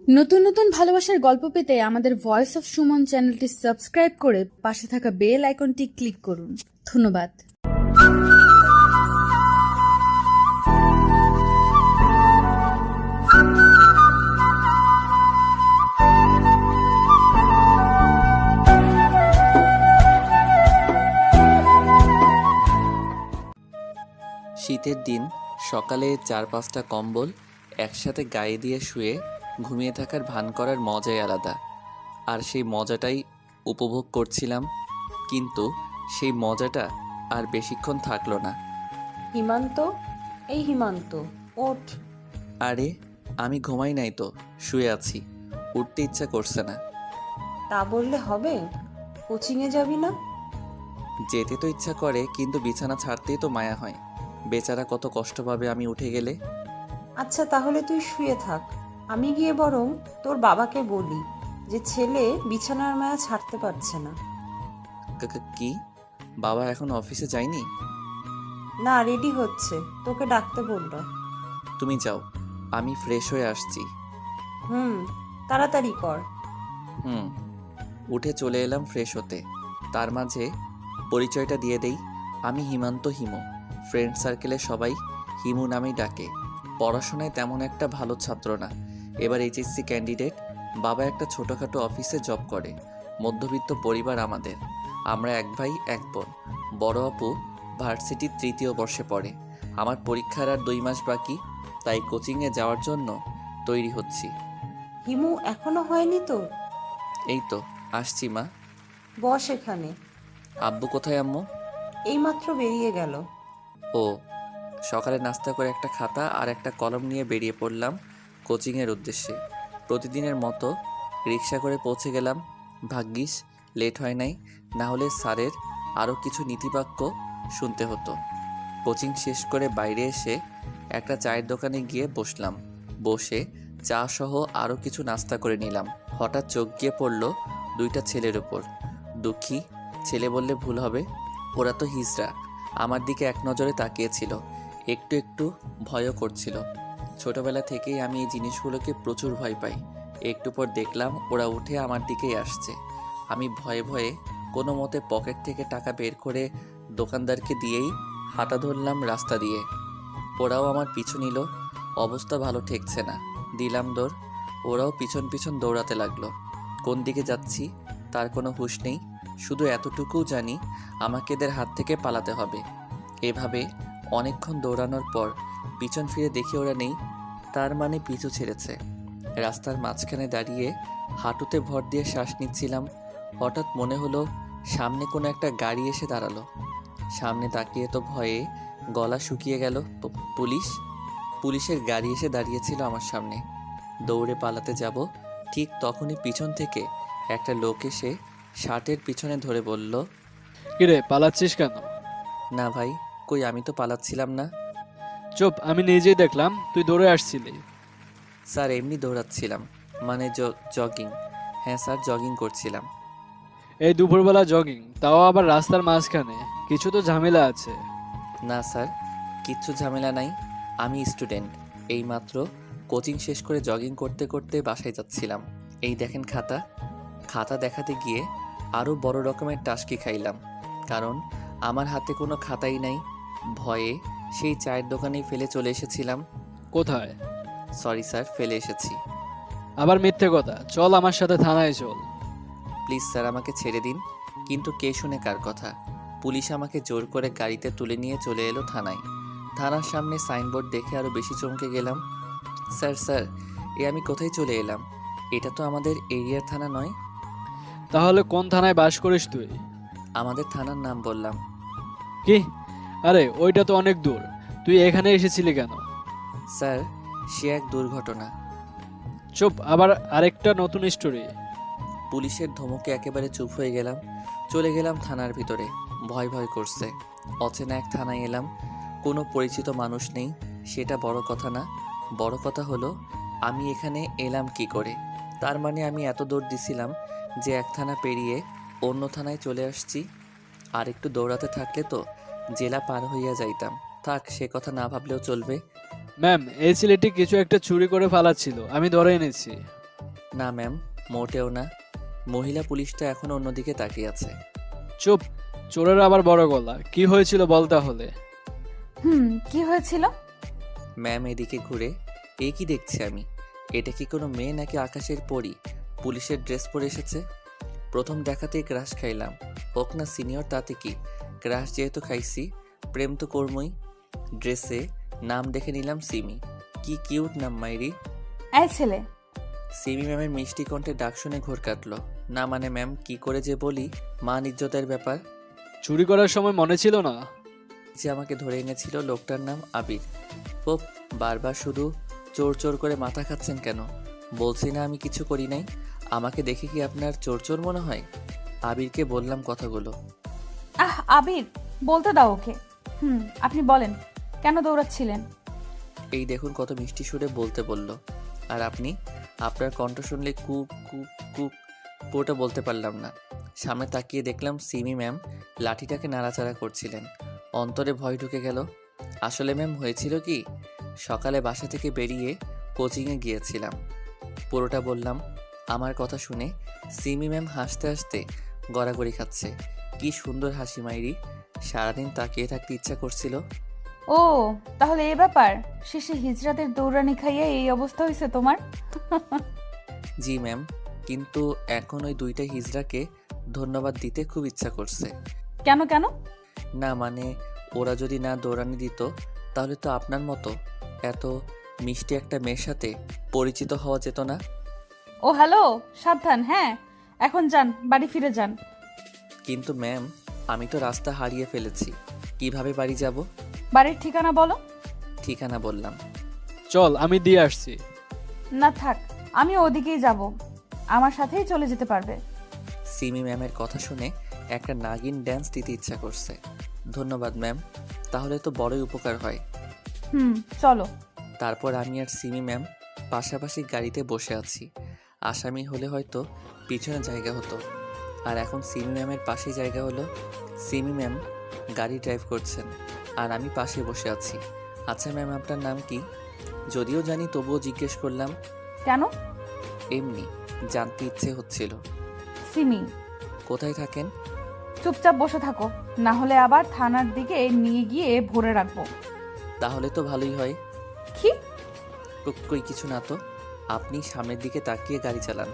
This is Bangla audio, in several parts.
নতুন নতুন ভালোবাসার গল্প পেতে আমাদের ভয়েস অফ সুমন চ্যানেলটি সাবস্ক্রাইব করে পাশে থাকা বেল আইকনটি ক্লিক করুন। ধন্যবাদ। শীতের দিন সকালে 4-5টা কম্বল একসাথে গায়ে দিয়ে শুয়ে ঘুমিয়ে থাকার ভান করার মজাই আলাদা। আর সেই মজাটাই উপভোগ করছিলাম, কিন্তু সেই মজাটা আর বেশিক্ষণ থাকলো না। হিমান্ত, এই হিমান্ত, ওঠ। আরে আমি ঘুমাই নাই তো, শুয়ে আছি, উঠতে ইচ্ছা করছে না। তা বললে হবে? কোচিংয়ে যাবি না? যেতে তো ইচ্ছা করে, কিন্তু বিছানা ছাড়তেই তো মায়া হয়। বেচারা কত কষ্ট পাবে আমি উঠে গেলে। আচ্ছা তাহলে তুই শুয়ে থাক, আমি গিয়ে বরং তোর বাবাকে বলি যে ছেলে বিছানার মায়া ছাড়তে পারছে না। কি? বাবা এখন অফিসে যায়নি? না, রেডি হচ্ছে, তোকে ডাকতে বলল। তুমি যাও, আমি ফ্রেশ হয়ে আসছি। হুম, তাড়াতাড়ি কর। হুম। উঠে চলে এলাম ফ্রেশ হতে। তার মাঝে পরিচয়টা দিয়ে দেই, আমি হিমান্ত, হিমু। ফ্রেন্ড সার্কেলে সবাই হিমু নামেই ডাকে। পড়াশোনায় তেমন একটা ভালো ছাত্র না, এবার এইচএসসি ক্যান্ডিডেট। বাবা একটা ছোটোখাটো অফিসে জব করে। মধ্যবিত্ত পরিবার আমাদের। আমরা এক ভাই এক বোন। বড় আপু ভার্সিটির 3য় বর্ষে পড়ে। আমার পরীক্ষার আর 2 মাস বাকি, তাই কোচিংয়ে যাওয়ার জন্য তৈরি হচ্ছি। হিমু, এখনো হয়নি তোর? এই তো আসছি মা। বস এখানে। আব্বু কোথায় আম্মু? এইমাত্র বেরিয়ে গেল। ও, সকালে নাস্তা করে একটা খাতা আর একটা কলম নিয়ে বেরিয়ে পড়লাম কোচিংয়ের উদ্দেশ্যে। প্রতিদিনের মতো রিক্সা করে পৌঁছে গেলাম। ভাগ্যিস লেট হয় নাই, না হলে স্যারের আরও কিছু নীতিবাক্য শুনতে হতো। কোচিং শেষ করে বাইরে এসে একটা চায়ের দোকানে গিয়ে বসলাম। বসে চা সহ আরও কিছু নাস্তা করে নিলাম। হঠাৎ চোখ গিয়ে পড়ল 2টা ছেলের ওপর। দুঃখী ছেলে বললে ভুল হবে, ওরা তো হিজড়া। আমার দিকে এক নজরে তাকিয়েছিল, একটু একটু ভয়ও করছিল। ছোটবেলা থেকেই আমি এই জিনিসগুলোকে প্রচুর ভয় পাই। একটু পর দেখলাম ওরা উঠে আমার দিকেই আসছে। আমি ভয়ে ভয়ে কোনো মতে পকেট থেকে টাকা বের করে দোকানদারকে দিয়েই হাঁটা ধরলাম রাস্তা দিয়ে। ওরাও আমার পিছু নিল। অবস্থা ভালো ঠেকছে না, দিলাম দৌড়। ওরাও পিছন পিছন দৌড়াতে লাগলো। কোন দিকে যাচ্ছি তার কোনো হুঁশ নেই, শুধু এতটুকুও জানি আমাকে এদের হাত থেকে পালাতে হবে। এভাবে অনেকক্ষণ দৌড়ানোর পর পিছন ফিরে দেখি ওরা নেই, তার মানে পিছু ছেড়েছে। রাস্তার মাঝখানে দাঁড়িয়ে হাঁটুতে ভর দিয়ে শ্বাস নিচ্ছিলাম। হঠাৎ মনে হলো সামনে কোনো একটা গাড়ি এসে দাঁড়ালো। সামনে তাকিয়ে তো ভয়ে গলা শুকিয়ে গেল। পুলিশের গাড়ি এসে দাঁড়িয়েছিল আমার সামনে। দৌড়ে পালাতে যাব, ঠিক তখনই পিছন থেকে একটা লোক এসে শার্টের পিছনে ধরে বলল, কিরে পালাচ্ছিস কেন? না ভাই, কই আমি তো পালাচ্ছিলাম না। চুপ, আমি নিজেই দেখলাম তুই দৌড়ে আসছিলি। স্যার এমনি দৌড়াচ্ছিলাম, মানে জগিং। হ্যাঁ স্যার, জগিং করছিলাম। এই দুপুরবেলা জগিং, তাও আবার রাস্তার মাঝখানে, কিছু তো ঝামেলা আছে। না স্যার, কিচ্ছু ঝামেলা নাই। আমি স্টুডেন্ট, এইমাত্র কোচিং শেষ করে জগিং করতে করতে বাসায় যাচ্ছিলাম। এই দেখেন খাতা। খাতা দেখাতে গিয়ে আরও বড় রকমের টাসকি খাইলাম, কারণ আমার হাতে কোনো খাতাই নাই। ভয়ে সেই চায়ের দোকানেই ফেলে চলে এসেছিলাম। কোথায়? সরি স্যার, ফেলে এসেছি। আবার মিথ্যে কথা, চল আমার সাথে থানায় চল। প্লিজ স্যার, আমাকে ছেড়ে দিন। কিন্তু কে শুনে কার কথা? পুলিশ আমাকে জোর করে গাড়িতে তুলে নিয়ে চলে এলো থানায়। থানার সামনে সাইনবোর্ড দেখে আরও বেশি চমকে গেলাম। স্যার স্যার, আমি কোথায় চলে এলাম? এটা তো আমাদের এরিয়ার থানা নয়। তাহলে কোন থানায় বাস করিস তুই? আমাদের থানার নাম বললাম। কি? আরে ওইটা তো অনেক দূর, তুই এখানে এসেছিলি কেন? স্যার, সে এক দুর্ঘটনা। চুপ, আবার আরেকটা নতুন স্টোরি। পুলিশের ধমকে একেবারে চুপ হয়ে গেলাম। চলে গেলাম থানার ভিতরে। ভয় ভয় করছে। অচেনা এক থানায় এলাম, কোনো পরিচিত মানুষ নেই, সেটা বড় কথা না। বড় কথা হলো আমি এখানে এলাম কি করে। তার মানে আমি এত দৌড় দিছিলাম যে এক থানা পেরিয়ে অন্য থানায় চলে আসছি। আর একটু দৌড়াতে থাকলে তো জেলা পার হইয়া যাইতাম। থাক, সে কথা না ভাবলেও চলবে। ম্যাম, এই ছেলেটি কিছু একটা চুরি করে ফালাচ্ছিল, আমি ধরে এনেছি। না ম্যাম, মোটেও না। মহিলা পুলিশটা এখনো অন্যদিকে তাকিয়ে আছে। চুপ, চোরের আবার বড় গলা। কি হয়েছিল বল তাহলে। কি হয়েছিল? ম্যাম এদিকে ঘুরে, এ কি দেখছি আমি? এটা কি কোনো মেয়ে নাকি আকাশের পরী পুলিশের ড্রেস পরে এসেছে? প্রথম দেখাতেই ক্রাশ খাইলাম, হোক না সিনিয়র তাতে কি, ক্রাশ যেহেতু খাইছি প্রেম তো কর্মই। ড্রেসে নাম দেখে নিলাম সিমি। কি কিউট নাম মাইরি। এই ছেলে, সিমি ম্যামের মিষ্টি কণ্ঠে ডাক শুনে ঘোর কাটলো। না মানে ম্যাম, কি করে যে বলি, মান ইজ্জতের ব্যাপার। চুরি করার সময় মনে ছিল না? যে আমাকে ধরে এনেছিল লোকটার নাম আবির। ওপ, বারবার শুধু চোর চোর করে মাথা খাচ্ছেন কেন? বলছি না আমি কিছু করি নাই। আমাকে দেখে কি আপনার চোর চোর মনে হয়? আবিরকে বললাম কথাগুলো। আবির, বলতে দাও ওকে। আপনি বলেন, কেন দৌড়াচ্ছিলেন? এই দেখুন কত মিষ্টি সুরে বলতে বলল। আর আপনি? আপনার কণ্ঠ শুনলে কুক কুক কুক পুরোটা বলতে পারলাম না। সামনে তাকিয়ে দেখলাম সিমি ম্যাম লাঠিটাকে নাড়াচাড়া করছিলেন। অন্তরে ভয় ঢুকে গেল। আসলে ম্যাম হয়েছিল কি, সকালে বাসা থেকে বেরিয়ে কোচিংয়ে গিয়েছিলাম। পুরোটা বললাম। আমার কথা শুনে সিমি ম্যাম হাসতে হাসতে গড়াগড়ি খাচ্ছে। কি সুন্দর হাসি মাইরি, সারাদিন তাকিয়ে থাকতে ইচ্ছা করছিল। ও, তাহলে এই ব্যাপার। শেষে হিজড়াদের দৌড়ানি খাইয়ে এই অবস্থা হয়েছে তোমার। জি ম্যাম, কিন্তু এখন ওই দুইটা হিজড়াকে ধন্যবাদ দিতে খুব ইচ্ছা করছে। কেন কেন? না মানে, ওরা যদি না দৌড়ানি দিত তাহলে তো আপনার মতো এত মিষ্টি একটা মেয়ের সাথে পরিচিত হওয়া যেত না। ও হ্যালো, সাবধান। হ্যাঁ, এখন যান, বাড়ি ফিরে যান। কিন্তু ম্যাম, আমি তো রাস্তা হারিয়ে ফেলেছি, কিভাবে বাড়ি যাব? বাড়ির ঠিকানা বলো। ঠিকানা বললাম। চল, আমি দিয়ে আসছি। না থাক, আমি ওদিকেই যাব, আমার সাথেই চলে যেতে পারবে। সিমি ম্যামের কথা শুনে একটা নাগিন ড্যান্স দিতে ইচ্ছা করছে। ধন্যবাদ ম্যাম, তাহলে তো বড়ই উপকার হয়। চলো। তারপর আমি আর সিমি ম্যাম পাশাপাশি গাড়িতে বসে আছি। আসামি হলে হয়তো পিছনে জায়গা হতো, আর এখন সিমি ম্যামের পাশে জায়গা হলো। সিমি ম্যাম গাড়ি ড্রাইভ করছেন আর আমি পাশে বসে আছি। আচ্ছা ম্যাম, আপনার নাম কি? যদিও জানি তবুও জিজ্ঞেস করলাম। কেন? এমনি, জানতে ইচ্ছে হচ্ছিল। সিমি। কোথায় থাকেন? চুপচাপ বসে থাকো, না হলে আবার থানার দিকে নিয়ে গিয়ে ভরে রাখবো। তাহলে তো ভালোই হয়। কি? কই কিছু না তো। আপনি সামনের দিকে তাকিয়ে গাড়ি চালান।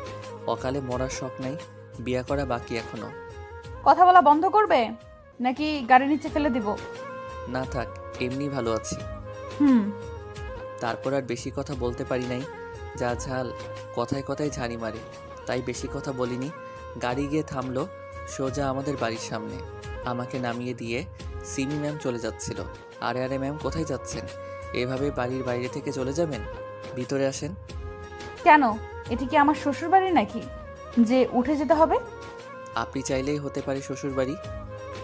অকালে মরার শখ নাই, বিয়া করা বাকি এখনো। কথা বলা বন্ধ করবে নাকি গাড়ি নিচে ফেলে দিব? না থাক, এমনি ভালো আছি। হুম তারপর আর বেশি কথা বলতে পারি নাই। যা ঝাল, কথায় কথায় ঝাড়ি মারে, তাই বেশি কথা বলিনি। গাড়ি গিয়ে থামলো সোজা আমাদের বাড়ির সামনে। আমাকে নামিয়ে দিয়ে সিমি ম্যাম চলে যাচ্ছিল। আরে আরে ম্যাম, কোথায় যাচ্ছেন? এভাবে বাড়ির বাইরে থেকে চলে যাবেন? ভিতরে আসেন। কেন? এটি কি আমার শ্বশুর বাড়ি নাকি যে উঠে যেতে হবে? আপনি চাইলেই হতে পারে শ্বশুর বাড়ি।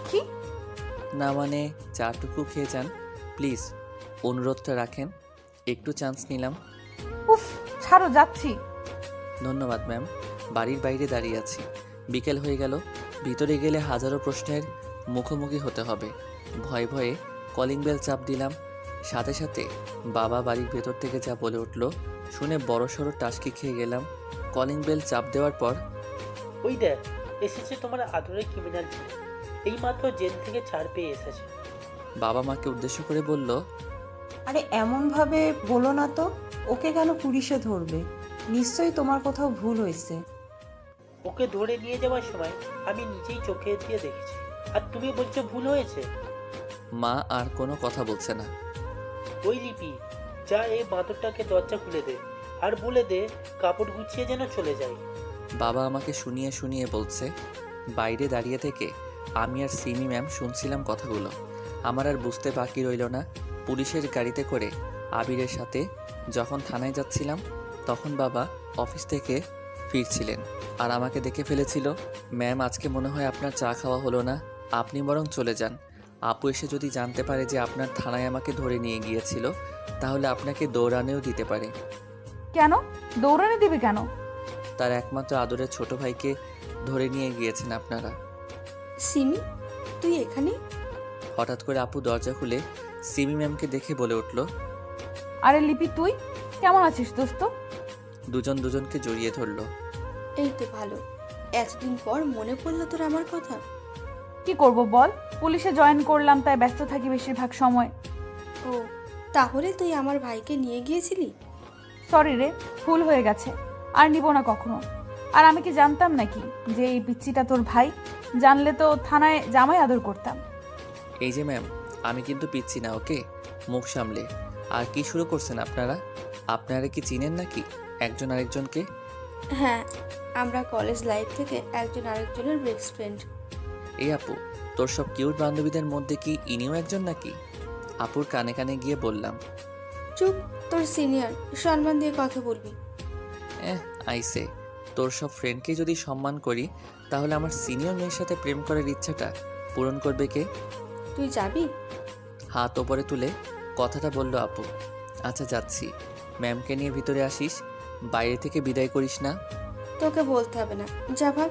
কি? না মানে, চাটুকু খেয়ে যান প্লিজ, অনুরোধটা রাখেন। একটু চান্স নিলাম। উফ, ছাড়ো, যাচ্ছি। ধন্যবাদ ম্যাম। বাড়ির বাইরে দাঁড়িয়ে আছি। বিকেল হয়ে গেল। ভিতরে গেলে হাজারো প্রশ্নের মুখোমুখি হতে হবে। ভয়ে ভয়ে কলিং বেল চাপ দিলাম। সাথে সাথে বাবা বাড়ির ভেতর থেকে যা বলে উঠল শুনে বড়সড় টাসকি খেয়ে গেলাম। কলিং বেল চাপ দেওয়ার পর, ওই দেখ, এসেছে তোমার আদরের ক্রিমিনাল ছেলে, এইমাত্র জেল থেকে ছাড় পেয়ে এসেছে। বাবা মাকে উদ্দেশ্য করে বলল, আরে এমনভাবে বলো না তো, ওকে কেন পুলিশে ধরবে? নিশ্চয়ই তোমার কোথাও ভুল হয়েছে। ওকে ধরে নিয়ে যাওয়ার সময় আমি নিজেই চোখে দিয়ে দেখেছি, আর তুমি বলছো ভুল হয়েছে? মা আর কোনো কথা বলছে না। ওই লিপি, যা এই বাঁদরটাকে দরজা খুলে দে, আর বলে দে কাপড় গুছিয়ে যেন চলে যায়। বাবা আমাকে শুনিয়ে শুনিয়ে বলছে। বাইরে দাঁড়িয়ে থেকে আমি আর সিমি ম্যাম শুনছিলাম কথাগুলো। আমার আর বুঝতে বাকি রইল না, পুলিশের গাড়িতে করে আবিরের সাথে যখন থানায় যাচ্ছিলাম তখন বাবা অফিস থেকে ফিরছিলেন আর আমাকে দেখে ফেলেছিল। ম্যাম, আজকে মনে হয় আপনার চা খাওয়া হলো না, আপনি বরং চলে যান। আপু এসে যদি জানতে পারে যে আপনার থানায় আমাকে ধরে নিয়ে গিয়েছিল তাহলে আপনাকে দৌড়ানেও দিতে পারে। কেন দৌড়ানি দিবে কেন? তার একমাত্র আদরের ছোট ভাইকে ধরে নিয়ে গিয়েছেন আপনারা। সিমি, তুই এখানে? হঠাৎ করে আপু দরজা খুলে সিমি ম্যামকে দেখে বলে উঠল, আরে লিপি, তুই কেমন আছিস দোস্ত? দুজন দুজনকে জড়িয়ে ধরলো। এই তো ভালো, এতদিন পর মনে পড়লো তোর আমার কথা। কি করব বল, পুলিশে জয়েন করলাম তাই ব্যস্ত থাকি বেশিরভাগ সময়। ও, তাহলে তুই আমার ভাইকে নিয়ে গিয়েছিলি? সরি রে, ভুল হয়ে গেছে, আর নিব না কখনো। আর আমি কি জানতাম নাকি যে এই পিচ্চিটা তোর ভাই? জানলে তো থানায় জামাই আদর করতাম। এই যে ম্যাম, আমি কিন্তু পিচ্ছি না, ওকে? মুখ সামলে। আর কি শুরু করছেন আপনারা? আপনারা কি চিনেন নাকি একজন আরেকজনকে? হ্যাঁ, আমরা কলেজ লাইফ থেকে একজন আরেকজনের বেস্ট ফ্রেন্ড। এই আপু, তোর সব কিউট বান্ধবীদের মধ্যে কি ইনিও একজন নাকি? আপুর কানে কানে গিয়ে বললাম। চুপ, তোর সিনিয়র, সম্মান দিয়ে কথা বলবি। আইসে, তোর সব ফ্রেন্ডকে যদি সম্মান করি তাহলে আমার সিনিয়র মেয়ের সাথে প্রেম করার ইচ্ছাটা পূরণ করবে কে? তুই যাবি? হাত ওপরে তুলে কথাটা বলল আপু। আচ্ছা যাচ্ছি। ম্যামকে নিয়ে ভিতরে আসিস, বাইরে থেকে বিদায় করিস না। তোকে বলতে হবে না, যা ভাগ।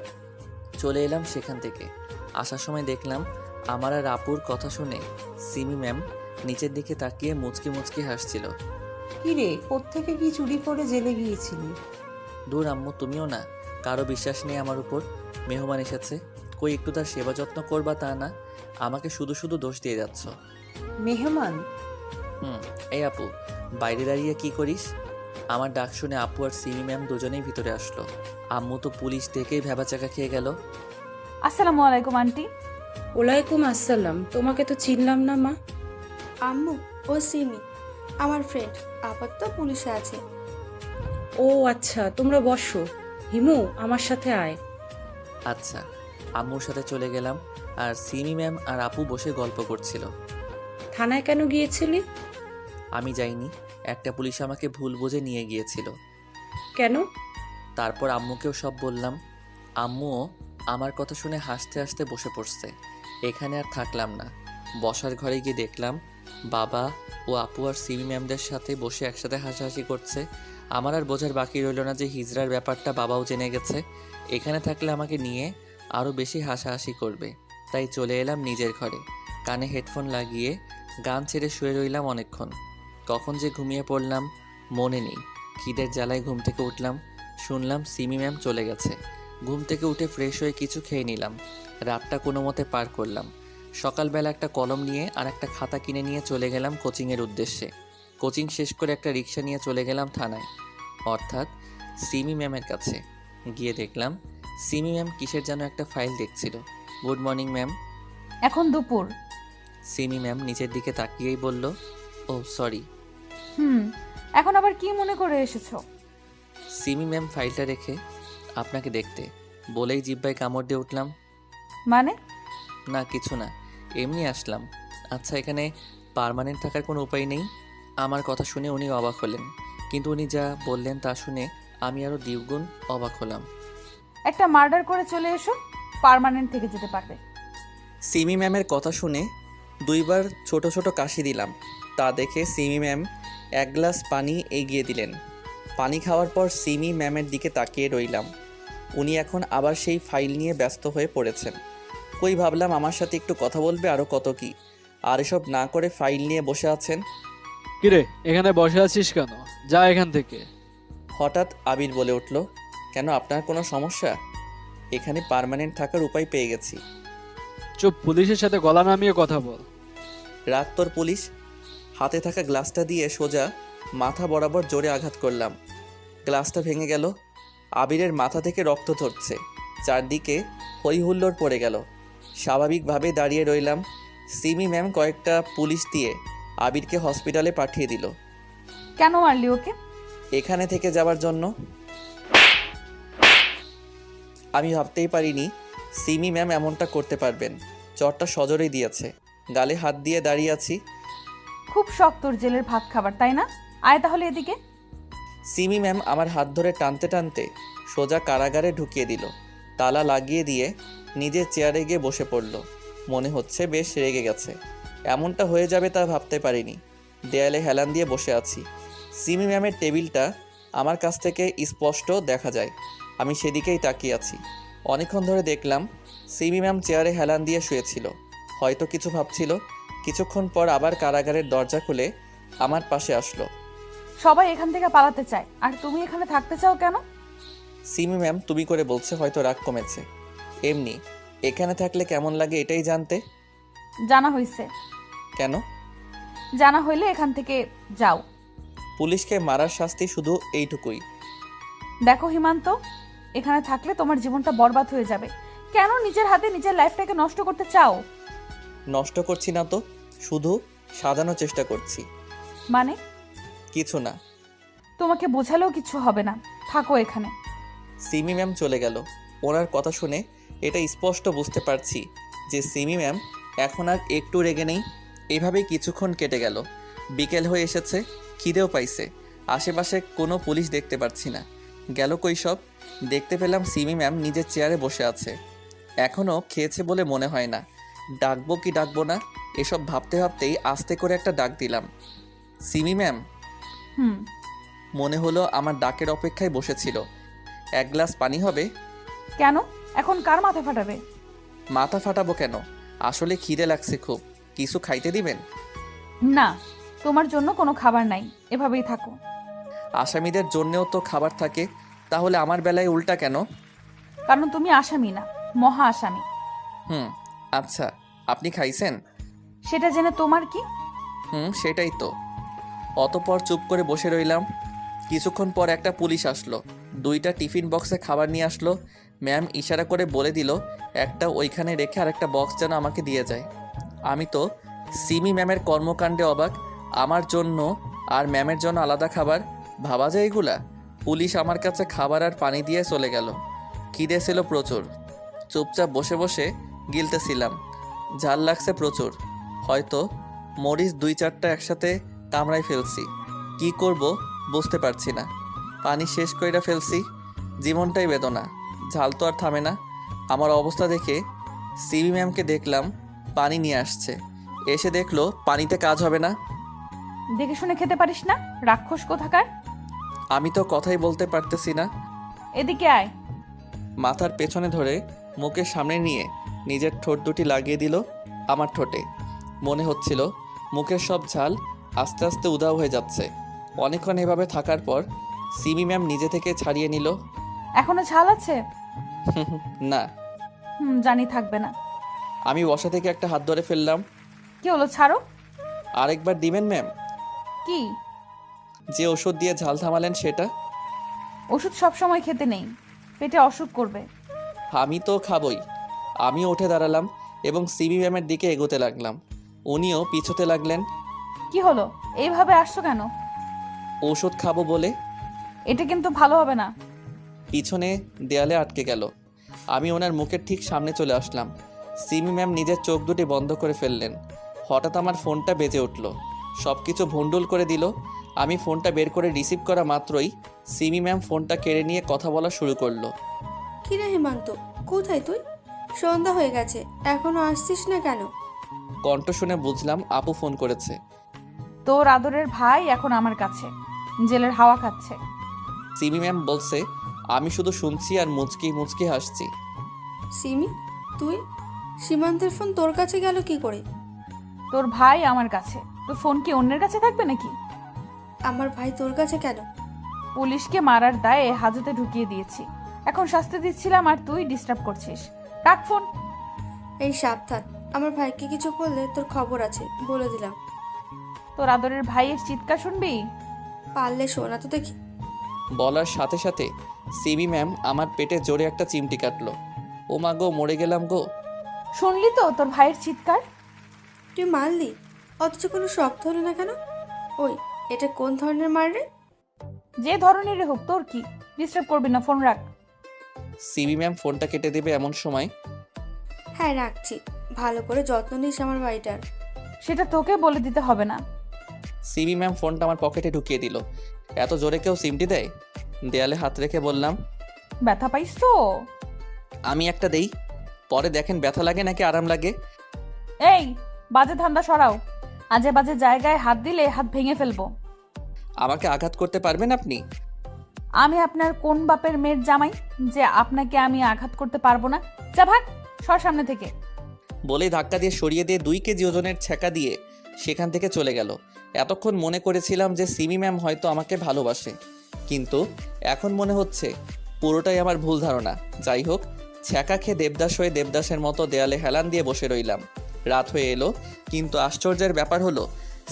চলে এলাম সেখান থেকে। আসার সময় দেখলাম আমার আর আপুর কথা শুনে সিমি ম্যাম নিচের দিকে তাকিয়ে মুচকি মুচকি হাসছিল। কি রে, কোত্থেকে কি চুরি করে জেলে গিয়েছিলি? দূর আম্মু, তুমিও না, কারো বিশ্বাস নেই আমার উপর। মেহমান এসেছে, কই একটু তার সেবা যত্ন করবা তা না, আমাকে শুধু শুধু দোষ দিয়ে যাচ্ছ। মেহমান? এই আপু, বাইরে দাঁড়িয়ে কি করিস? আমার ডাক শুনে আপু আর সিমি ম্যাম দুজনেই ভিতরে আসলো। আম্মু তো পুলিশ দেখেই ভেবাচাকা খেয়ে গেল। আসসালামু আলাইকুম আন্টি। ওয়ালাইকুম আসসালাম, তোমাকে তো চিনলাম না মা। আম্মু, ও সিমি, আমার ফ্রেন্ড, আপাতত পুলিশে আছে। ও আচ্ছা, তোমরা বসো। হিমু, আমার সাথে আয়। আচ্ছা, আম্মুর সাথে চলে গেলাম আর সিমি ম্যাম আর আপু বসে গল্প করছিল। থানায় কেন গিয়েছিলি? আমি যাইনি, একটা পুলিশ আমাকে ভুল বুঝে নিয়ে গিয়েছিল। কেন? তারপর আম্মুকেও সব বললাম। আম্মুও আমার কথা শুনে হাসতে হাসতে বসে পড়ছে। এখানে আর থাকলাম না, বসার ঘরে গিয়ে দেখলাম বাবা ও আপু আর সিমি ম্যামদের সাথে বসে একসাথে হাসাহাসি করছে। আমার আর বোঝার বাকি রইল না যে হিজড়ার ব্যাপারটা বাবাও জেনে গেছে। এখানে থাকলে আমাকে নিয়ে আরও বেশি হাসাহাসি করবে, তাই চলে এলাম নিজের ঘরে। কানে হেডফোন লাগিয়ে গান ছেড়ে শুয়ে রইলাম অনেকক্ষণ। কখন যে ঘুমিয়ে পড়লাম মনে নেই। খিদের জ্বালায় ঘুম থেকে উঠলাম, শুনলাম সিমি ম্যাম চলে গেছে। ঘুম থেকে উঠে ফ্রেশ হয়ে কিছু খেয়ে নিলাম। রাতটা কোনো মতে পার করলাম। সকালবেলা একটা কলম নিয়ে আর একটা খাতা কিনে নিয়ে চলে গেলাম কোচিংয়ের উদ্দেশ্যে। কোচিং শেষ করে একটা রিক্সা নিয়ে চলে গেলাম থানায়, অর্থাৎ সিমি ম্যামের কাছে। গিয়ে দেখলাম সিমি ম্যাম কিসের যেন একটা ফাইল দেখছিল। Good morning ma'am. এখন দুপুর। সিমি ম্যাম নিচের দিকে তাকিয়েই বলল, ও সরি। এখন আবার কি মনে করে এসেছো? সিমি ম্যাম ফাইলটা রেখে, আপনাকে দেখতে বলেই জিব্বায় কামড় দিয়ে উঠলাম। মানে? না কিছু না, এমনি আসলাম। আচ্ছা, এখানে পার্মানেন্ট থাকার কোনো উপায় নেই? আমার কথা শুনে উনি অবাক হলেন, কিন্তু উনি যা বললেন তা শুনে আমি আরও দ্বিগুণ অবাক হলাম। একটা মার্ডার করে চলে এসো, পার্মানেন্ট থেকে যেতে পারবে। সিমি ম্যামের কথা শুনে দুইবার ছোট ছোট কাশি দিলাম। তা দেখে সিমি ম্যাম এক গ্লাস পানি এগিয়ে দিলেন। পানি খাওয়ার পর সিমি ম্যামের দিকে তাকিয়ে রইলাম। উনি এখন আবার সেই ফাইল নিয়ে ব্যস্ত হয়ে পড়েছেন। কই ভাবলাম আমার সাথে একটু কথা বলবে, আরও কত কি, আর এসব না করে ফাইল নিয়ে বসে আছেন। কিরে, এখানে বসে আছিস কেন? যা এখান থেকে। হঠাৎ আবির বলে উঠল, কেন আপনার কোনো সমস্যা? এখানে পার্মানেন্ট থাকার উপায় পেয়ে গেছি। চুপ, পুলিশের সাথে গলা নামিয়ে কথা বল। রাগ তোর পুলিশ। হাতে থাকা গ্লাসটা দিয়ে সোজা মাথা বরাবর জোরে আঘাত করলাম। গ্লাসটা ভেঙে গেল। আবিরের মাথা থেকে রক্ত ঝরছে। চারদিকে হই হুল্লোড় পড়ে গেল। স্বাভাবিকভাবে দাঁড়িয়ে রইলাম। সিমি ম্যাম কয়েকটা পুলিশ দিয়ে আবিরকে হসপিটালে পাঠিয়ে দিল। কেন মারলি ওকে? এখানে থেকে যাওয়ার জন্য। আমি ভাবতেই পারিনি সিমি ম্যাম এমনটা করতে পারবেন। চরটা সজোরেই দিয়েছে। গালে হাত দিয়ে দাঁড়িয়ে আছি। খুব শখ তোর জেলের ভাত খাবার, তাই না? আয় তাহলে এদিকে। সিমি ম্যাম আমার হাত ধরে টানতে টানতে সোজা কারাগারে ঢুকিয়ে দিল। তালা লাগিয়ে দিয়ে নিজের চেয়ারে গিয়ে বসে পড়ল। মনে হচ্ছে বেশ রেগে গেছে। এমনটা হয়ে যাবে তা ভাবতে পারিনি। দেয়ালে হেলান দিয়ে বসে আছি। সিমি ম্যামের টেবিলটা আমার কাছ থেকে স্পষ্ট দেখা যায়। আমি সেদিকেই তাকিয়ে আছি। অনেকক্ষণ ধরে দেখলাম সিমি ম্যাম চেয়ারে হেলান দিয়ে শুয়েছিল, হয়তো কিছু ভাবছিল। কিছুক্ষণ পর আবার কারাগারের দরজা খুলে আমার পাশে আসলো। সবাই এখান থেকে পালাতে চায় আর তুমি এখানে থাকতে চাও কেন? সিমি ম্যাম তুমি করে বলছে, হয়তো রাগ কমেছে। এমনি এখানে থাকলে কেমন লাগে এটাই জানতে। জানা হইছে। কেন? জানা হইলে এখান থেকে যাও। পুলিশকে মারার শাস্তি শুধু এইটুকুই। দেখো হিমান্ত, এখানে থাকলে তোমার জীবনটা বরবাদ হয়ে যাবে। কেন নিজের হাতে নিজের লাইফটাকে নষ্ট করতে চাও? নষ্ট করছি না তো, শুধু সাজানোর চেষ্টা করছি। মানে? কিছু না। তোমাকে বোঝালেও কিছু হবে না, থাকো এখানে। সিমি ম্যাম চলে গেল। ওনার কথা শুনে এটা স্পষ্ট বুঝতে পারছি যে সিমি ম্যাম এখন আর একটু রেগে নেই। এভাবেই কিছুক্ষণ কেটে গেল। বিকেল হয়ে এসেছে, খিদেও পাইছে। আশেপাশে কোনো পুলিশ দেখতে পাচ্ছি না। গেল কই সব? দেখতে পেলাম সিমি ম্যাম নিজের চেয়ারে বসে আছে। এখনও খেয়েছে বলে মনে হয় না। ডাকবো কি ডাকবো না এসব ভাবতে ভাবতেই আস্তে করে একটা ডাক দিলাম, সিমি ম্যাম। হুম। মনে হলো আমার ডাকের অপেক্ষায় বসেছিল। এক গ্লাস পানি হবে? কেন? এখন কার মাথা ফাটাবে? মাথা ফাটাবো কেন, আসলে খিদে লাগছে খুব। কিছু খাইতে দিবেন? না, তোমার জন্য কোনো খাবার নাই, এভাবেই থাকো। আসামিদের জন্যেও তো খাবার থাকে, তাহলে আমার বেলায় উল্টা কেন? কারণ তুমি আসামি না, মহা আসামি। আচ্ছা, আপনি খাইছেন? সেটা জেনে তোমার কি? সেটাই তো। অতপর চুপ করে বসে রইলাম। কিছুক্ষণ পর একটা পুলিশ আসলো, 2টা টিফিন বক্সে খাবার নিয়ে আসলো। ম্যাম ইশারা করে বলে দিল একটা ওইখানে রেখে আর একটা বক্স যেন আমাকে দিয়ে যায়। আমি তো সিমি ম্যামের কর্মকাণ্ডে অবাক। আমার জন্য আর ম্যামের জন্য আলাদা খাবার, ভাবা যায় এগুলা? পুলিশ আমার কাছে খাবার আর পানি দিয়ে চলে গেল। খিদে ছিল প্রচুর, চুপচাপ বসে বসে গিলতেছিলাম। ঝাল লাগছে প্রচুর, হয়তো মরিচ 2-4টা একসাথে কামড়াই ফেলছি। কি করব বুঝতে পারছি না। পানি শেষ কইরা ফেলছি, জীবনটাই বেদনা। ঝাল তো আর থামে না। আমার অবস্থা দেখে সিবি ম্যামকে দেখলাম পানি নিয়ে আসছে। এসে দেখলো পানিতে কাজ হবে না। দেখে শুনে খেতে পারিস না, রাক্ষস কোথাকার। আমি তো কথাই বলতে পারতেছি না। এদিকে আয়। মাথার পেছনে ধরে মুখের সামনে নিয়ে নিজের ঠোঁট দুটি লাগিয়ে দিল আমার ঠোঁটে। মনে হচ্ছিল মুখের সব ঝাল আস্তে আস্তে উধাও হয়ে যাচ্ছে। অনেকক্ষণ এভাবে থাকার পর সিমি ম্যাম নিজে থেকে ছাড়িয়ে নিল। এখনো ঝাল আছে? না। জানি থাকবে না। আমি বসা থেকে একটা হাত ধরে ফেললাম। কি হলো, ছাড়ো। আরেকবার দিবেন ম্যাম? কি? যে ওষুধ দিয়ে ঝাল থামালেন সেটা। ওষুধ সব সময় খেতে নেই, পেটে অসুখ করবে। আমি তো খাবই। আমি উঠে দাঁড়ালাম এবং সিমি ম্যামের দিকে এগোতে লাগলাম। উনিও পিছোতে লাগলেন। কি হলো, এইভাবে আসছো কেন? ওষুধ খাবো বলে। এটা কিন্তু ভালো হবে না। পিছনে দেয়ালে আটকে গেল। আমি ওনার মুখের ঠিক সামনে চলে আসলাম। সিমি ম্যাম নিজের চোখ দুটি বন্ধ করে ফেললেন। হঠাৎ আমার ফোনটা বেজে উঠল। সব কিছু ভণ্ডুল করে দিল। আমি ফোনটা বের করে রিসিভ করা মাত্রই সিমি ম্যাম ফোনটা কেড়ে নিয়ে কথা বলা শুরু করলো। কিরে হেমান্ত, কোথায় তুই? সন্ধ্যা হয়ে গেছে, এখনো আসছিস না কেন? কণ্ঠ শুনে বুঝলাম আপু ফোন করেছে। তোর আদরের ভাই এখন আমার কাছে জেলের হাওয়া খাচ্ছে। সিমি ম্যাম বলছে, আমি শুধু শুনছি আর মুচকি মুচকি হাসছি। সিমি, তুই? সীমান্তের ফোন তোর কাছে গেল কি করে? তোর ভাই আমার কাছে, তো ফোন কি অন্যের কাছে থাকবে নাকি? আমার ভাই তোর কাছে কেন? পুলিশকে মারার দায়ে হাজতে ঢুকিয়ে দিয়েছি, এখন শাস্তি দিচ্ছিলাম আর তুই ডিস্টার্ব করছিস। রাখ ফোন। এই সাবধান, আমার ভাইকে কিছু করলে তোর খবর আছে, বলে দিলাম। তোর আদরের ভাইয়ের চিৎকার শুনবি? পারলে শোনা তো দেখি। বলার সাথে সাথে সিমি ম্যাম আমার পেটে জোরে একটা চিমটি কাটলো। ও মা গো, মরে গেলাম গো। শুনলি তো তোর ভাইয়ের চিৎকার? তুই মারলি, অথচ কোনো শব্দ হলো না কেন? ওই, এটা কোন ধরনের মার রে? যে ধরনেরই হোক, তোর কি? ডিস্টার্ব করবি না, ফোন রাখ। সিমি ম্যাম ফোনটা কেটে দেবে এমন সময়। হ্যাঁ রাখছি, ভালো করে যত্ন নিস আমার বাড়িটার। সেটা তোকে বলে দিতে হবে না। সিমি ম্যাম ফোনটা আমার পকেটে ঢুকিয়ে দিল। এত জোরে কেউ সিমটি দেয়? দেয়ালে হাত রেখে বললাম, ব্যথা পাইস তো? আমি একটা দেই, পরে দেখেন ব্যথা লাগে নাকি আরাম লাগে। এই বাজে ধান্দা সরাও, আজে বাজে জায়গায় হাত দিলে হাত ভেঙে ফেলবো। আমাকে আঘাত করতে পারবেন আপনি? আমি আপনার কোন বাপের মেয়ের জামাই যে আপনাকে আমি আঘাত করতে পারবো না? যা ভাগ, সর সামনে থেকে। বলেই ধাক্কা দিয়ে সরিয়ে দিয়ে 2 কেজি ওজনের ছ্যাঁকা দিয়ে সেখান থেকে চলে গেল। এতক্ষণ মনে করেছিলাম যে সিমি ম্যাম হয়তো আমাকে ভালোবাসে, কিন্তু এখন মনে হচ্ছে পুরোটাই আমার ভুল ধারণা। যাই হোক, ছ্যাঁকা খেয়ে দেবদাস হয়ে দেবদাসের মতো দেয়ালে হেলান দিয়ে বসে রইলাম। রাত হয়ে এলো, কিন্তু আশ্চর্যের ব্যাপার হলো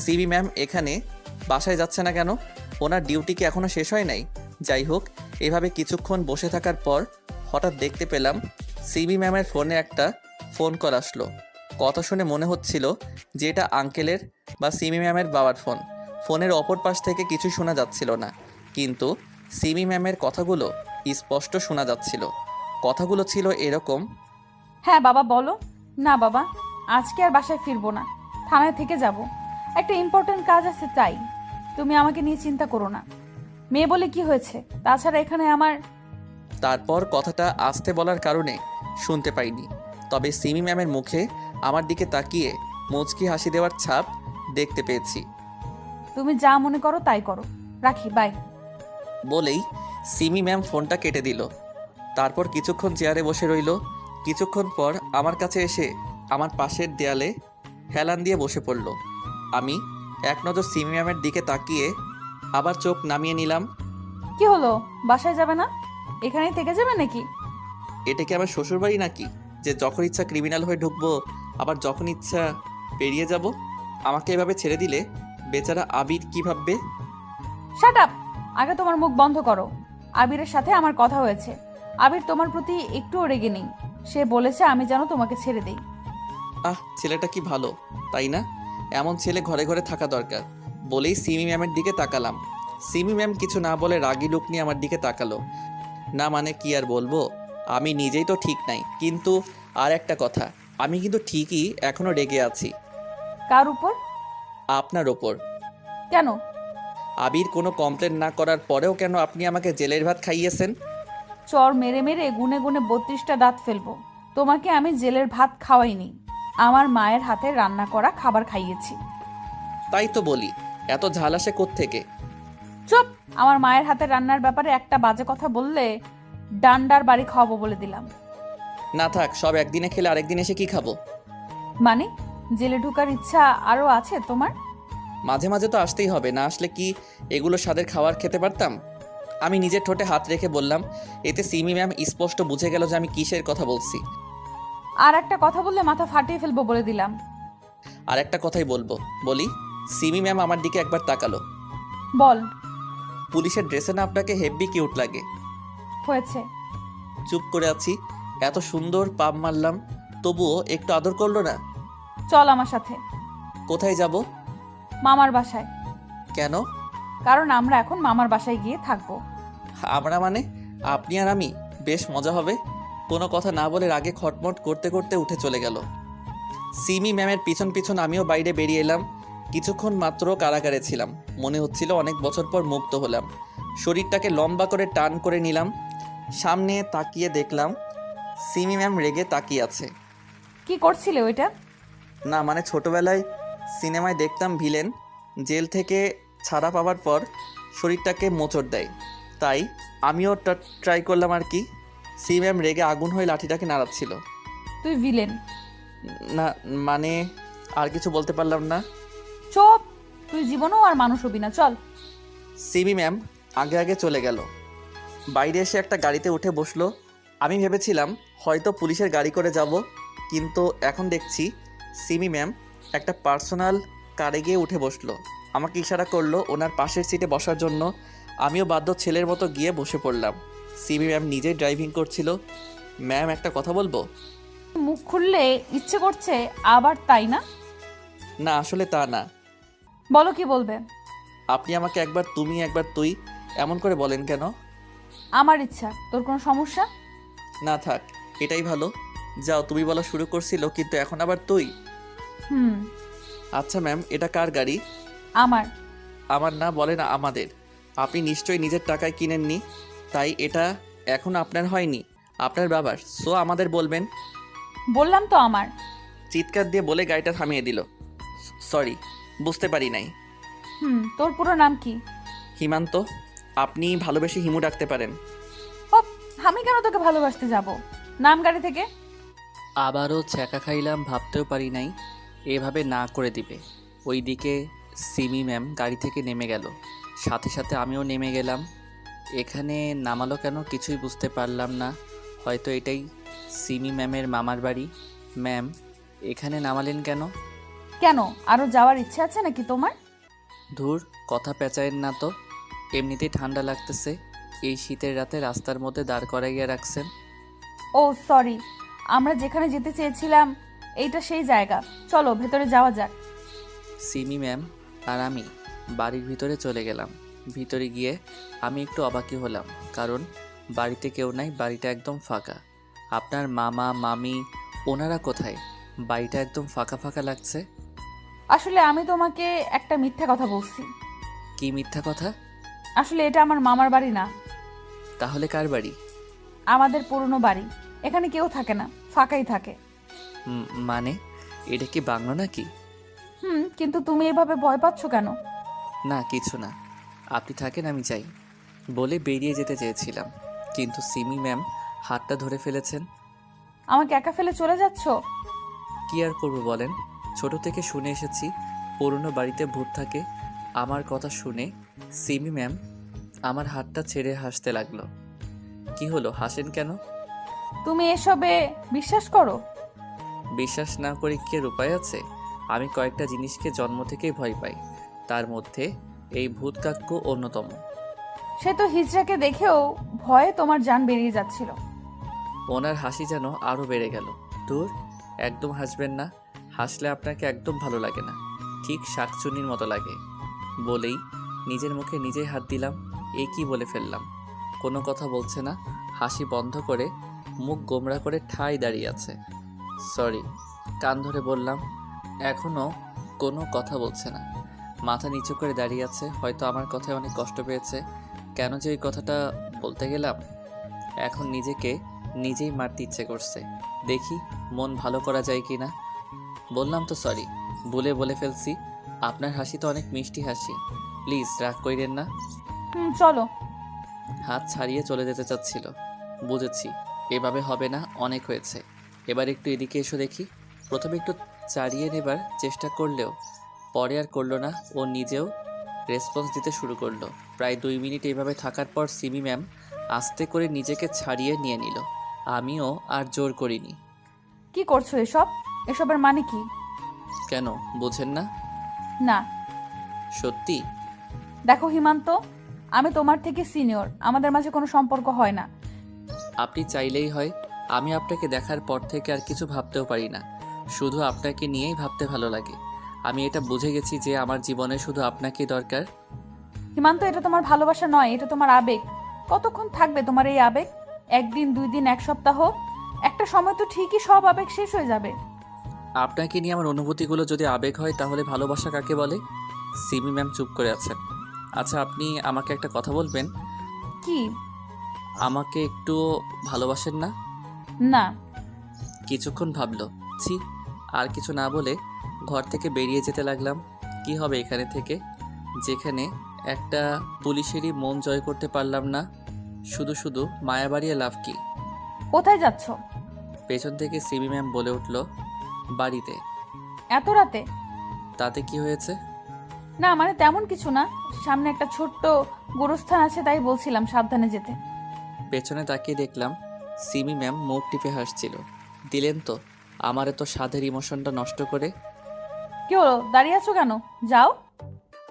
সিমি ম্যাম এখানে বাসায় যাচ্ছে না কেন? ওনার ডিউটি কি এখনও শেষ হয় নাই? যাই হোক, এভাবে কিছুক্ষণ বসে থাকার পর হঠাৎ দেখতে পেলাম সিমি ম্যামের ফোনে একটা ফোন কল আসলো। কথা শুনে মনে হচ্ছিল যে এটা আঙ্কেলের বা সিমি ম্যামের বাবার ফোন। ফোনের অপর পাশ থেকে কিছু শোনা যাচ্ছিল না, কিন্তু সিমি ম্যামের কথাগুলো স্পষ্ট শোনা যাচ্ছিল। কথাগুলো ছিল এরকম: হ্যাঁ বাবা বলো। না বাবা, আজকে আর বাসায় ফিরবো না, থানায় থেকে যাব। একটা ইম্পর্টেন্ট কাজ আছে, তাই তুমি আমাকে নিয়ে চিন্তা করো না। মেয়ে বলে কি হয়েছে? তাছাড়া এখানে আমার... তারপর কথাটা আস্তে বলার কারণে শুনতে পাইনি, তবে সিমি ম্যামের মুখে আমার দিকে তাকিয়ে মুচকি হাসি দেওয়ার ছাপ দেখতে পেয়েছি। তুমি যা মনে করো তাই করো, রাখি, বাই। বলেই সিমি ম্যাম ফোনটা কেটে দিল। তারপর কিছুক্ষণ চেয়ারে বসে রইল। কিছুক্ষণ পর আমার কাছে এসে আমার পাশের দেয়ালে হেলান দিয়ে বসে পড়ল। আমি এক নজর সিমি ম্যামের দিকে তাকিয়ে আবার চোখ নামিয়ে নিলাম। কি হলো, বাসায় যাবে না? এখানেই থেকে যাবে নাকি? এটা কি আমার শ্বশুরবাড়ি নাকি যে যখন ইচ্ছা ক্রিমিনাল হয়ে ঢুকবো, আবার যখন ইচ্ছা পেরিয়ে যাব? আমাকে এভাবে ছেড়ে দিলে বেচারা আবির কি ভাববে? Shut up! আগে তোমার মুখ বন্ধ করো। আবিরের সাথে আমার কথা হয়েছে। আবির তোমার প্রতি একটুও রেগে নেই। সে বলেছে আমি যেন তোমাকে ছেড়ে দেই। ছেলেটা কি ভালো, তাই না? এমন ছেলে ঘরে ঘরে থাকা দরকার। বলেই সিমি ম্যামের দিকে তাকালাম। সিমি ম্যাম কিছু না বলে রাগী লুক নিয়ে আমার দিকে তাকালো। না মানে কি আর বলবো, আমি নিজেই তো ঠিক নাই, কিন্তু আর একটা কথা, আমি কিন্তু ঠিকই এখনো রেগে আছি। কার উপর? আপনার ওপর। কেন? আবির কোনো কমপ্লেন না করার পরেও কেন আপনি আমাকে জেলের ভাত খাইয়েছেন? চর মেরে মেরে গুনে গুনে 32টা দাঁত ফেলবো। তোমাকে আমি জেলের ভাত খাওয়াইনি, আমার মায়ের হাতে রান্না করা খাবার খাইয়েছি। তাই তো বলি, এত ঝাল আসে কোত্থেকে? চুপ! আমার মায়ের হাতে রান্নার ব্যাপারে একটা বাজে কথা বললে ডান্ডার বাড়ি খাওয়াবো বলে দিলাম। না থাক, সব একদিনে খেলে আরেকদিন এসে কি খাবো? মানে জেলে ঢোকার ইচ্ছা আরো আছে তোমার? মাঝে মাঝে তো আসতেই হবে, না আসলে কি এগুলো স্বাদের খাবার খেতে পারতাম? আমি নিজের ঠোঁটে হাত রেখে বললাম। এতে সিমি ম্যাম স্পষ্ট বুঝে গেল যে আমি কিসের কথা বলছি। আর একটা কথা বললে মাথা ফাটিয়ে ফেলবো বলে দিলাম। আর একটা কথাই বলবো, বলি। সিমি ম্যাম আমার দিকে একবার তাকালো। বল। পুলিশের ড্রেসে না আপনাকে হেভি কিউট লাগে। হয়েছে। চুপ করে আছি, এত সুন্দর পাম মারলাম, তবুও একটু আদর করলো না। চল আমার সাথে। কোথায় যাব? মামার বাসায়। কেন? কারণ আমরা এখন মামার বাসায় গিয়ে থাকবো। আমরা মানে? আপনি আর আমি? বেশ মজা হবে। কোনো কথা না বলে রাগে খটমট করতে করতে উঠে চলে গেল। সিমি ম্যামের পিছন পিছন আমিও বাইরে বেরিয়ে এলাম। কিছুক্ষণ মাত্র কারাগারে ছিলাম, মনে হচ্ছিল অনেক বছর পর মুক্ত হলাম। শরীরটাকে লম্বা করে টান করে নিলাম। সামনে তাকিয়ে দেখলাম সিমি ম্যাম রেগে তাকিয়ে আছে। কি করছিলে ওইটা? না মানে ছোটবেলায় সিনেমায় দেখতাম ভিলেন জেল থেকে ছাড়া পাওয়ার পর শরীরটাকে মোচড় দেয়, তাই আমিও ট্রাই করলাম আর কি। সিমি ম্যাম রেগে আগুন হয়ে লাঠিটাকে নাড়াচ্ছিল। তুই ভিলেন? না মানে আর কিছু বলতে পারলাম না। চুপ! তুই জীবনেও আর মানুষ হবি না, চল। সিমি ম্যাম আগে আগে চলে গেল। বাইরে এসে একটা গাড়িতে উঠে বসলো। আমি ভেবেছিলাম হয়তো পুলিশের গাড়ি করে যাব, কিন্তু এখন দেখছি সিমি ম্যাম একটা পার্সোনাল কারে গিয়ে উঠে বসলো। আমাকে ইশারা করলো ওনার পাশের সিটে বসার জন্য। আমিও বাধ্য ছেলের মতো গিয়ে বসে পড়লাম। সিমি ম্যাম নিজেই ড্রাইভিং করছিল। ম্যাম একটা কথা বলবো? মুখ খুললে ইচ্ছে করছে আবার, তাই না? না আসলে তা না। বলো কি বলবে। আপনি আমাকে একবার তুমি একবার তুই এমন করে বলেন কেন? আমার ইচ্ছা, তোর কোনো সমস্যা? না থাক, এটাই ভালো। যাও, তুমি বলা শুরু করছিল কিন্তু এখন আবার তুই। হুম। আচ্ছা ম্যাম, এটা কার গাড়ি? আমার। আমার না, বলে না আমাদের। আপনি নিশ্চয়ই নিজের টাকায় কিনেননি, তাই এটা এখন আপনার হয়নি, আপনার বাবার। সো আমাদের বলবেন। বললাম তো আমার। চিৎকার দিয়ে বলে গাড়িটা থামিয়ে দিল। সরি, বুঝতে পারি নাই। তোর পুরো নাম কি? হিমান্ত। আপনি ভালোবেসে হিমু ডাকতে পারেন। হপ! আমি কেন তোকে ভালোবাসতে যাব? নাম গাড়ি থেকে। আবারও ছ্যাঁকা খাইলাম, ভাবতেও পারি নাই এভাবে না করে দিবে। ওইদিকে সিমি ম্যাম গাড়ি থেকে নেমে গেল, সাথে সাথে আমিও নেমে গেলাম। এখানে নামালো কেন কিছুই বুঝতে পারলাম না। হয়তো এটাই সিমি ম্যামের মামার বাড়ি। ম্যাম, এখানে নামালেন কেন? কেন, আরো যাওয়ার ইচ্ছে আছে নাকি তোমার? ধুর, কথা পেঁচায়েন না তো। এমনিতেই ঠান্ডা লাগতেছে, এই শীতের রাতে রাস্তার মধ্যে দাঁড় করাইয়া রাখছেন। ও সরি, আমরা যেখানে যেতে চেয়েছিলাম এইটা সেই জায়গা, চলো ভেতরে যাওয়া যাক। সিমি ম্যাম আর আমি বাড়ির ভিতরে চলে গেলাম। ভিতরে গিয়ে আমি একটু অবাকই হলাম, কারণ বাড়িতে কেউ নাই, বাড়িটা একদম ফাঁকা। আপনার মামা মামি ওনারা কোথায়? বাড়িটা একদম ফাঁকা ফাঁকা লাগছে। আসলে আমি তোমাকে একটা মিথ্যা কথা বলছি। কি মিথ্যা কথা? আসলে এটা আমার মামার বাড়ি না, তাহলে কার বাড়ি? আমাদের পুরনো বাড়ি। এখানে কেউ থাকে না, ফাঁকাই থাকে। মানে এটা কি বাংলা নাকি? কিন্তু তুমি এভাবে ভয় পাচ্ছ কেন? না কিছু না, আপনি থাকেন, আমি যাই বলে বেরিয়ে যেতে চেয়েছিলাম, কিন্তু সিমি ম্যাম হাতটা ধরে ফেলেছেন। আমাকে একা ফেলে চলে যাচ্ছ? কি আর করবো বলেন, ছোট থেকে শুনে এসেছি পুরনো বাড়িতে ভূত থাকে। আমার কথা শুনে সিমি ম্যাম আমার হাতটা ছেড়ে হাসতে লাগলো। কি হলো, হাসেন কেন? তুমি এসবে বিশ্বাস করো? বিশ্বাস না করে কি আর উপায় আছে? আমি কয়েকটা জিনিসকে জন্ম থেকেই ভয় পাই, তার মধ্যে এই ভূত কাক্য অন্যতম। সে তো হিজড়াকে দেখেও ভয়ে তোমার জান বেরিয়ে যাচ্ছিল। ওনার হাসি যেন আরও বেড়ে গেল। দূর, একদম হাসবেন না, হাসলে আপনাকে একদম ভালো লাগে না, ঠিক শাকচুনির মতো লাগে। বলেই নিজের মুখে নিজেই হাত দিলাম। এ কি বলে ফেললাম? কোনো কথা বলছে না, হাসি বন্ধ করে মুখ গোমড়া করে ঠায় দাঁড়িয়ে আছে। সরি, কান ধরে বললাম। এখনও কোনো কথা বলছে না, মাথা নিচু করে দাঁড়িয়ে আছে। হয়তো আমার কথায় অনেক কষ্ট পেয়েছে। কেন যে এই কথাটা বলতে গেলাম, এখন নিজেকে নিজেই মারতে ইচ্ছে করছে। দেখি মন ভালো করা যায় কি না। বললাম তো সরি, বলে ফেলছি। আপনার হাসি তো অনেক মিষ্টি হাসি, প্লিজ রাগ কইরেন না। চলো। হাত ছাড়িয়ে চলে যেতে চাচ্ছিল। বুঝেছি, এভাবে হবে না, অনেক হয়েছে। এবার একটু এদিকে এসো দেখি। প্রথমে একটু চাড়িয়ে নেবার চেষ্টা করলেও পরে আর করলো না, ও নিজেও রেসপন্স দিতে শুরু করলো। প্রায় 2 মিনিট এইভাবে থাকার পর সিমি ম্যাম আস্তে করে নিজেকে ছাড়িয়ে নিয়ে নিল। আমিও আর জোর করিনি। কি করছো এসব? এসবের মানে কি? কেন বোঝেন না? না। সত্যি? দেখো হিমান্ত, আমি তোমার থেকে সিনিয়র, আমাদের মাঝে কোনো সম্পর্ক হয় না। আপনি চাইলেই হয়। আমি আপনাকে দেখার পর থেকে আর কিছু ভাবতেও পারি না, শুধু আপনাকে নিয়েই ভাবতে ভালো লাগে। আমি এটা বুঝে গেছি যে আমার জীবনে শুধু আপনাকেই দরকার। হিমান্ত, এটা তোমার ভালোবাসা নয়, এটা তোমার আবেগ। কতক্ষণ থাকবে তোমার এই আবেগ? 1 দিন, 2 দিন, 1 সপ্তাহ? একটা সময় তো ঠিকই সব আবেগ শেষ হয়ে যাবে। আপনাকে নিয়ে আমার অনুভূতিগুলো যদি আবেগ হয় তাহলে ভালোবাসা কাকে বলে? সিমি ম্যাম চুপ করে আছেন। আচ্ছা, আপনি আমাকে একটা কথা বলবেন? কি? আমাকে একটু ভালোবাসেন না? না। কিছুক্ষণ ভাবলো। ছি, আর কিছু না বলে ঘর থেকে বেরিয়ে যেতে লাগলাম। কি হবে এখানে থেকে, যেখানে একটা পুলিশেরই মন জয় করতে পারলাম না? শুধু শুধু মায়া বাড়িয়ে লাভ কি? কোথায় যাচ্ছ? পেছন থেকে সিমি ম্যাম বলে উঠল, বাড়িতে। এত রাতে? তাতে কি হয়েছে? না মানে তেমন কিছু না, সামনে একটা ছোট্ট গোরস্থান আছে, তাই বলছিলাম সাবধানে যেতে। পেছনে তাকিয়ে দেখলাম সিমি ম্যাম মুখ টিপে হাসছিল। দিলেন তো আমার এত স্বাদের ইমোশনটা নষ্ট করে। কি হলো, দাঁড়িয়ে আছো কেন? যাও।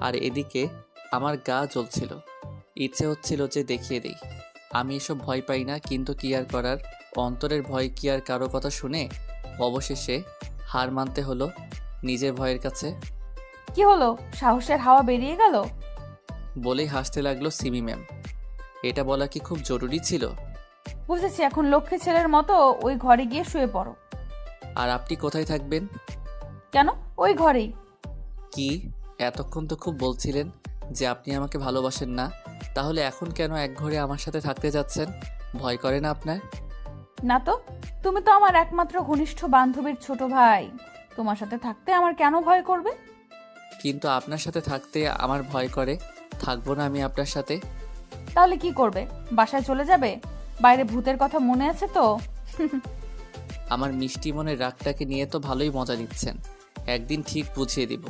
আর এদিকে আমার গা জ্বলছিল, ইচ্ছে হচ্ছিল যে দেখিয়ে দেই আমি এসব ভয় পাই না, কিন্তু কি আর করার, অন্তরের ভয় কি আর কারো কথা শুনে? অবশেষে হার মানতে হলো নিজের ভয়ের কাছে। কি হলো, সাহসের হাওয়া বেরিয়ে গেল? বলেই হাসতে লাগলো সিমি ম্যাম। এটা বলা কি খুব জরুরি ছিল? বুঝেছি, এখন লক্ষ্মী ছেলের মতো ওই ঘরে গিয়ে শুয়ে পড়ো। আর আপনি কোথায় থাকবেন? কেন, ওই ঘরেই। কি, এতক্ষণ তো খুব বলছিলেন যে আপনি আমাকে ভালোবাসেন না, তাহলে এখন কেন এক ঘরে আমার সাথে থাকতে যাচ্ছেন? ভয় করে না আপনার? না তো, তুমি তো আমার একমাত্র ঘনিষ্ঠ বান্ধবীর ছোট ভাই, তোমার সাথে থাকতে আমার কেন ভয় করবে? কিন্তু আপনার সাথে থাকতে আমার ভয় করে, থাকবো না আমি আপনার সাথে। তাহলে কি করবে, বাসায় চলে যাবে? বাইরে ভূতের কথা মনে আছে তো? আমার মিষ্টি মনের রাগটাকে নিয়ে তো ভালোই মজা নিচ্ছেন, একদিন ঠিক বুঝিয়ে দিব।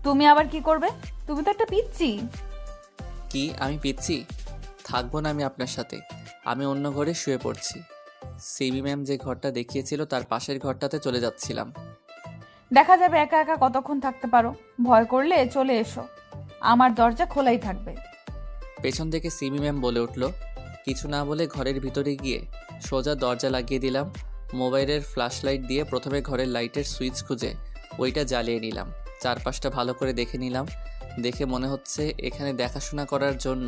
তুমি আবার কি করবে? তুমি তো একটা পিচ্ছি। কি আমি পিচ্ছি? থাকবো না আমি আপনার সাথে। আমি অন্য ঘরে শুয়ে পড়ছি। সিবি ম্যাম যে ঘরটা দেখিয়েছিল তার পাশের ঘরটাতে চলে যাচ্ছিলাম। দেখা যাবে একা একা কতক্ষণ থাকতে পারো। ভয় করলে চলে এসো, আমার দরজা খোলাই থাকবে। পেছন থেকে সিমি ম্যাম বলে উঠল। কিছু না বলে ঘরের ভিতরে গিয়ে সোজা দরজা লাগিয়ে দিলাম। মোবাইলের ফ্ল্যাশ লাইট দিয়ে প্রথমে ঘরের লাইটের সুইচ খুঁজে ওইটা জ্বালিয়ে নিলাম। চারপাশটা ভালো করে দেখে নিলাম। দেখে মনে হচ্ছে এখানে দেখাশোনা করার জন্য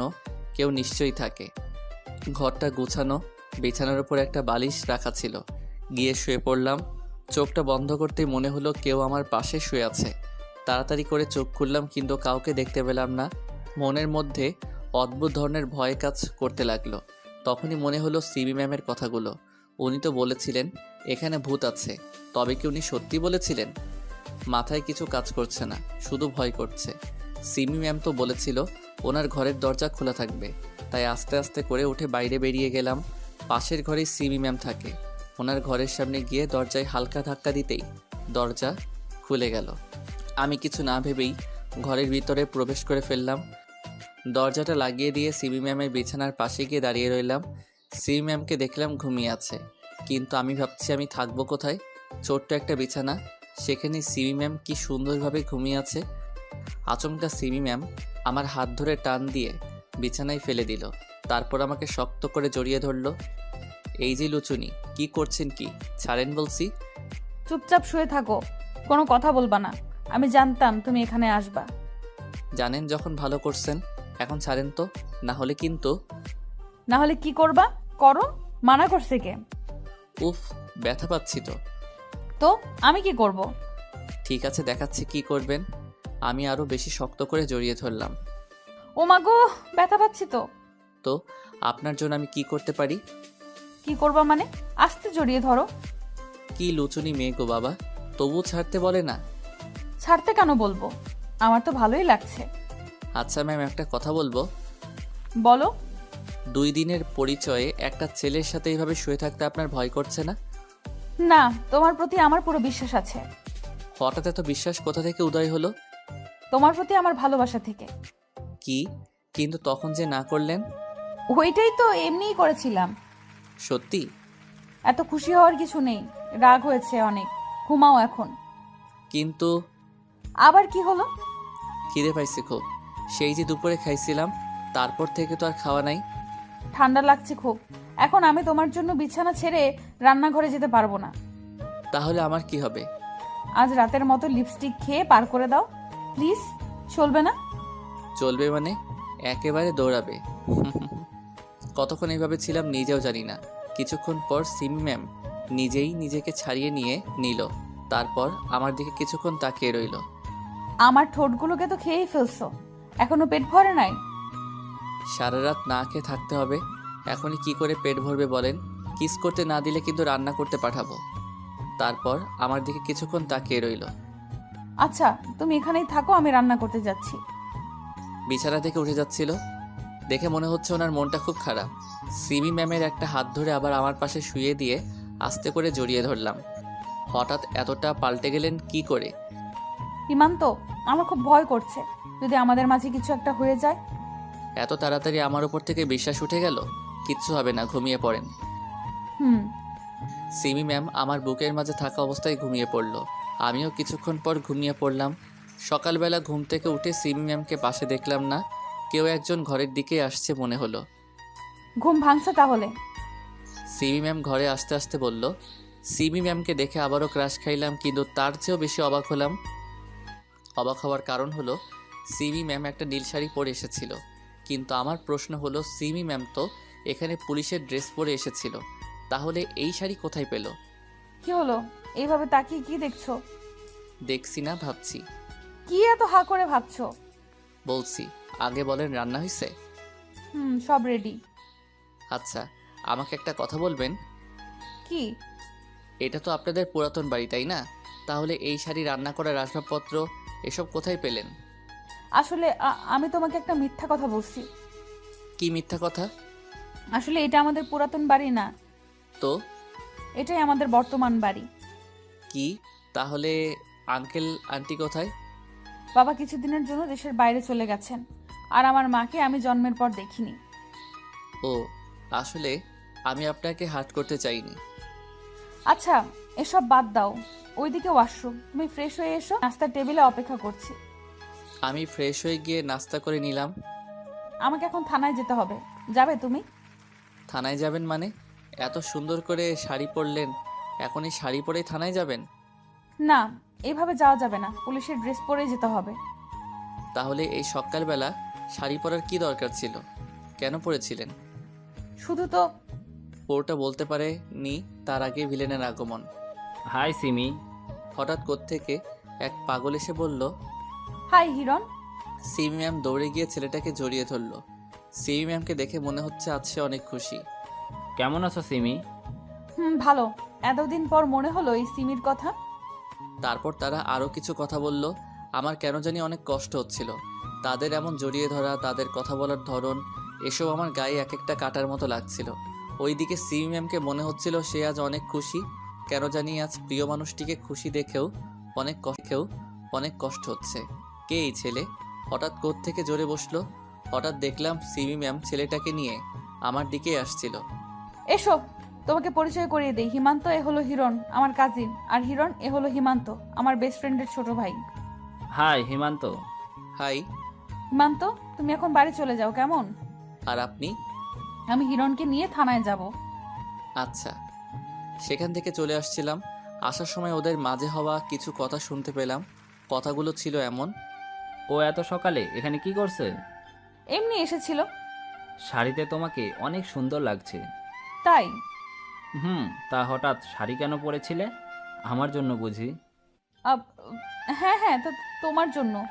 কেউ নিশ্চয়ই থাকে। ঘরটা গুছানো, বিছানার উপর একটা বালিশ রাখা ছিল। গিয়ে শুয়ে পড়লাম। চোখটা বন্ধ করতেই মনে হলো কেউ আমার পাশে শুয়ে আছে। তাড়াতাড়ি করে চোখ খুললাম কিন্তু কাউকে দেখতে পেলাম না। মনের মধ্যে অদ্ভুত ধরনের ভয় কাজ করতে লাগলো। তখনই মনে হলো সিবি ম্যামের কথাগুলো। উনি তো বলেছিলেন এখানে ভূত আছে, তবে কি উনি সত্যি বলেছিলেন? মাথায় কিছু কাজ করছে না, শুধু ভয় করছে। সিমি ম্যাম তো বলেছিল ওনার ঘরের দরজা খোলা থাকবে, তাই আস্তে আস্তে করে উঠে বাইরে বেরিয়ে গেলাম। পাশের ঘরেই সিমি ম্যাম থাকে। ওনার ঘরের সামনে গিয়ে দরজায় হালকা ধাক্কা দিতেই দরজা খুলে গেল। আমি কিছু না ভেবেই ঘরের ভিতরে প্রবেশ করে ফেললাম। দরজাটা লাগিয়ে দিয়ে সিবি ম্যামের বিছানার পাশে গিয়ে দাঁড়িয়ে রইলাম। সিবি ম্যামকে দেখলাম ঘুমিয়ে আছে, কিন্তু আমি ভাবছি আমি থাকবো কোথায়? ছোট্ট একটা বিছানা, সেখানে সিবি ম্যাম কি সুন্দরভাবে ঘুমিয়ে আছে। আচমকা সিবি ম্যাম আমার হাত ধরে টান দিয়ে বিছানায় ফেলে দিল। তারপর আমাকে শক্ত করে জড়িয়ে ধরলো। এই যে লুচুনি, কি করছেন কি? ছাড়েন বলছি। চুপচাপ শুয়ে থাকো, কোনো কথা বলবা না। আমি জানতাম তুমি এখানে আসবা। জানেন যখন ভালো করছেন, এখন ছাড়েন তো, না হলে কিন্তু। না হলে কি করবা? করো, মানা করছে কে? উফ, ব্যথা পাচ্ছি তো। তো আমি কি করব? ঠিক আছে, দেখাচ্ছি কি করবেন। আমি আরও বেশি শক্ত করে জড়িয়ে ধরলাম। ও মা গো, ব্যথা পাচ্ছি তো। তো আপনার জন্য আমি কি করতে পারি? কি করবা মানে? আস্তে জড়িয়ে ধরো। কি লুচুনি মেয়ে গো বাবা, তবু ছাড়তে বলে না। ছাড়তে কেন বলবো? আমার তো ভালোই লাগছে। আচ্ছা ম্যাম, একটা কথা বলবো। বলো। 2 দিনের পরিচয়ে একটা ছেলের সাথে এইভাবে শুয়ে থাকতে আপনার ভয় করছে না? না, তোমার প্রতি আমার পুরো বিশ্বাস আছে। হঠাৎ এত বিশ্বাস কোথা থেকে উদয় হলো? তোমার প্রতি আমার ভালোবাসা থেকে। কি কিন্তু তখন যে না করলেন? ওইটাই তো এমনিই করেছিলাম। সত্যি? এত খুশি হওয়ার কিছু নেই, রাগ হয়েছে অনেক। ঘুমাও এখন। কিন্তু আবার কি হলো? খিদে পাইছে খুব। সেই যে দুপুরে খাইছিলাম, তারপর থেকে তো আর খাওয়া নাই। ঠান্ডা লাগছে খুব। এখন আমি তোমার জন্য বিছানা ছেড়ে রান্নাঘরে যেতে পারবো না। তাহলে আমার কি হবে? আজ রাতের মতো লিপস্টিক খেয়ে পার করে দাও প্লিজ। চলবে না? চলবে মানে? একেবারে দৌড়াবে। কতক্ষণ এইভাবে ছিলাম নিজেও জানি না। কিছুক্ষণ পর সিমি ম্যাম নিজেই নিজেকে ছাড়িয়ে নিয়ে নিল। তারপর আমার দিকে কিছুক্ষণ তাকিয়ে রইল। আমার ঠোঁটগুলোকে তো খেয়েই ফেলছো, এখনো পেট ভরে নাই? সারা রাত না খেয়ে থাকতে হবে, এখনই কি করে পেট ভরবে বলেন? কিস করতে না দিলে কিন্তু রান্না করতে পাঠাবো। তারপর আমার দিকে কিছুক্ষণ তাকিয়ে রইল। আচ্ছা, তুমি এখানেই থাকো, আমি রান্না করতে যাচ্ছি। বিছানা থেকে উঠে যাচ্ছিল দেখে মনে হচ্ছে ওনার মনটা খুব খারাপ। সিমি ম্যামের একটা হাত ধরে আবার আমার পাশে শুয়ে দিয়ে আস্তে করে জড়িয়ে ধরলাম। হঠাৎ এতটা পাল্টে গেলেন কি করে? ইমান, তো আমার খুব ভয় করছে, যদি আমাদের মাঝে কিছু একটা হয়ে যায়। এত তাড়াতাড়ি আমার উপর থেকে বিশ্বাস উঠে গেল? কিচ্ছু হবে না, ঘুমিয়ে পড়েন। হুম। সিমি ম্যাম আমার বুকের মাঝে থাকা অবস্থায় ঘুমিয়ে পড়ল। আমিও কিছুক্ষণ পর ঘুমিয়ে পড়লাম। সকালবেলা ঘুম থেকে উঠে সিমি ম্যামকে পাশে দেখলাম না। কেউ একজন ঘরের দিকে আসছে মনে হলো। ঘুম ভাঙছে তাহলে? সিমি ম্যাম ঘরে আসতে আসতে বলল। সিমি ম্যামকে দেখে আবারও ক্রাশ খাইলাম, কিন্তু তার চেয়েও বেশি অবাক হলাম। অবাক হওয়ার কারণ হলো সিমি ম্যাম একটা নীল শাড়ি পরে এসেছিল। কিন্তু আমার প্রশ্ন হলো সিমি ম্যাম তো এখানে পুলিশের ড্রেস পরে এসেছিল, তাহলে এই শাড়ি কোথায় পেল? কি হলো? এইভাবে তাকিয়ে কি দেখছো? দেখছি না, ভাবছি। কি এত হা করে ভাবছো? বলছি, আগে বলেন রান্না হয়েছে? সব রেডি। আচ্ছা, আমাকে একটা কথা বলবেন। কি? এটা তো আপনাদের পুরাতন বাড়ি, তাই না? তাহলে এই শাড়ি, রান্না করার আসবাবপত্র এসব কোথায় পেলেন? আসলে আমি তোমাকে একটা মিথ্যা কথা বলছি। কি মিথ্যা কথা? আসলে এটা আমাদের পুরাতন বাড়ি না, তো এটাই আমাদের বর্তমান বাড়ি। কি? তাহলে আঙ্কেল আন্টি কোথায়? বাবা কিছুদিনের জন্য দেশের বাইরে চলে গেছেন, আর আমার মাকে আমি জন্মের পর দেখিনি। ও আসলে আমি আপনাকে হার্ট করতে চাইনি। আচ্ছা, এসব বাদ দাও, ওইদিকে ওয়াশরুম, তুমি ফ্রেশ হয়ে এসো, নাস্তার টেবিলে অপেক্ষা করছি। আমি ফ্রেশ হয়ে গিয়ে নাস্তা করে নিলাম। আমাকে এখন থানায় যেতে হবে, যাবে তুমি? থানায় যাবেন মানে? এত সুন্দর করে শাড়ি পরলেন, এখন এই শাড়ি পরেই থানায় যাবেন? না, এইভাবে যাওয়া যাবে না, পুলিশের ড্রেস পরেই যেতে হবে। তাহলে এই সকালবেলা শাড়ি পরার কি দরকার ছিল? কেন পরেছিলেন? শুধু তো পোরটা বলতে পারে নি তার আগে ভিলেনের আগমন। হাই সিমি। হঠাৎ কোত্থেকে এক পাগল এসে বলল। হাই হিরণ। সিমি ম্যাম দৌড়ে গিয়ে ছেলেটাকে জড়িয়ে ধরল। সিমি ম্যামকে দেখে মনে হচ্ছে আজ সে অনেক খুশি। কেমন আছো সিমি? ভালো। এতদিন পর মনে হলো এই সিমির কথা। তারপর তারা আরও কিছু কথা বলল। আমার কেন জানি অনেক কষ্ট হচ্ছিল। তাদের এমন জড়িয়ে ধরা, তাদের কথা বলার ধরন, এসব আমার গায়ে এক একটা কাটার মতো লাগছিল। ওইদিকে সিমি ম্যামকে মনে হচ্ছিল সে আজ অনেক খুশি। কেন জানি আজ প্রিয় মানুষটিকে খুশি দেখেও অনেক কষ্ট হচ্ছে। কে এই ছেলে? হঠাৎ কোত্থেকে জোরে বসলো। হঠাৎ দেখলাম সিমি ম্যাম ছেলেটাকে নিয়ে আমার দিকেই আসছিল। এসো, তোমাকে পরিচয় করিয়ে দেই। হিমান্ত, এ হলো হিরণ, আমার কাজিন। আর হিরণ, এ হলো হিমান্ত, আমার বেস্ট ফ্রেন্ডের ছোট ভাই। হাই হিমান্ত। হাই। হিমান্ত, তুমি এখন বাড়ি চলে যাও, কেমন? আর আপনি? আমি হিরণকে নিয়ে থানায় যাব। আচ্ছা। সেখান থেকে চলে আসছিলাম। আসার সময় ওদের মাঝে হওয়া কিছু কথা শুনতে পেলাম। কথাগুলো ছিল এমন। ও এত সকালে এখানে কি করছে? এমনি এসেছিল। শাড়িতে তোমাকে অনেক সুন্দর লাগছে। তাই? তা হঠাৎ শাড়ি কেন পরেছিলে? আমার জন্য বুঝি? আব- হ্যাঁ হ্যাঁ, তো তোমার জন্য।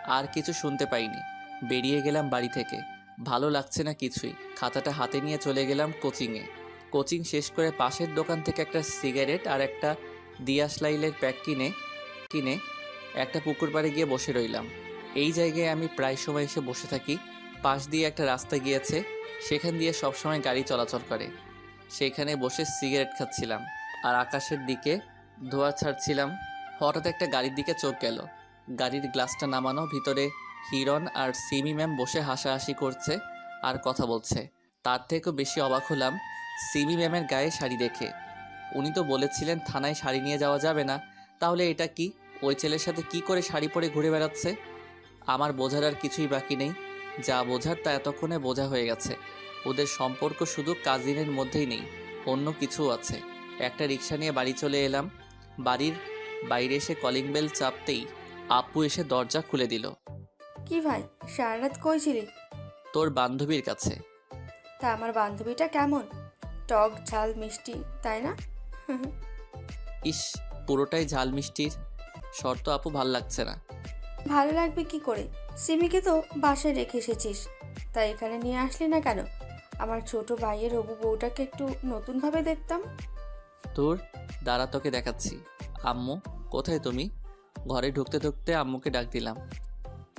আর কিছু শুনতে পাইনি। বেরিয়ে গেলাম বাড়ি থেকে। ভালো লাগছে না কিছুই। খাতাটা হাতে নিয়ে চলে গেলাম কোচিংয়ে। কোচিং শেষ করে পাশের দোকান থেকে একটা সিগারেট আর একটা দিয়াশলাইলের প্যাক কিনে একটা পুকুর পাড়ে গিয়ে বসে রইলাম। এই জায়গায় আমি প্রায় সময় এসে বসে থাকি। পাশ দিয়ে একটা রাস্তা গিয়েছে, সেখান দিয়ে সবসময় গাড়ি চলাচল করে। সেখানে বসে সিগারেট খাচ্ছিলাম আর আকাশের দিকে ধোঁয়া ছাড়ছিলাম। হঠাৎ একটা গাড়ির দিকে চোখ গেল। গাড়ির গ্লাসটা নামানো, ভিতরে হিরণ আর সিমি ম্যাম বসে হাসাহাসি করছে আর কথা বলছে। তার থেকেও বেশি অবাক হলাম সিমি ম্যামের গায়ে শাড়ি দেখে। উনি তো বলেছিলেন থানায় শাড়ি নিয়ে যাওয়া যাবে না, তাহলে এটা কি? ওই ছেলের সাথে কি করে শাড়ি পরে ঘুরে বেড়াচ্ছে? আমার বোঝার আর কিছুই বাকি নেই। যা বোঝার তা এতক্ষণে বোঝা হয়ে গেছে। ওদের সম্পর্ক শুধু কাজিনের মধ্যেই নেই, অন্য কিছু আছে। একটা রিক্সা নিয়ে বাড়ি চলে এলাম। বাড়ির বাইরে এসে কলিং বেল চাপতেই আপু এসে দরজা খুলে দিল। কি ভাই, সারা রাত কই ছিলি? তোর বান্ধবীর কাছে। তা আমার বান্ধবীটা কেমন? টক ঝাল মিষ্টি, তাই না? ইস, পুরোটাই ঝাল মিষ্টির শর্ত আপু, ভাল লাগছে না। ভালো লাগবে কি করে? সিমিকে তো বাসায় রেখে এসেছিস, তাই এখানে নিয়ে আসলি না কেন? আমার ছোট ভাইয়ের হবু বউটাকে একটু নতুনভাবে দেখতাম। তোর দাঁড়া, তোকে দেখাচ্ছি। আম্মু কোথায় তুমি? ঘরে ঢুকতে ঢুকতে আম্মুকে ডাক দিলাম।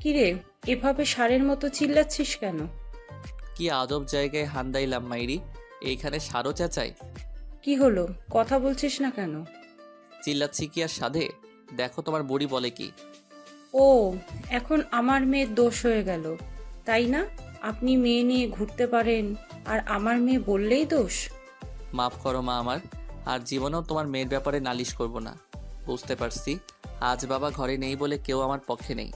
কিরে, এভাবে ষাঁড়ের মতো চিল্লাচ্ছিস কেন? কি আজব জায়গায় হান্দাইলাম মাইরি, এইখানে সারও চেঁচাই। কি হলো, কথা বলছিস না কেন? চিল্লাচ্ছি কি আর সাধে? দেখো তোমার বুড়ি বলে কি। ও, এখন আমার মেয়ের দোষ হয়ে গেল, তাই না? আপনি মেয়ে নিয়ে ঘুরতে পারেন আর আমার মেয়ে বললেই দোষ? মাফ করো মা আমার, আর জীবনেও তোমার মেয়ের ব্যাপারে নালিশ করব না। বুঝতে পারছি আজ বাবা ঘরে নেই বলে কেউ আমার পক্ষে নেই।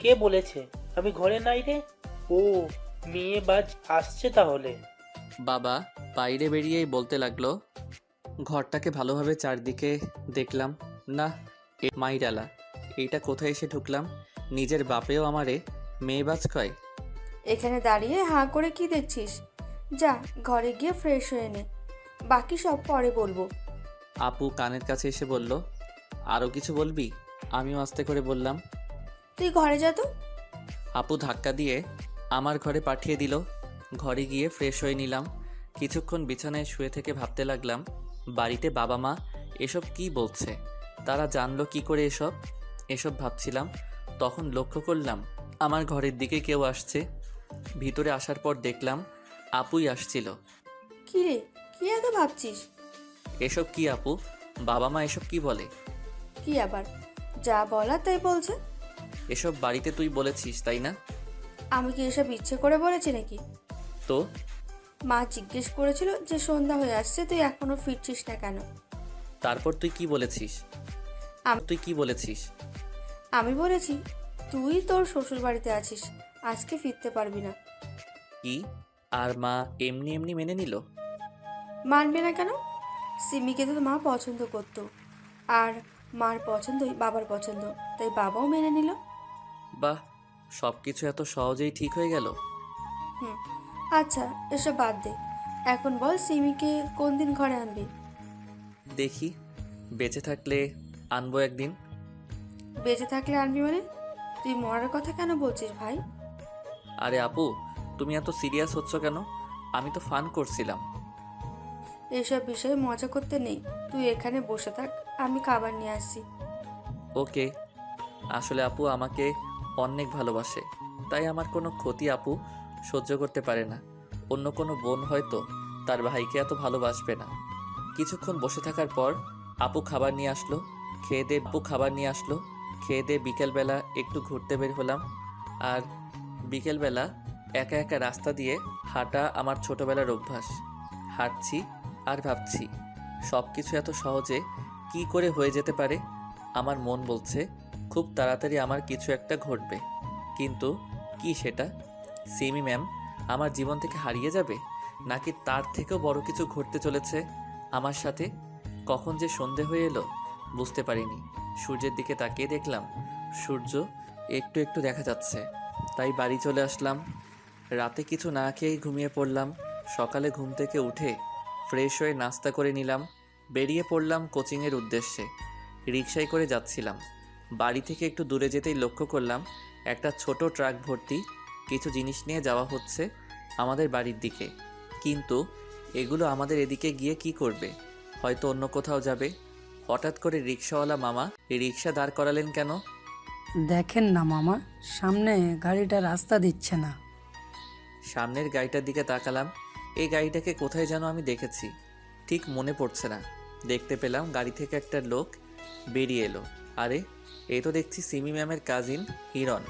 কে বলেছে আমি ঘরে নাই রে? ও, মেয়ে বাজ আসছে তাহলে। বাবা বাইরে বেরিয়েই বলতে লাগলো। ঘরটাকে ভালোভাবে চারদিকে দেখলাম, না এ মাইরালা, এইটা কোথায় এসে ঢুকলাম? নিজের বাপেও আমারে মেয়েবাজ কয়। এখানে দাঁড়িয়ে হাঁ করে কি দেখছিস? যা ঘরে গিয়ে ফ্রেশ হয়ে নে, বাকি সব পরে বলবো। আপু কানের কাছে এসে বলল, আরও কিছু বলবি? আমিও আস্তে করে বললাম, তুই ঘরে যা তো। আপু ধাক্কা দিয়ে আমার ঘরে পাঠিয়ে দিল। ঘরে গিয়ে ফ্রেশ হয়ে নিলাম। কিছুক্ষণ বিছানায় শুয়ে থেকে ভাবতে লাগলাম, বাড়িতে বাবা মা এসব কি বলছে, তারা জানলো কি করে এসব ভাবছিলাম। তখন লক্ষ্য করলাম আমার ঘরের দিকে কেউ আসছে। ভিতরে আসার পর দেখলাম আপুই আসছিল। কি রে, কি এত ভাবছিস? এসব কি আপু? বাবা মা এসব কি বলে? কি আবার? যা বলার তাই বলছে। এসব বাড়িতে তুই বলেছিস তাই না? আমি কি এসব ইচ্ছে করে বলেছি নাকি? তো মা জিজ্ঞেস করেছিল যে সন্ধ্যা হয়ে আসছে, তুই এখনো ফিরছিস না কেন? তারপর তুই কি বলেছিস? তুই কি বলেছিস? আমি বলেছি তুই তোর শ্বশুর বাড়িতে আছিস, আজকে ফিরতে পারবি না। কি? আর মা এমনি এমনি মেনে নিল? মানবে না কেন? সিমিকে তো মা পছন্দ করতো, আর মার পছন্দই বাবার পছন্দ, তাই বাবাও মেনে নিল। বাহ, সব কিছু এত সহজেই ঠিক হয়ে গেল। হুম, আচ্ছা এসব বাদ দে, এখন বল সিমিকে কোন দিন ঘরে আনবি? দেখি, বেঁচে থাকলে আনবো একদিন। বেঁচে থাকলে আনবি মানে? তুই মরার কথা কেন বলছিস ভাই? আরে আপু, তুমি এত সিরিয়াস হচ্ছ কেন? আমি তো ফান করছিলাম। এসব বিষয়ে মজা করতে নেই, তুই এখানে বসে থাক, আমি খাবার নিয়ে আসছি। ওকে। আসলে আপু আমাকে অনেক ভালোবাসে, তাই আমার কোনো ক্ষতি আপু সহ্য করতে পারে না। অন্য কোনো বোন হয়তো তার ভাইকে এত ভালোবাসবে না। কিছুক্ষণ বসে থাকার পর আপু খাবার নিয়ে আসলো। খেয়ে দিয়ে বিকেলবেলা একটু ঘুরতে বের হলাম। আর বিকেলবেলা একা একা রাস্তা দিয়ে হাঁটা আমার ছোটবেলার অভ্যাস। হাঁটছি আর ভাবছি সব কিছু এত সহজে কি করে হয়ে যেতে পারে। আমার মন বলছে খুব তাড়াতাড়ি আমার কিছু একটা ঘটবে, কিন্তু কি সেটা? সিমি ম্যাম আমার জীবন থেকে হারিয়ে যাবে, নাকি তার থেকেও বড় কিছু ঘটতে চলেছে আমার সাথে? কখন যে সন্ধে হয়ে এলো বুঝতে পারিনি। সূর্যের দিকে তাকিয়ে দেখলাম সূর্য একটু একটু দেখা যাচ্ছে, তাই বাড়ি চলে আসলাম। রাতে কিছু না খেয়েই ঘুমিয়ে পড়লাম। সকালে ঘুম থেকে উঠে ফ্রেশ হয়ে নাস্তা করে নিলাম। বেরিয়ে পড়লাম কোচিংয়ের উদ্দেশ্যে। রিকশায় করে যাচ্ছিলাম। বাড়ি থেকে একটু দূরে যেতেই লক্ষ্য করলাম একটা ছোট ট্রাক ভর্তি কিছু জিনিস নিয়ে যাওয়া হচ্ছে আমাদের বাড়ির দিকে। কিন্তু এগুলো আমাদের এদিকে গিয়ে কি করবে? হয়তো অন্য কোথাও যাবে। হঠাৎ করে রিকশাওয়ালা মামা রিকশা দাঁড় করালেন কেন? দেখেন না মামা, সামনে গাড়িটা রাস্তা দিচ্ছে না। সামনের গাড়িটার দিকে তাকালাম। এই গাড়িটাকে কোথায় যেন আমি দেখেছি, ঠিক মনে পড়ছে না। দেখতে পেলাম গাড়ি থেকে একটা লোক বেরিয়ে এলো। আরে, এই তো দেখছি সিমি ম্যামের কাজিন হিরণ।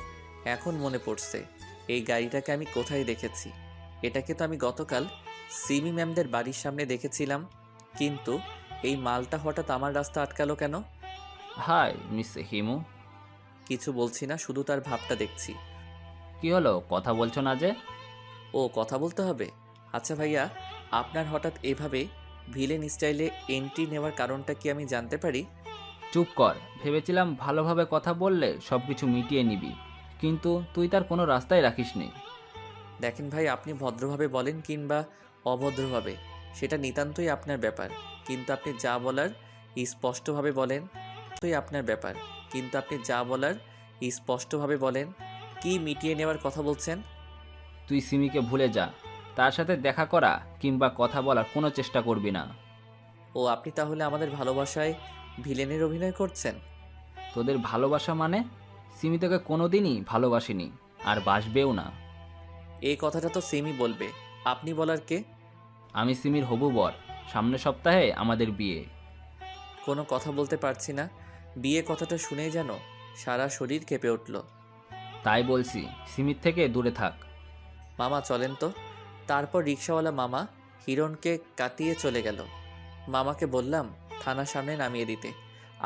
এখন মনে পড়ছে এই গাড়িটাকে আমি কোথায় দেখেছি। এটাকে তো আমি গতকাল সিমি ম্যামদের বাড়ির সামনে দেখেছিলাম, কিন্তু এই মালটা হঠাৎ আমার রাস্তা আটকালো কেন? Hi miss Himu. কিছু বলছি না, শুধু তার ভাবটা দেখছি। কি হলো, কথা বলছো না যে? ও, কথা বলতে হবে। আচ্ছা ভাইয়া, আপনার হঠাৎ এভাবে ভিলেন স্টাইলে এন্ট্রি নেওয়ার কারণটা কি আমি জানতে পারি? চুপ কর, ভেবেছিলাম ভালোভাবে কথা বললে সব কিছু মিটিয়ে নিবি, কিন্তু তুই তার কোনো রাস্তায় রাখিসনি। দেখেন ভাই, আপনি ভদ্রভাবে বলেন কিংবা অভদ্রভাবে, সেটা নিতান্তই আপনার ব্যাপার, কিন্তু আপনি যা বলার স্পষ্টভাবে বলেন। স্পষ্টভাবে বলেন। কি মিটিয়ে নেওয়ার কথা বলছেন? তুই সিমিকে ভুলে যা, তার সাথে দেখা করা কিংবা কথা বলার কোনো চেষ্টা করবি না। ও, আপনি তাহলে আমাদের ভালোবাসায় ভিলেনের অভিনয় করছেন? তোদের ভালোবাসা মানে? সিমি তোকে কোনোদিনই ভালোবাসিনি, আর বাসবেও না। এই কথাটা তো সেমই বলবে, আপনি বলার কে? আমি সিমির হবু বর, সামনের সপ্তাহে আমাদের বিয়ে। কোনো কথা বলতে পারছি না। বিয়ে কথাটা শুনেই যেন সারা শরীর কেঁপে উঠল। তাই বলছি, সিমির থেকে দূরে থাক। মামা চলেন তো। তারপর রিকশাওয়ালা মামা হিরণকে কাটিয়ে চলে গেল। মামাকে বললাম থানার সামনে নামিয়ে দিতে,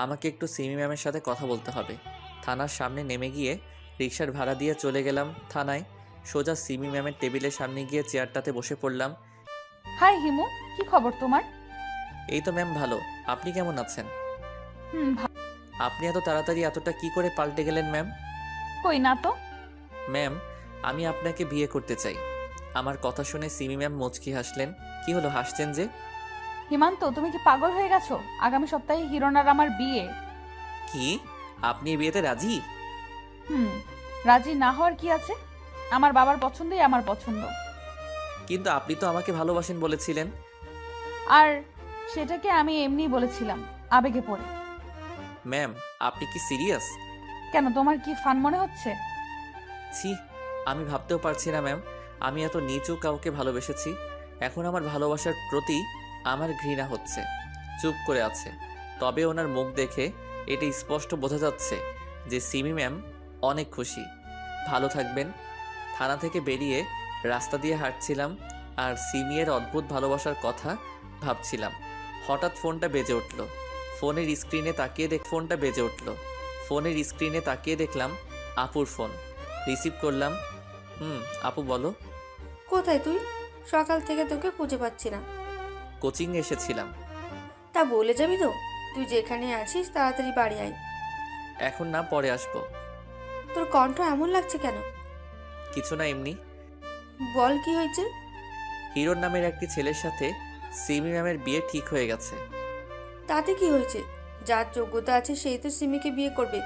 আমাকে একটু সিমি ম্যামের সাথে কথা বলতে হবে। থানার সামনে নেমে গিয়ে রিকশার ভাড়া দিয়ে চলে গেলাম থানায়। সোজা সিমি ম্যামের টেবিলের সামনে গিয়ে চেয়ারটাতে বসে পড়লাম। হাই হিমু, কি খবর তোমার? এই তো ম্যাম, ভালো। আপনি কেমন আছেন? আপনি এত তাড়াতাড়ি এতটা কি করে পাল্টে গেলেন ম্যাম? কই না তো। ম্যাম, আমি আপনাকে বিয়ে করতে চাই। আমার কথা শুনে সিমি ম্যাম মুচকি হাসলেন। কি হলো, হাসছেন যে? হিমান্ত, তুমি কি পাগল হয়ে গেছো? আগামী সপ্তাহে হিরণ আর আমার বিয়ে। কি? আপনি এই বিয়েতে রাজি? রাজি না হওয়ার কি আছে? আমার বাবার পছন্দই আমার পছন্দ। কিন্তু আপনি তো আমাকে ভালোবাসেন বলেছিলেন। আর সেটাকে আমি এমনিই বলেছিলাম, আবেগে পড়ে। ম্যাম, আপনি কি সিরিয়াস? কেন, তোমার কি ফান মনে হচ্ছে? ছি, আমি ভাবতেও পারছি না ম্যাম, আমি এত নিচু কাউকে ভালোবেসেছি। এখন আমার ভালোবাসার প্রতি আমার ঘৃণা হচ্ছে। চুপ করে আছে, তবে ওনার মুখ দেখে এটা স্পষ্ট বোঝা যাচ্ছে যে সিমি ম্যাম অনেক খুশি। ভালো থাকবেন। থানা থেকে বেরিয়ে রাস্তা দিয়ে হাঁটছিলাম আর সিমিয়ের অদ্ভুত ভালোবাসার কথা ভাবছিলাম। হঠাৎ ফোনটা বেজে উঠল। ফোনের স্ক্রিনে তাকিয়ে দেখলাম আপুর ফোন। রিসিভ করলাম। আপু বলো। কোথায় তুই? সকাল থেকে তোকে খুঁজে পাচ্ছি না। কোচিং এসেছিলাম। তা বলে যাবি তো? তুই যেখানে আছিস তাড়াতাড়ি বাড়ি আয়। এখন না, পরে আসবো। তোর কণ্ঠ এমন লাগছে কেন? কিছু না, এমনি। বল কি হয়েছে? হিরোর নামের একটি ছেলের সাথে সিমি ম্যামের বিয়ে ঠিক হয়ে গেছে। তাতে কি হয়েছে? যার যোগ্যতা আছে সেই তো সিমিকে বিয়ে করবে।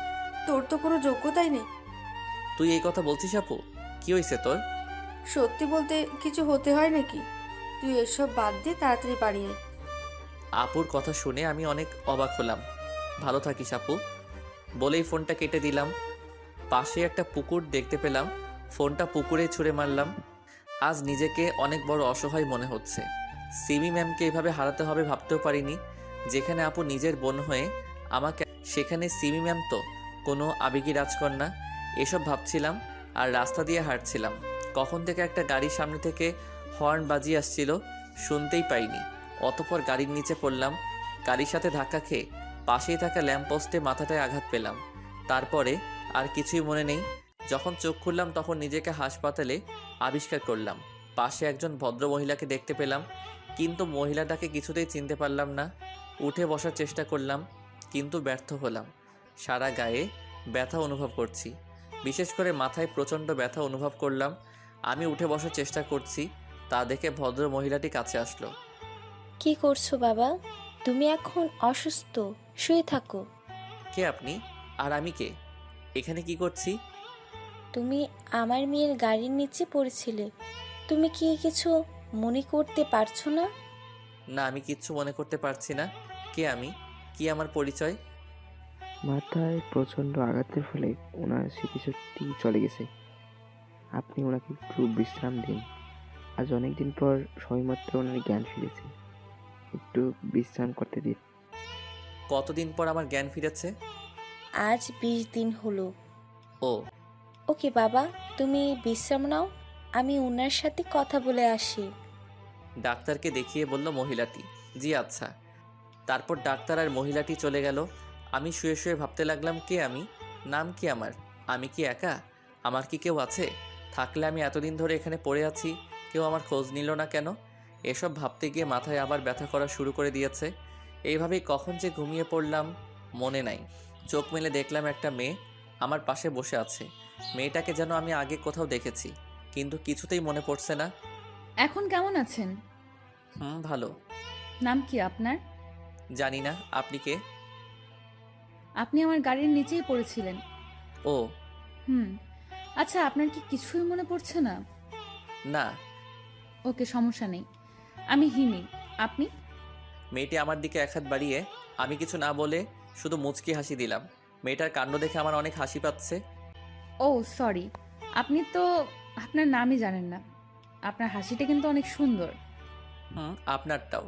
তোর তো কোনো যোগ্যতাই নেই। তুই এই কথা বলছিস আপু? কি হয়েছে তোর? সত্যি বলতে কিছু হতে হয় নাকি? তুই এসব বাদ দিয়ে তাড়াতাড়ি বাড়ি আয়। আপুর কথা শুনে আমি অনেক অবাক হলাম। ভালো থাকিস আপু, বলেই ফোনটা কেটে দিলাম। পাশে একটা পুকুর দেখতে পেলাম, ফোনটা পুকুরে ছুঁড়ে মারলাম। আজ নিজেকে অনেক বড় অসহায় মনে হচ্ছে। সিমি ম্যামকে এভাবে হারাতে হবে ভাবতেও পারিনি। যেখানে আপু নিজের বোন হয়ে আমাকে, সেখানে সিমি ম্যাম তো কোনো আবেগী রাজকন্যা। এসব ভাবছিলাম আর রাস্তা দিয়ে হাঁটছিলাম। কখন থেকে একটা গাড়ির সামনে থেকে হর্ন বাজিয়ে আসছিল, শুনতেই পাইনি। অতঃপর গাড়ির নিচে পড়লাম। গাড়ির সাথে ধাক্কা খেয়ে পাশেই থাকা ল্যাম্পপোস্টে মাথাটায় আঘাত পেলাম। তারপরে আর কিছুই মনে নেই। যখন চোখ খুললাম তখন নিজেকে হাসপাতালে আবিষ্কার করলাম। পাশে একজন ভদ্র মহিলাকে দেখতে পেলাম, কিন্তু মহিলাটাকে কিছুতেই চিনতে পারলাম না। উঠে বসার চেষ্টা করলাম, কিন্তু ব্যর্থ হলাম। সারা গায়ে ব্যথা অনুভব করছি, বিশেষ করে মাথায় প্রচণ্ড ব্যথা অনুভব করলাম। আমি উঠে বসার চেষ্টা করছি, তা দেখে ভদ্র মহিলাটি কাছে আসলো। কি করছো বাবা? তুমি এখন অসুস্থ, শুয়ে থাকো। কে আপনি? আর আমি কে? এখানে কি করছি? তুমি আমার মেয়ের গাড়ির নিচে পড়েছিলে। তুমি কি কিছু মনে করতে পারছো না? না, আমি কিচ্ছু মনে করতে পারছি না। কে আমি? কি আমার পরিচয়? মাথায় প্রচণ্ড আঘাতের ফলে ওনার স্মৃতিশক্তি চলে গেছে। আপনি ওনাকে একটু বিশ্রাম দিন। আজ অনেকদিন পর সবেমাত্র ওনার জ্ঞান ফিরেছে, একটু বিশ্রাম করতে দিন। কতদিন পর আমার জ্ঞান ফিরেছে? আজ 20 দিন হলো। ও, ওকে বাবা, তুমি বিশ্রাম নাও, আমি ওনার সাথে কথা বলে আসি। ডাক্তারকে দেখিয়ে বলল মহিলাটি। জি আচ্ছা। তারপর ডাক্তার আর মহিলাটি চলে গেল। আমি শুয়ে শুয়ে ভাবতে লাগলাম, কে আমি? নাম কি আমার? আমি কি একা? আমার কি কেউ আছে? থাকলে আমি এতদিন ধরে এখানে পড়ে আছি, কেউ আমার খোঁজ নিল না কেন? এসব ভাবতে গিয়ে মাথায় আবার ব্যথা করা শুরু করে দিয়েছে। এইভাবেই কখন যে ঘুমিয়ে পড়লাম মনে নাই। চোখ মেলে দেখলাম একটা মেয়ে আমার পাশে বসে আছে। মেয়েটাকে যেন আমি আগে কোথাও দেখেছি, কিন্তু কিছুতেই মনে পড়ছে না। এখন কেমন আছেন? ভালো। নাম কি আপনার? জানি না। আপনি কে? আপনি আমার গাড়ির নিচেই পড়েছিলেন। ও, আচ্ছা, আপনার কি কিছুই মনে পড়ছে না? না। ওকে, সমস্যা নেই। আমি হিমি। আপনি? মেয়েটি আমার দিকে এক হাত বাড়িয়ে, আমি কিছু না বলে শুধু মুচকি হাসি দিলাম। মেয়েটার কাণ্ড দেখে আমার অনেক হাসি পাচ্ছে। ও সরি, আপনি তো আপনার নামই জানেন না। আপনার হাসিটা কিন্তু অনেক সুন্দর। আপনারটাও।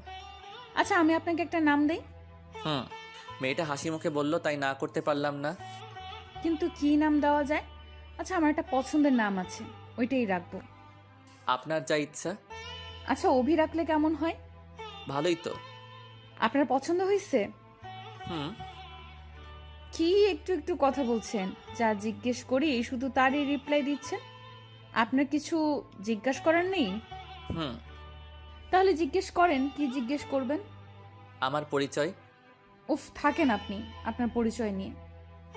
আচ্ছা, আমি আপনাকে একটা নাম দেই। মেয়েটা হাসি মুখে বলল, তাই না করতে পারলাম না। কিন্তু কি নাম দেওয়া যায়? আচ্ছা, আমার একটা পছন্দের নাম আছে, ওইটাই রাখবো। আপনার যা ইচ্ছা। আচ্ছা, অভি রাখলে কেমন হয়? ভালোই তো। আপনার পছন্দ হয়েছে? হুম। কি একটু একটু কথা বলছেন? যা জিজ্ঞেস করি শুধু তারই রিপ্লাই দিচ্ছেন। আপনার কিছু জিজ্ঞাসা করার নেই? হুম। তাহলে জিজ্ঞেস করেন, কি জিজ্ঞেস করবেন? আমার পরিচয়। উফ, থাকেন আপনি আপনার পরিচয় নিয়ে।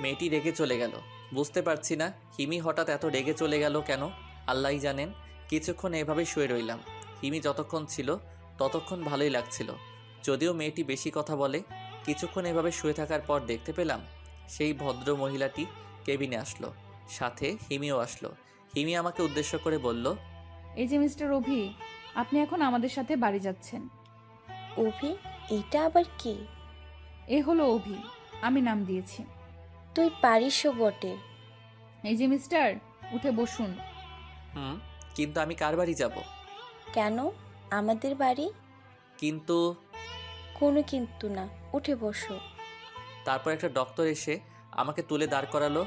মেয়েটি রেগে চলে গেল। বুঝতে পারছি না হিমি হঠাৎ এত রেগে চলে গেল কেন, আল্লাহই জানেন। কিছুক্ষণ এভাবে শুয়ে রইলাম। হিমি যতক্ষণ ছিল ততক্ষণ ভালোই লাগছিল, যদিও মেয়েটি বেশি কথা বলে। কিছুক্ষণ এভাবে শুয়ে থাকার পর দেখতে পেলাম সেই ভদ্র মহিলাটি কেবিনে আসলো, সাথে হিমিও আসলো। হিমি আমাকে উদ্দেশ্য করে বলল, এই যে মিস্টার অভি, আপনি এখন আমাদের সাথে বাড়ি যাচ্ছেন। অভি? এটা আবার কি? এ হলো অভি, আমি নাম দিয়েছি। তুই পারিসও বটে। এই যে মিস্টার, উঠে বসুন। কিন্তু আমি কার বাড়ি যাব? কেন? আমাদের বাড়ি। কিন্তু। কোনো কিন্তু না, উঠে বসো। তারপর একটা ডক্টর এসে আমাকে তুলে দাঁড় করালো।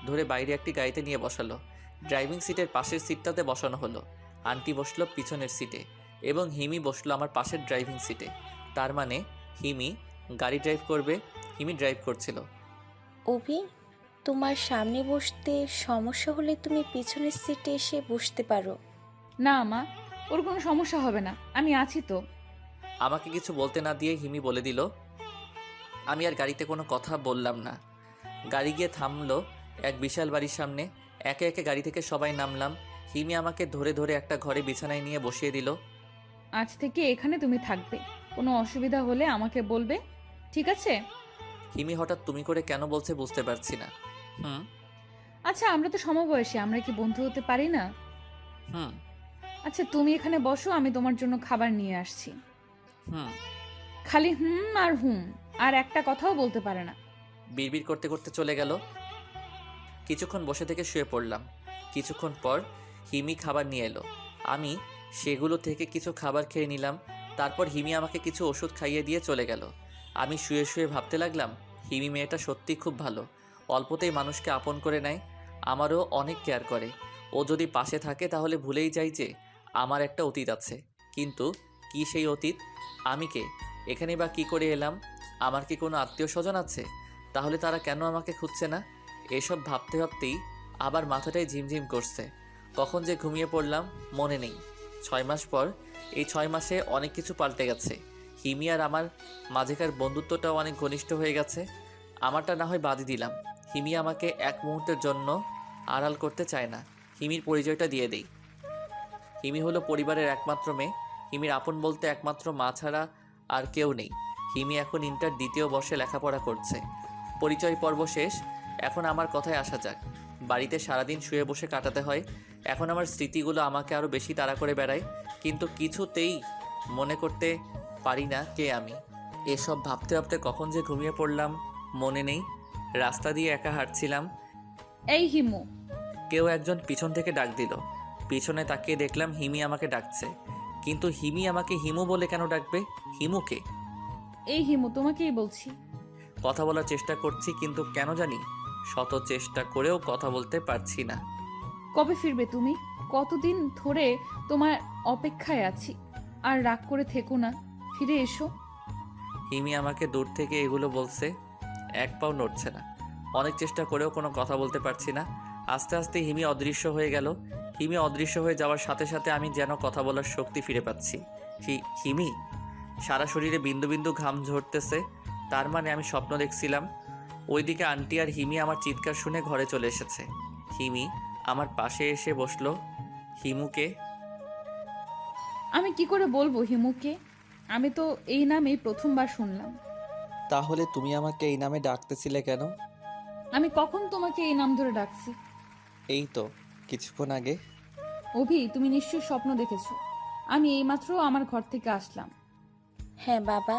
ধরে বাইরে একটি গাড়িতে নিয়ে বসালো। ড্রাইভিং সিটের পাশের সিটটাতে বসানো হলো। আন্টি বসলো পিছনের সিটে এবং হিমি বসলো আমার পাশের ড্রাইভিং সিটে। তার মানে হিমি গাড়ি ড্রাইভ করবে, হিমি ড্রাইভ করছিল। অভি, তোমার সামনে বসতে সমস্যা হলে তুমি পিছনের সিটে এসে বসতে পারো। না মা, ওর কোনো সমস্যা হবে না, আমি আছি তো। আমাকে কিছু বলতে না দিয়ে হিমি বলে দিল। আমি আর গাড়িতে কোনো কথা বললাম না। গাড়ি গিয়ে থামলো এক বিশাল বাড়ির সামনে। একে একে গাড়ি থেকে সবাই নামলাম। হিমি আমাকে ধরে ধরে একটা ঘরে বিছানায় নিয়ে বসিয়ে দিল। আজ থেকে এখানে তুমি থাকবে, কোনো অসুবিধা হলে আমাকে বলবে, ঠিক আছে? হিমি হঠাৎ তুমি করে কেন বলছে বুঝতে পারছি না। আচ্ছা, আমরা তো সমবয়সী, আমরা কি বন্ধু হতে পারি না? হুম আচ্ছা, তুমি এখানে বসো, আমি তোমার জন্য খাবার নিয়ে আসছি। হুম খালি হুম আর হুম, আর একটা কথাও বলতে পারে না। বিড়বিড় করতে করতে চলে গেল। কিছুক্ষণ বসে থেকে শুয়ে পড়লাম। কিছুক্ষণ পর হিমি খাবার নিয়ে এলো। আমি সেগুলো থেকে কিছু খাবার খেয়ে নিলাম। তারপর হিমি আমাকে কিছু ওষুধ খাইয়ে দিয়ে চলে গেল। আমি শুয়ে শুয়ে ভাবতে লাগলাম, হিমি মেয়েটা সত্যি খুব ভালো। অল্পতেই মানুষকে আপন করে নেয়, আমারও অনেক কেয়ার করে। ও যদি পাশে থাকে তাহলে ভুলেই যাই যে আমার একটা অতীত আছে। কিন্তু কি সেই অতীত? আমি কে? এখানে বা কী করে এলাম? আমার কি কোনো আত্মীয় স্বজন আছে? তাহলে তারা কেন আমাকে খুঁজছে না? এসব ভাবতে ভাবতেই আবার মাথাটাই ঝিমঝিম করছে। কখন যে ঘুমিয়ে পড়লাম মনে নেই। 6 মাস পর, এই 6 মাসে অনেক কিছু পাল্টে গেছে। হিমি আর আমার মাঝেকার বন্ধুত্বটাও অনেক ঘনিষ্ঠ হয়ে গেছে। আমারটা না হয় বাদই দিলাম, হিমি আমাকে এক মুহূর্তের জন্য আড়াল করতে চায় না। হিমির পরিচয়টা দিয়ে দেই। হিমি হলো পরিবারের একমাত্র মেয়ে। হিমির আপন বলতে একমাত্র মা ছাড়া আর কেউ নেই। হিমি এখন ইন্টার দ্বিতীয় বর্ষে লেখাপড়া করছে। পরিচয় পর্ব শেষ। এখন আমার কথায় আসা যাক। বাড়িতে সারাদিন শুয়ে বসে কাটাতে হয়। এখন আমার স্মৃতিগুলো আমাকে আরও বেশি তাড়া করে বেড়ায়, কিন্তু কিছুতেই মনে করতে পারি না কে আমি। এসব ভাবতে ভাবতে কখন যে ঘুমিয়ে পড়লাম মনে নেই। রাস্তা দিয়ে একা হাঁটছিলাম। এই হিমু। কেউ একজন পিছন থেকে ডাক দিল। পিছনে তাকিয়ে দেখলাম হিমি আমাকে ডাকছে। কিন্তু হিমি আমাকে হিমু বলে কেন ডাকবে? হিমুকে? এই হিমু, তোমাকেই বলছি। কথা বলার চেষ্টা করছি, কিন্তু কেন জানি শত চেষ্টা করেও কথা বলতে পারছি না। কবে ফিরবে তুমি? কতদিন ধরে তোমার অপেক্ষায় আছি। আর রাগ করে থেকো না, ফিরে এসো। হিমি আমাকে দূর থেকে এগুলো বলছে। এক পাও নড়ছে না। অনেক চেষ্টা করেও কোনো কথা বলতে পারছি না। আস্তে আস্তে হিমি অদৃশ্য হয়ে গেল। হিমি অদৃশ্য হয়ে যাওয়ার সাথে সাথে আমি যেন কথা বলার শক্তি ফিরে পাচ্ছি। হিমি? সারা শরীরে বিন্দু বিন্দু ঘাম ঝরতেছে। তার মানে আমি স্বপ্ন দেখছিলাম। ওইদিকে আন্টি আর হিমি আমার চিৎকার শুনে ঘরে চলে এসেছে। হিমি আমার পাশে এসে বসলো। হিমুকে? আমি কি করে বলবো হিমুকে? আমি তো এই নামেই প্রথমবার শুনলাম। তাহলে তুমি আমাকে এই নামে ডাকতেছিলে কেন? আমি কখন তোমাকে এই নাম ধরে ডাকছি? এই তো কিছুক্ষণ আগে। অভি, তুমি নিশ্চয়ই স্বপ্ন দেখেছো। আমি এইমাত্র আমার ঘর থেকে আসলাম। হ্যাঁ বাবা,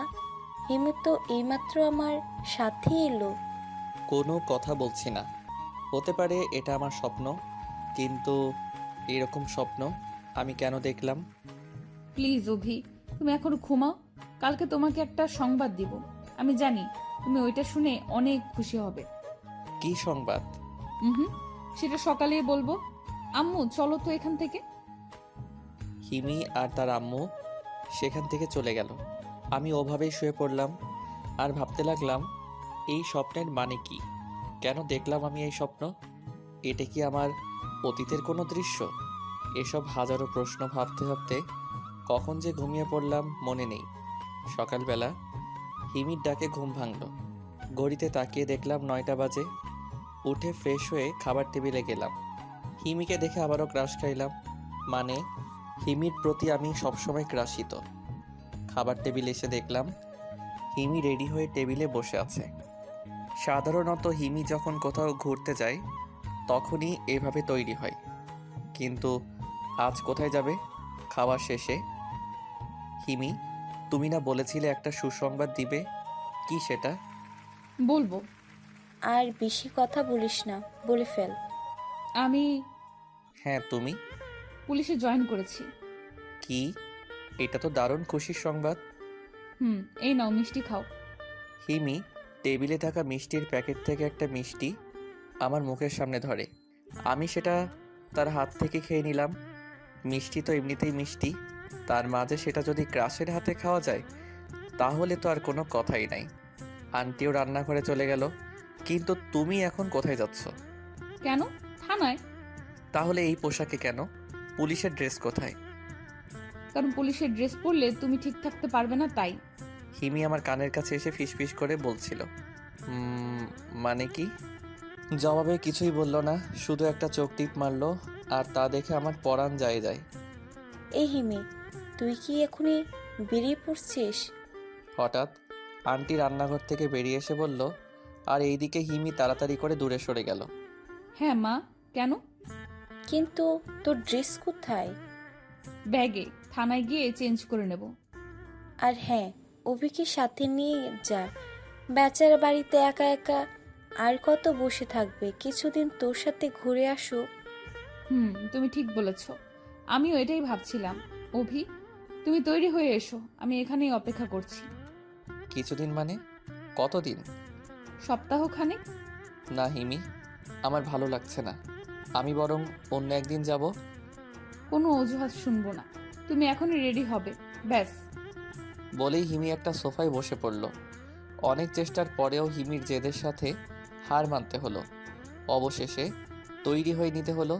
হিমু তো এইমাত্র আমার সাথে এলো। কোনো কথা বলছি না। হতে পারে এটা আমার স্বপ্ন, কিন্তু এরকম স্বপ্ন আমি কেন দেখলাম? প্লিজ অভি, তুমি এখন ঘুমাও। কালকে তোমাকে একটা সংবাদ দিব। আমি জানি তুমি ওইটা শুনে অনেক খুশি হবে। কি সংবাদ? হুম, সেটা সকালেই বলবো। আম্মু, চলো তো এখান থেকে। হিমি আর তার আম্মু সেখান থেকে চলে গেল। আমি ওভাবেই শুয়ে পড়লাম আর ভাবতে লাগলাম, এই স্বপ্নের মানে কি? কেন দেখলাম আমি এই স্বপ্ন? এটা কি আমার অতীতের কোনো দৃশ্য? এসব হাজারো প্রশ্ন ভাবতে ভাবতে কখন যে ঘুমিয়ে পড়লাম মনে নেই। সকালবেলা হিমির ডাকে ঘুম ভাঙল। ঘড়িতে তাকিয়ে দেখলাম 9টা বাজে। উঠে ফ্রেশ হয়ে খাবার টেবিলে গেলাম। হিমিকে দেখে আবারও ক্রাশ খাইলাম। মানে হিমির প্রতি আমি সবসময় ক্রাশিত। খাবার টেবিলে এসে দেখলাম হিমি রেডি হয়ে টেবিলে বসে আছে। সাধারণত হিমি যখন কোথাও ঘুরতে যায় তখনই এভাবে তৈরি হয়, কিন্তু আজ কোথায় যাবে? খাওয়া শেষে। হিমি, তুমি না বলেছিলে একটা সুসংবাদ দিবে? কি সেটা? বলবো। আর বেশি কথা বলিস না, বলে ফেল। আমি হ্যাঁ, তুমি পুলিশে জয়েন করেছি। কি? এটা তো দারুণ খুশির সংবাদ। এই নাও মিষ্টি খাও। হিমি টেবিলে থাকা মিষ্টির প্যাকেট থেকে একটা মিষ্টি আমার মুখের সামনে ধরে। আমি সেটা তার হাত থেকে খেয়ে নিলাম। মিষ্টি তো এমনিতেই মিষ্টি, তার মাঝে সেটা যদি ক্রাশের হাতে খাওয়া যায় তাহলে তো আর কোনো কথাই নাই। আন্টিও রান্নাঘরে চলে গেল। কিন্তু তুমি এখন কোথায় যাচ্ছ? কেন? থানায়। তাহলে এই পোশাকে কেন? পুলিশের ড্রেস কোথায়? কারণ পুলিশের ড্রেস পরলে তুমি ঠিক থাকতে পারবে না, তাই। হিমি আমার কানের কাছে এসে ফিসফিস করে বলছিল। মানে কি? জবাবে কিছুই বলল না, শুধু একটা চোখ টিপ মারলো, আর তা দেখে আমার পরাণ যায়। এই হিমি, তুই কি এখনই বেরিয়ে পড়ছিস? হঠাৎ আন্টি রান্নাঘর থেকে বেরিয়ে এসে বলল, আর এইদিকে হিমি তাড়াতাড়ি করে দূরে সরে গেল। হ্যাঁ মা, কেন? কিন্তু তোর ড্রেস কোথায়? ব্যাগে, থানায় গিয়ে চেঞ্জ করে নেব। আর হ্যাঁ, অভিকে সাথে নিয়ে যা। বেচারা বাড়িতে একা একা আর কত বসে থাকবে, কিছুদিন তোর সাথে ঘুরে আসুক। তুমি ঠিক বলেছ, আমিও এটাই ভাবছিলাম। অভি, তুমি তৈরি হয়ে এসো, আমি এখানেই অপেক্ষা করছি। কিছুদিন মানে কতদিন? সপ্তাহখানেক। না হিমি, আমার ভালো লাগছে না, আমি বরং অন্য একদিন যাব। কোনো অজুহাত শুনবো না, তুমি এখনই রেডি হবে, ব্যাস। বলেই হিমি একটা সোফায় বসে পড়ল। অনেক চেষ্টার পরেও হিমির জেদের সাথে হার মানতে হলো। অবশেষে তৈরি হয়ে নিতে হলো।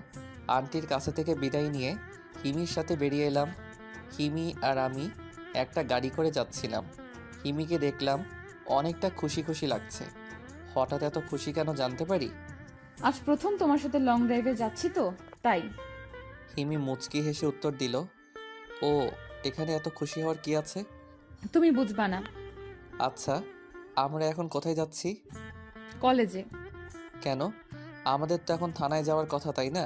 আন্টির কাছে থেকে বিদায় নিয়ে হিমির সাথে বেরিয়ে এলাম। হিমি আর আমি একটা গাড়ি করে যাচ্ছিলাম। হিমিকে দেখলাম অনেকটা খুশি খুশি লাগছে। হঠাৎ এত খুশি কেন জানতে পারি? আজ প্রথম তোমার সাথে লং ড্রাইভে যাচ্ছি তো, তাই। হিমি মুচকি হেসে উত্তর দিল, ও এখানে এত খুশি হওয়ার কি আছে? তুমি বুঝবা না। আচ্ছা, আমরা এখন কোথায় যাচ্ছি? কলেজে। কেন? আমাদের তো এখন থানায় যাওয়ার কথা, তাই না?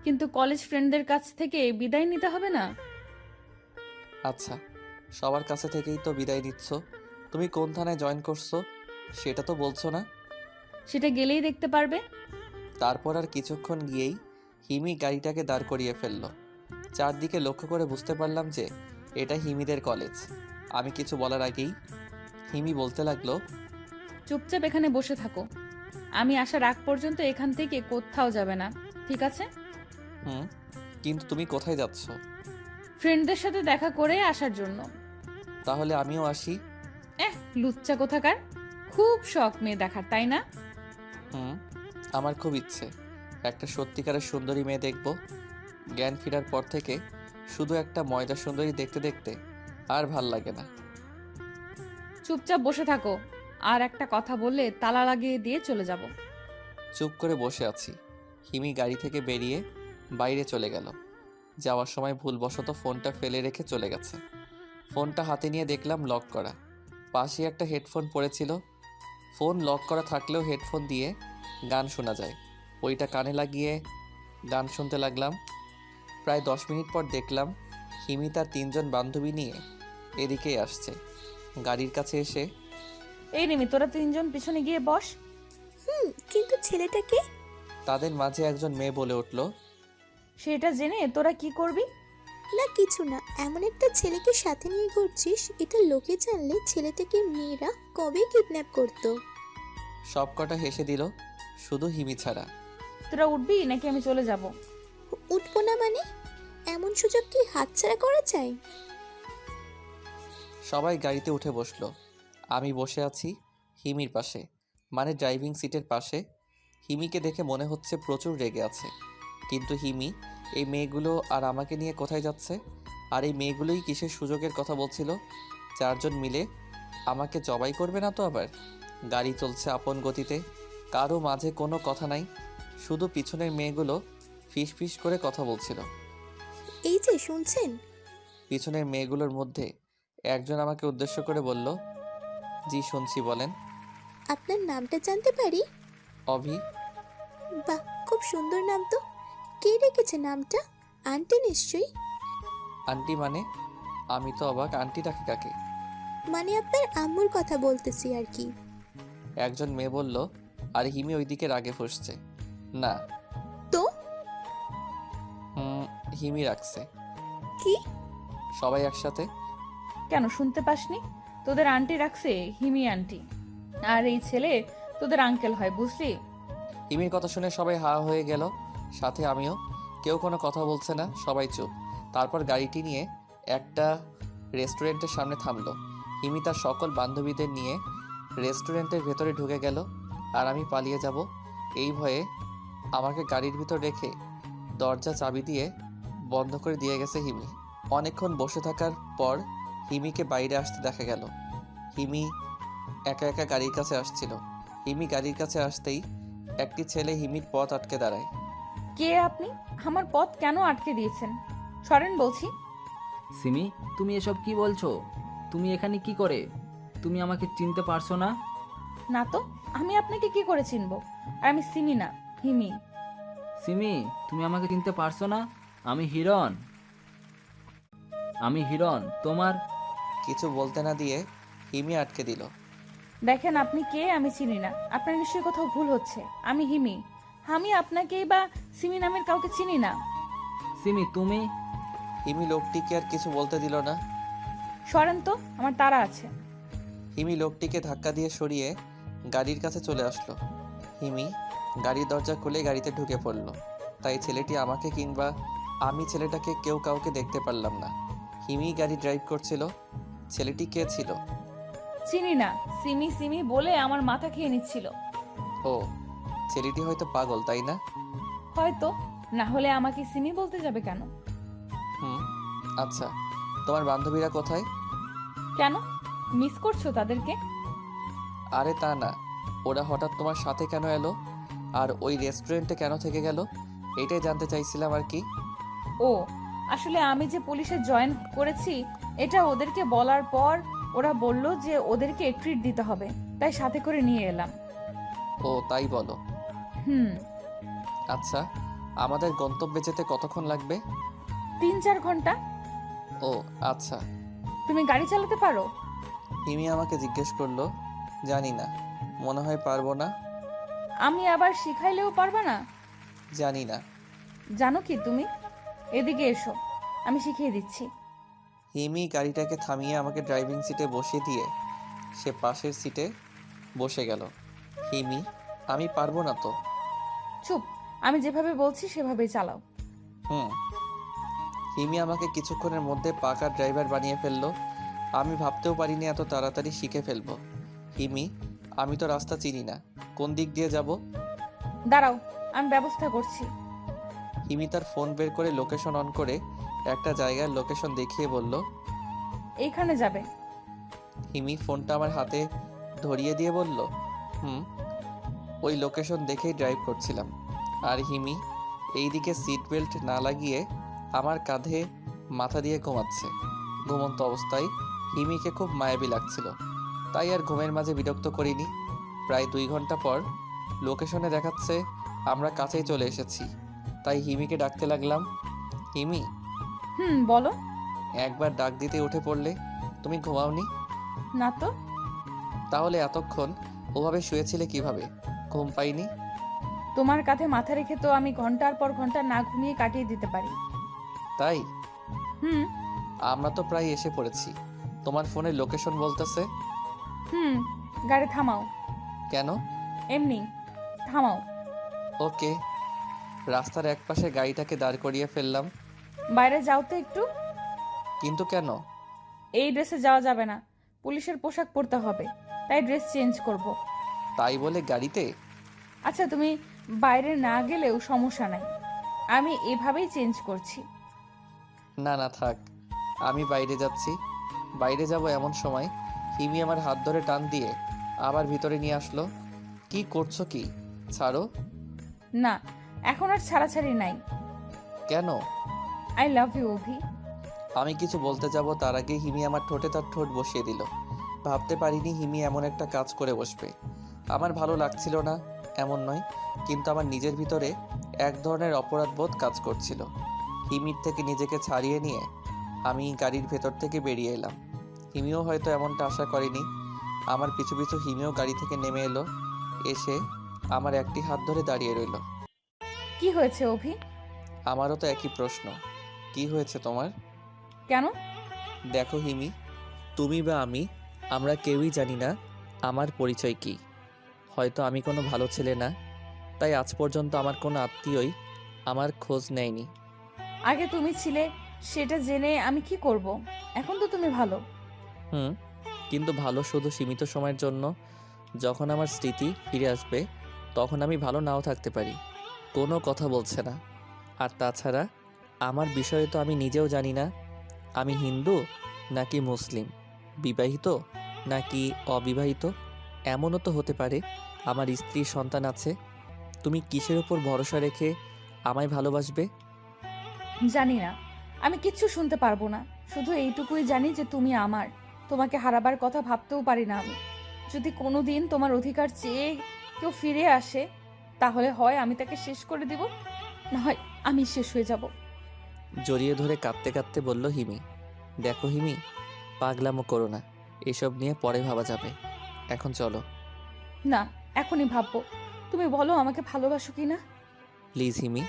কিন্তু কলেজ ফ্রেন্ডদের কাছ থেকে বিদায় নিতে হবে না? আচ্ছা, সবার কাছে থেকেই তো বিদায় নিচ্ছ। তুমি কোন থানায় জয়েন করছো সেটা তো বলছো না। সেটা গেলেই দেখতে পারবে। তারপর আর কিছুক্ষণ গিয়েই হিমি গাড়িটাকে দাঁড় করিয়ে ফেললো। চারদিকে লক্ষ্য করে বুঝতে পারলাম যে এটা হিমিদের কলেজ। আমি কিছু বলার আগেই হিমি বলতে লাগলো, চুপচাপ এখানে বসে থাকো, আমি আসার আগ পর্যন্ত এখান থেকে কোথাও যাবে না, ঠিক আছে? কিন্তু তুমি কোথায় যাচ্ছ? ফ্রেন্ডদের সাথে দেখা করে আসার জন্য। তাহলে আমিও আসি। লুচ্চা কোথাকার, খুব শখ মেয়ে দেখার, তাই না? আমার খুব ইচ্ছে একটা সত্যিকারের সুন্দরী মেয়ে দেখব। জ্ঞান ফেরার পর থেকে শুধু একটা ময়দা সুন্দরী দেখতে দেখতে আর ভাল লাগে না। চুপচাপ বসে থাকো, আর একটা কথা বললে তালা লাগিয়ে দিয়ে চলে যাব। চুপ করে বসে আছি। হিমি গাড়ি থেকে বেরিয়ে বাইরে চলে গেল। যাওয়ার সময় ভুলবশত ফোনটা ফেলে রেখে চলে গেছে। ফোনটা হাতে নিয়ে দেখলাম লক করা, পাশে একটা হেডফোন পড়েছিল। ফোন লক করা থাকলেও হেডফোন দিয়ে গান শোনা যায়। ওইটা কানে লাগিয়ে গান শুনতে লাগলাম। প্রায় 10 মিনিট পর দেখলাম হিমি তার 3জন বান্ধবী নিয়ে এদিকেই আসছে। গাড়ির কাছে এসে, এই রিমি, তোরা 3জন পিছনে গিয়ে বস। কিন্তু ছেলেটাকে? তাদের মাঝে একজন মেয়ে বলে উঠল, সেটা জেনে তোরা কি করবি? না কিছু না, এমন একটা ছেলেকে সাথে নিয়ে ঘুরছিস, এটা লোকে জানলে ছেলেটাকে মেয়েরা কবে কিডন্যাপ করতো। সব কটা হেসে দিল, শুধু হিমি ছাড়া। তোরা উঠবি নাকি আমি চলে যাব? উঠবো না মানে? এমন সুযোগ কি হাতছাড়া করা যায়? সবাই গাড়িতে উঠে বসলো। আমি বসে আছি হিমির পাশে, মানে ড্রাইভিং সিটের পাশে। হিমিকে দেখে মনে হচ্ছে প্রচুর রেগে আছে। কিন্তু হিমি এই মেয়েগুলো আর আমাকে নিয়ে কোথায় যাচ্ছে? আর এই মেয়েগুলোই কিসের সুযোগের কথা বলছিল? 4জন মিলে আমাকে জবাই করবে না তো আবার? গাড়ি চলছে আপন গতিতে, কারো মাঝে কোনো কথা নাই, শুধু পিছনের মেয়েগুলো ফিস ফিস করে কথা বলছিল। এই যে শুনছেন? পিছনের মেয়েগুলোর মধ্যে একজন আমাকে উদ্দেশ্য করে বলল, জি শুনছি, বলেন। আপনার নামটা জানতে পারি? অভি। বাহ, খুব সুন্দর নাম তো। কে রেখেছে নামটা? আন্টি নিশ্চয়ই। আন্টি মানে? আমি তো অবাক, আন্টি ডাকে কাকে? মানে আপনার আম্মুর কথা বলতেছি আর কি। একজন মেয়ে বলল, আর হিমি ওইদিকে রাগে ফুঁসছে। না তো? হিমি রাখছে। কি? সবাই একসাথে। কেন, শুনতে পাসনি? তোদের আন্টি রাখছে হিমি আন্টি, আর এই ছেলে তোদের আঙ্কেল হয়, বুঝলি? হিমির কথা শুনে সবাই হা হয়ে গেল, সাথে আমিও। কেউ কোনো কথা বলছে না, সবাই চুপ। তারপর গাড়িটি নিয়ে একটা রেস্টুরেন্টের সামনে থামলো। হিমি তার সকল বান্ধবীদের নিয়ে রেস্টুরেন্টের ভেতরে ঢুকে গেল, আর আমি পালিয়ে যাব এই ভয়ে আমাকে গাড়ির ভিতর রেখে দরজা চাবি দিয়ে বন্ধ করে দিয়ে গেছে হিমি। অনেকক্ষণ বসে থাকার পর হিমিকে বাইরে আসতে দেখা গেল। হিমি একা একা গাড়ির কাছে আসছিল। হিমি গাড়ির কাছে আসতেই একটি ছেলে হিমির পথ আটকে দাঁড়ায়। কে আপনি? আমার পথ কেন আটকে দিয়েছেন? সরেন বলছি। সিমি, তুমি এসব কি বলছো? তুমি এখানে কি করে? তুমি আমাকে চিনতে পারছো না? না তো, আমি আপনাকে কি করে চিনবো? আর আমি সিমি না, হিমি। সিমি, তুমি আমাকে চিনতে পারছো না? আমি হিরণ। তোমার। কিছু বলতে না দিয়ে হিমি আটকে দিল। দেখেন, আপনি কে আমি চিনি না। আপনার নিশ্চয়ই কোথাও ভুল হচ্ছে। আমি হিমি। আমি আপনাকেই বা সিমি নামের কাউকে চিনি না। সিমি, তুমি। হিমি লোকটিকে আর কিছু বলতে দিল না। সরেন তো, আমার তাড়া আছে। হিমি লোকটিকে ধাক্কা দিয়ে সরিয়ে গাড়ির কাছে চলে আসলো। হিমি গাড়ির দরজা খুলে গাড়িতে ঢুকে পড়ল। তাই ছেলেটি আমাকে কিংবা আমি ছেলেটাকে কেউ কাউকে দেখতে পারলাম না। হিমি গাড়ি ড্রাইভ করছিল। ছেলেটি কে ছিল? চিনি না। সিমি সিমি বলে আমার মাথা খেয়ে নিচ্ছিল। ও, ছেলেটি হয়তো পাগল, তাই না? হয়তো, না হলে আমাকে সিমি বলতে যাবে কেন? আচ্ছা, তোমার বান্ধবীরা কোথায়? কেন, মিস করছো তাদেরকে? আরে তা না, ওরা হঠাৎ তোমার সাথে কেন এলো আর ওই রেস্টুরেন্টে কেন থেকে গেল, এটাই জানতে চাইছিলাম আর কি। ও, আসলে আমি যে পুলিশে জয়েন করেছি এটা ওদেরকে বলার পর ওরা বলল যে ওদেরকে ট্রিট দিতে হবে, তাই সাথে করে নিয়ে এলাম। ও, তাই বলো। হুম। আচ্ছা, আমাদের গন্তব্যে যেতে কতক্ষণ লাগবে? 3-4 ঘন্টা। ও আচ্ছা। তুমি গাড়ি চালাতে পারো? হিমি আমাকে জিজ্ঞেস করলো। জানি না, মনে হয় পারবো না। আমি আবার শিখাইলেও পারবে না? জানি না। জানো কি তুমি? এদিকে এসো, আমি শিখিয়ে দিচ্ছি। হিমি গাড়িটাকে থামিয়ে আমাকে ড্রাইভিং সিটে বসিয়ে দিয়ে সে পাশের সিটে বসে গেল। হিমি, আমি পারবো না তো। চুপ, আমি যেভাবে বলছি সেভাবেই চালাও। হিমি আমাকে কিছুক্ষণের মধ্যে পাকা ড্রাইভার বানিয়ে ফেললো। আমি ভাবতেও পারিনি এত তাড়াতাড়ি শিখে ফেলবো। হিমি, আমি তো রাস্তা চিনি না, কোন দিক দিয়ে যাব? দাঁড়াও, আমি ব্যবস্থা করছি। হিমি তার ফোন বের করে লোকেশন অন করে একটা জায়গার লোকেশন দেখিয়ে বলল, এইখানে যাবে। হিমি ফোনটা আমার হাতে ধরিয়ে দিয়ে বলল, ওই লোকেশন দেখেই ড্রাইভ করছিলাম। আর হিমি এইদিকে সিট বেল্ট না লাগিয়ে আমার কাঁধে মাথা দিয়ে ঘুমাচ্ছে। ঘুমন্ত অবস্থায় হিমিকে খুব মায়াবী লাগছিল, তাই আর ঘুমের মাঝে বিরক্ত করিনি। প্রায় 2 ঘন্টা পর লোকেশনে দেখাচ্ছে আমরা কাছেই চলে এসেছি, তাই হিমিকে ডাকতে লাগলাম, হিমি। বলো। একবার ডাক দিতে উঠে পড়লে। তুমি ঘুমাওনি? না তো। তাহলে এতক্ষণ ওভাবে শুয়েছিলে কিভাবে? ঘুম পাইনি? তোমার কাঁধে মাথা রেখে তো আমি ঘন্টার পর ঘন্টা না ঘুমিয়ে কাটিয়ে দিতে পারি। তাই? আমরা তো প্রায় এসে পড়েছি। তোমার ফোনে লোকেশন বলতেছে। গাড়ি থামাও। কেন? এমনি থামাও। ওকে। রাস্তার একপাশে গাড়িটাকে দাঁড় করিয়ে ফেললাম। বাইরে যাও তো একটু। কিন্তু কেন? এই ড্রেসে যাওয়া যাবে না, পুলিশের পোশাক পরতে হবে, তাই ড্রেস চেঞ্জ করব। তাই বলে গাড়িতে? আচ্ছা, তুমি বাইরে না গেলেও সমস্যা নাই, আমি এভাবেই চেঞ্জ করছি। না না থাক, আমি বাইরে যাচ্ছি। বাইরে যাব এমন সময় হিমি আমার হাত ধরে টান দিয়ে আবার ভিতরে নিয়ে আসলো। কি করছো কি? ছাড়ো। না, এখন আর ছাড়াছাড়ি নাই। কেন? আই লাভ ইউ অভি। আমি কিছু বলতে যাব তার আগে হিমি আমার ঠোঁটে তার ঠোঁট বসিয়ে দিল। ভাবতে পারিনি হিমি এমন একটা কাজ করে বসবে। আমার ভালো লাগছিল না এমন নয়, কিন্তু আমার নিজের ভিতরে এক ধরনের অপরাধবোধ কাজ করছিল। হিমির থেকে নিজেকে ছাড়িয়ে নিয়ে আমি গাড়ির ভেতর থেকে বেরিয়ে এলাম। হিমিও হয়তো এমনটা আশা করেনি। আমার পিছু পিছু হিমিও গাড়ি থেকে নেমে এলো, এসে আমার একটি হাত ধরে দাঁড়িয়ে রইল। কি হয়েছে অভি? আমারও তো একই প্রশ্ন, কি হয়েছে তোমার? কেন? দেখো হিমি, তুমি বা আমি, আমরা কেউই জানি না আমার পরিচয় কি। হয়তো আমি কোনো ভালো ছেলে না, তাই আজ পর্যন্ত আমার কোনো আত্মীয়ই আমার খোঁজ নেয়নি। আগে তুমি ছিলে সেটা জেনে আমি কি করব? এখন তো তুমি ভালো। হুম, কিন্তু ভালো শুধু সীমিত সময়ের জন্য। যখন আমার স্মৃতি ফিরে আসবে তখন আমি ভালো নাও থাকতে পারি। কোনো কথা বলছে না। আর তাছাড়া আমার বিষয়ে তো আমি নিজেও জানি না আমি হিন্দু নাকি মুসলিম, বিবাহিত নাকি অবিবাহিত। এমনও তো হতে পারে আমার স্ত্রীর সন্তান আছে। তুমি কিসের উপর ভরসা রেখে আমায় ভালোবাসবে? জানি না, আমি কিচ্ছু শুনতে পারবো না। শুধু এইটুকুই জানি যে তুমি আমার। তোমাকে হারাবার কথা ভাবতেও পারি না আমি। যদি কোনোদিন তোমার অধিকার চেয়ে কেউ ফিরে আসে, তাহলে হয় আমি তাকে শেষ করে দিব, না হয় আমি শেষ হয়ে যাব। জড়িয়ে ধরে কাঁদতে কাঁদতে বলল হিমি। দেখো হিমি, পাগলামো করো না, এসব নিয়ে পরে ভাবা যাবে। এখন চলো। না, এখনই ভাববো। তুমি বলো আমাকে ভালোবাসো কি না। প্লিজ হিমি,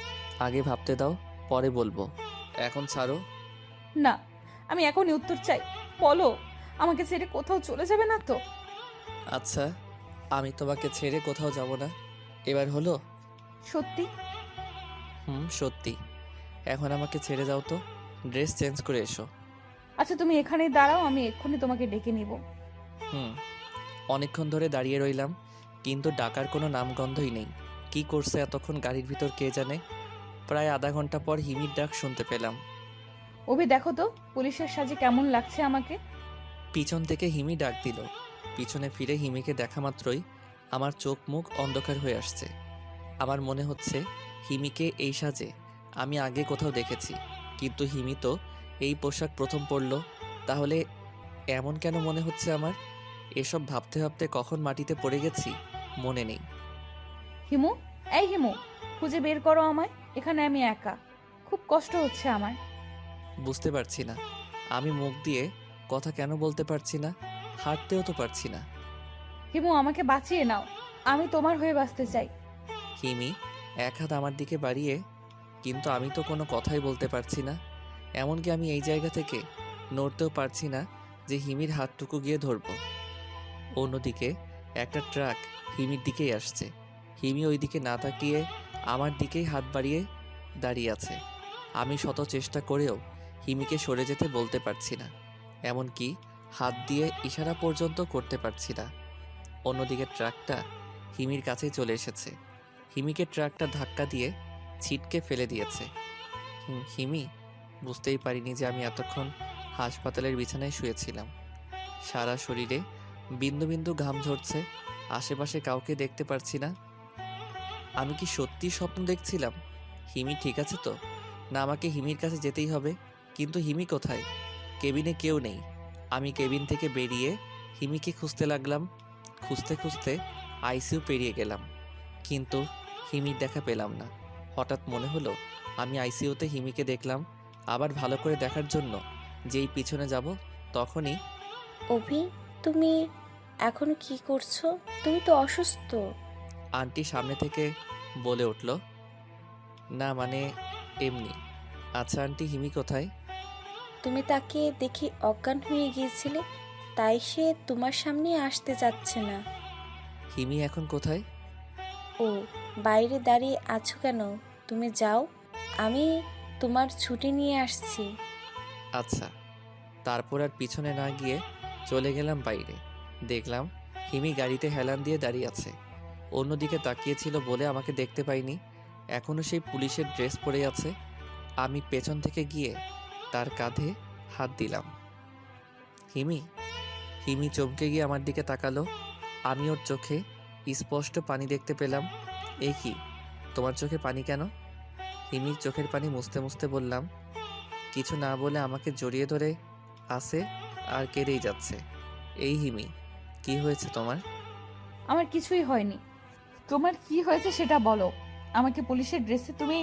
আগে ভাবতে দাও, পরে বলবো। এখন ছাড়ো। না, আমি এখনই উত্তর চাই। বলো, আমাকে ছেড়ে কোথাও চলে যাবে না তো? আচ্ছা, আমি তোমাকে ছেড়ে কোথাও যাব না। এবার হলো? সত্যি? সত্যি। এখন আমাকে ছেড়ে যাও তো, ড্রেস চেঞ্জ করে এসো। আচ্ছা, তুমি এখানেই দাঁড়াও, আমি এক্ষুনি তোমাকে ডেকে নিব। অনেকক্ষণ ধরে দাঁড়িয়ে রইলাম, কিন্তু ডাকার কোনো নামগন্ধই নেই। কি করছে এতক্ষণ গাড়ির ভিতর কে জানে। প্রায় আধা ঘন্টা পর হিমির ডাক শুনতে পেলাম। অভি, দেখো তো পুলিশের সাজে কেমন লাগছে আমাকে। পিছন থেকে হিমি ডাক দিল। পিছনে ফিরে হিমিকে দেখা মাত্রই আমার চোখ মুখ অন্ধকার হয়ে আসছে। আমার মনে হচ্ছে হিমিকে এই সাজে আমি আগে কোথাও দেখেছি, কিন্তু হিমি তো এই পোশাক প্রথম পরল। তাহলে এমন কেন মনে হচ্ছে আমার? এসব ভাবতে ভাবতে কখন মাটিতে পড়ে গেছি মনে নেই। হিমু, এই হিমু, খুঁজে বের করো আমায়। এখানে আমি একা, খুব কষ্ট হচ্ছে আমার। বুঝতে পারছি না আমি মুখ দিয়ে কথা কেন বলতে পারছি না, হাঁটতেও তো পারছি না। হিমু, আমাকে বাঁচিয়ে নাও, আমি তোমার হয়ে বাঁচতে চাই। হিমি এক হাত আমার দিকে বাড়িয়ে, কিন্তু আমি তো কোনো কথাই বলতে পারছি না। এমনকি আমি এই জায়গা থেকে নড়তেও পারছি না যে হিমির হাতটুকু গিয়ে ধরবো। অন্যদিকে একটা ট্রাক হিমির দিকেই আসছে। হিমি ওই দিকে না তাকিয়ে আমার দিকেই হাত বাড়িয়ে দাঁড়িয়ে আছে। আমি শত চেষ্টা করেও হিমিকে সরে যেতে বলতে পারছি না, এমনকি হাত দিয়ে ইশারা পর্যন্ত করতে পারছি না। অন্যদিকে ট্রাকটা হিমির কাছে চলে এসেছে। হিমিকে ট্রাকটা ধাক্কা দিয়ে ছিটকে ফেলে দিয়েছে। হিমি বুঝতেই পারিনি যে আমি এতক্ষণ হাসপাতালের বিছানায় শুয়েছিলাম। সারা শরীরে বিন্দু বিন্দু ঘাম ঝরছে, আশেপাশে কাউকে দেখতে পারছি না। আমি কি সত্যি স্বপ্ন দেখছিলাম? হিমি ঠিক আছে তো? না আমাকে হিমির কাছে যেতেই হবে? কিন্তু হিমি কোথায়? কেবিনে কেউ নেই। আমি কেবিন থেকে বেরিয়ে হিমিকে খুঁজতে লাগলাম। খুঁজতে খুঁজতে আইসিইউ পেরিয়ে গেলাম, কিন্তু হিমির দেখা পেলাম না। হঠাৎ মনে হলো আমি আইসিইউতে হিমিকে দেখলাম। আবার ভালো করে দেখার জন্য যেই পিছনে যাব তখনই অভি, তুমি এখন কি করছো? তুমি তো অসুস্থ। আন্টি সামনে থেকে বলে উঠল, না মানে এমনি। আচ্ছা আন্টি, হিমি কোথায়? তুমি তাকে দেখে অজ্ঞান হয়ে গিয়েছিলে, তাই সে তোমার সামনে আসতে চাচ্ছে না। হিমি এখন কোথায়? ও, বাইরে দাঁড়িয়ে আছো কেন? তুমি যাও, আমি তোমার ছুটি নিয়ে আসছি। আচ্ছা। তারপর আর পিছনে না গিয়ে চলে গেলাম বাইরে। দেখলাম হিমি গাড়িতে হেলান দিয়ে দাঁড়িয়ে আছে। অন্যদিকে তাকিয়েছিল বলে আমাকে দেখতে পাইনি। এখনও সেই পুলিশের ড্রেস পরে আছে। আমি পেছন থেকে গিয়ে তার কাঁধে হাত দিলাম। হিমি। হিমি চমকে গিয়ে আমার দিকে তাকালো। আমি ওর চোখে স্পষ্ট পানি দেখতে পেলাম। এই কি, তোমার চোখে পানি কেন? হিমির চোখের পানি মুছতে মুছতে বললাম। কিছু না বলে আমাকে জড়িয়ে ধরে আসে আর কেঁদেই যাচ্ছে। এই হিমি, কি হয়েছে তোমার? আমার কিছুই হয়নি। তোমার কি হয়েছে সেটা বলো। আমাকে পুলিশের ড্রেসে তুমি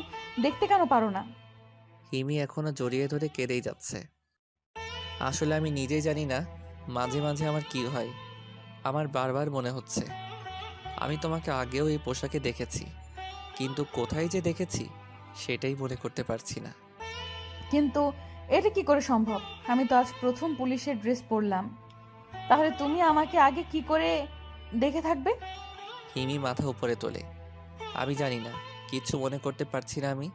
দেখতে কেন পারো না? হিমি এখনো জড়িয়ে ধরে কেঁদেই যাচ্ছে। আসলে আমি নিজেই জানি না মাঝে মাঝে আমার কি হয়। আমার বারবার মনে হচ্ছে আমি তোমাকে আগেও এই পোশাকে দেখেছি, কিন্তু কোথায় যে দেখেছি সেটাই মনে করতে পারছি না। কিন্তু এটা কি করে সম্ভব? আমি তো আজ প্রথম পুলিশের ড্রেস পরলাম। তাহলে তুমি আমাকে আগে কি করে দেখে থাকবে? হিমি মাথা উপরে তোলে। আমি জানি না, কিচ্ছু মনে করতে পারছি না। আমি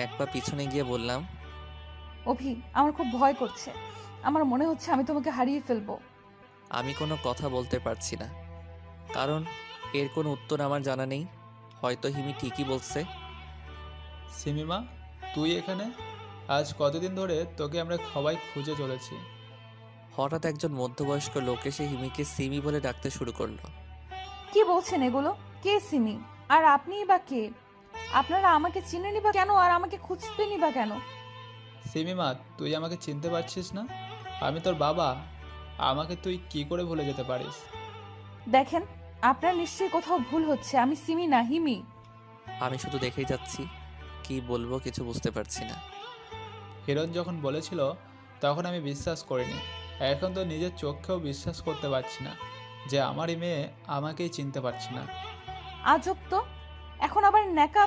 এক পা পিছনে গিয়ে বললাম, অভি, আমার খুব ভয় করছে। আমার মনে হচ্ছে আমি তোমাকে হারিয়ে ফেলবো। আমি কোনো কথা বলতে পারছি না, কারণ এর কোনো উত্তর আমার জানা নেই। হয়তো হিমি ঠিকই বলছে। সিমিমা, তুই এখানে? আজ কতদিন ধরে তোকে আমরা সবাই খুঁজে চলেছি। হঠাৎ একজন মধ্যবয়স্ক লোক এসে হিমিকে সিমি বলে ডাকতে শুরু করলো। কি বলছেন এগুলো? কে সিমি? আর আপনিই বা কে? আপনারা আমাকে চিনেনি বা কেন, আর আমাকে খুঁজতেনি বা কেন? সিমিমা, তুই আমাকে চিনতে পারছিস না? আমি তোর বাবা। আমাকে তুই কি করে ভুলে যেতে পারিস? দেখেন, আপনার নিশ্চয়ই কোথাও ভুল হচ্ছে। আমি সিমি না, হিমি। আমি শুধু দেখেই যাচ্ছি, কি বলবো কিছু বুঝতে পারছি না। হিরণ যখন বলেছিল তখন আমি বিশ্বাস করিনি। এখন তো নিজের চোখেও বিশ্বাস করতে পারছি না যে আমারই মেয়ে আমাকেই চিনতে পারছি না। আজব তো, এখন আবার ন্যাকা।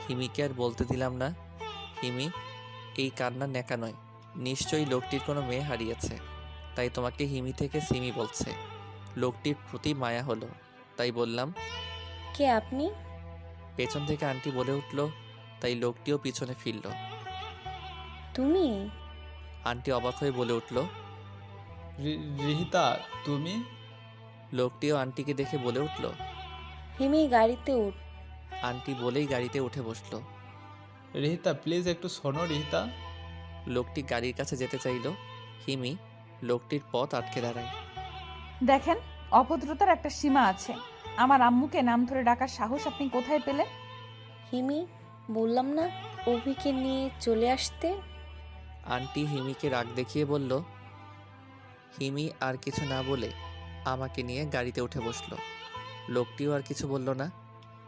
হিমিকে আর বলতে দিলাম না। হিমি, এই কান্না নেকা নয়, নিশ্চয়ই লোকটির কোনো মেয়ে হারিয়েছে, তাই তোমাকে হিমি থেকে সিমি বলছে। লোকটির প্রতি মায়া হলো, তাই বললাম। কে আপনি? পেছন থেকে আন্টি বলে উঠল, তাই লোকটিও পিছনে ফিরল। তুমি? আন্টি অবাক হয়ে বলে উঠল। রিহিতা, তুমি? লোকটিও আন্টিকে দেখে বলে উঠল। হিমি, গাড়িতে উঠ। আন্টি বলেই গাড়িতে উঠে বসল। রিহিতা, প্লিজ একটু শোনো। রিহিতা। লোকটি গাড়ির কাছে যেতে চাইল। হিমি লোকটির পথ আটকে দাঁড়ায়। দেখেন, অভদ্রতার একটা সীমা আছে। আমার আম্মুকে নাম ধরে ডাকার সাহস আপনি কোথায় পেলেন? হিমি, বললাম না অভিকে নিয়ে চলে আসতে? আন্টি হিমিকে রাগ দেখিয়ে বলল। হিমি আর কিছু না বলে আমাকে নিয়ে গাড়িতে উঠে বসলো। লোকটিও আর কিছু বলল না।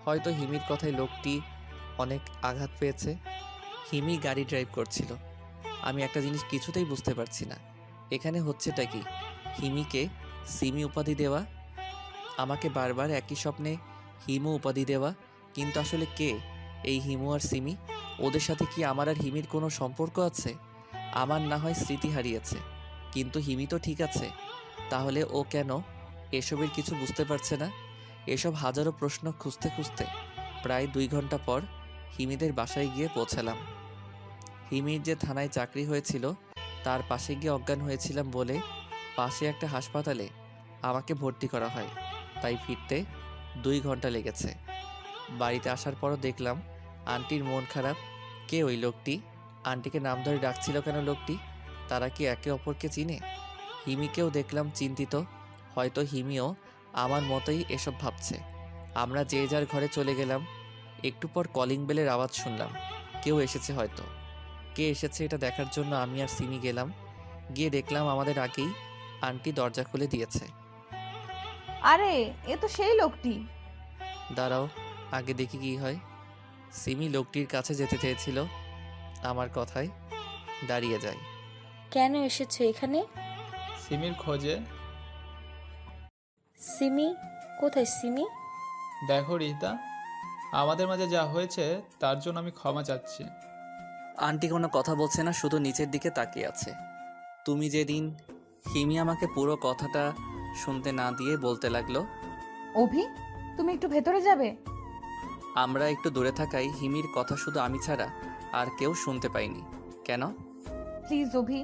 হয়তো হিমির কথায় লোকটি অনেক আঘাত পেয়েছে। হিমি গাড়ি ড্রাইভ করছিল। আমি একটা জিনিস কিছুতেই বুঝতে পারছি না, এখানে হচ্ছেটা কি? হিমিকে সিমি উপাধি দেওয়া, আমাকে বারবার একই স্বপ্নে হিমু উপাধি দেওয়া, কিন্তু আসলে কে এই হিমু আর সিমি? ওদের সাথে কি আমার আর হিমির কোনো সম্পর্ক আছে? আমার না হয় স্মৃতি হারিয়েছে, কিন্তু হিমি তো ঠিক আছে। তাহলে ও কেন এসবের কিছু বুঝতে পারছে না? এসব হাজারো প্রশ্ন খুঁজতে খুঁজতে প্রায় 2 ঘন্টা পর হিমিদের বাসায় গিয়ে পৌঁছালাম। হিমির যে থানায় চাকরি হয়েছিল তার পাশে গিয়ে অজ্ঞান হয়েছিলাম বলে পাশে একটা হাসপাতালে আমাকে ভর্তি করা হয়, তাই ফিরতে 2 ঘন্টা লেগেছে। বাড়িতে আসার পরও দেখলাম আন্টির মন খারাপ। কে ওই লোকটি? আন্টিকে নাম ধরে ডাকছিল কেন লোকটি? তারা কি একে অপরকে চিনে? হিমিকেও দেখলাম চিন্তিত। হয়তো হিমিও আমার মতোই এসব ভাবছে। আমরা যে যার ঘরে চলে গেলাম। একটু পর কলিং বেলের আওয়াজ শুনলাম। কেউ এসেছে হয়তো। কে এসেছে এটা দেখার জন্য আমি আর সিমি গেলাম। গিয়ে দেখলাম আমাদের আগেই আন্টি দরজা খুলে দিয়েছে। আরে, এ তো সেই লোকটি। দাঁড়াও, আগে দেখি কি হয়। সিমি লোকটির কাছে যেতে চেয়েছিল, আমার কথায় দাঁড়িয়ে যায়। কেন এসেছো এখানে? সিমির খোঁজে। সিমি? কোথায় সিমি? দেখো রিহিতা, আমাদের মাঝে যা হয়েছে তার জন্য আমি ক্ষমা চাচ্ছি। আন্টি কোনো কথা বলছে না, শুধু নিচের দিকে তাকিয়ে আছে। তুমি যেদিন, হিমি আমাকে পুরো কথাটা শুনতে না দিয়ে বলতে লাগলো। অভি, তুমি একটু ভেতরে যাবে? আমরা একটু দূরে থাকায় হিমির কথা শুধু আমি ছাড়া আর কেউ শুনতে পাইনি। কেন? প্লিজ অভি।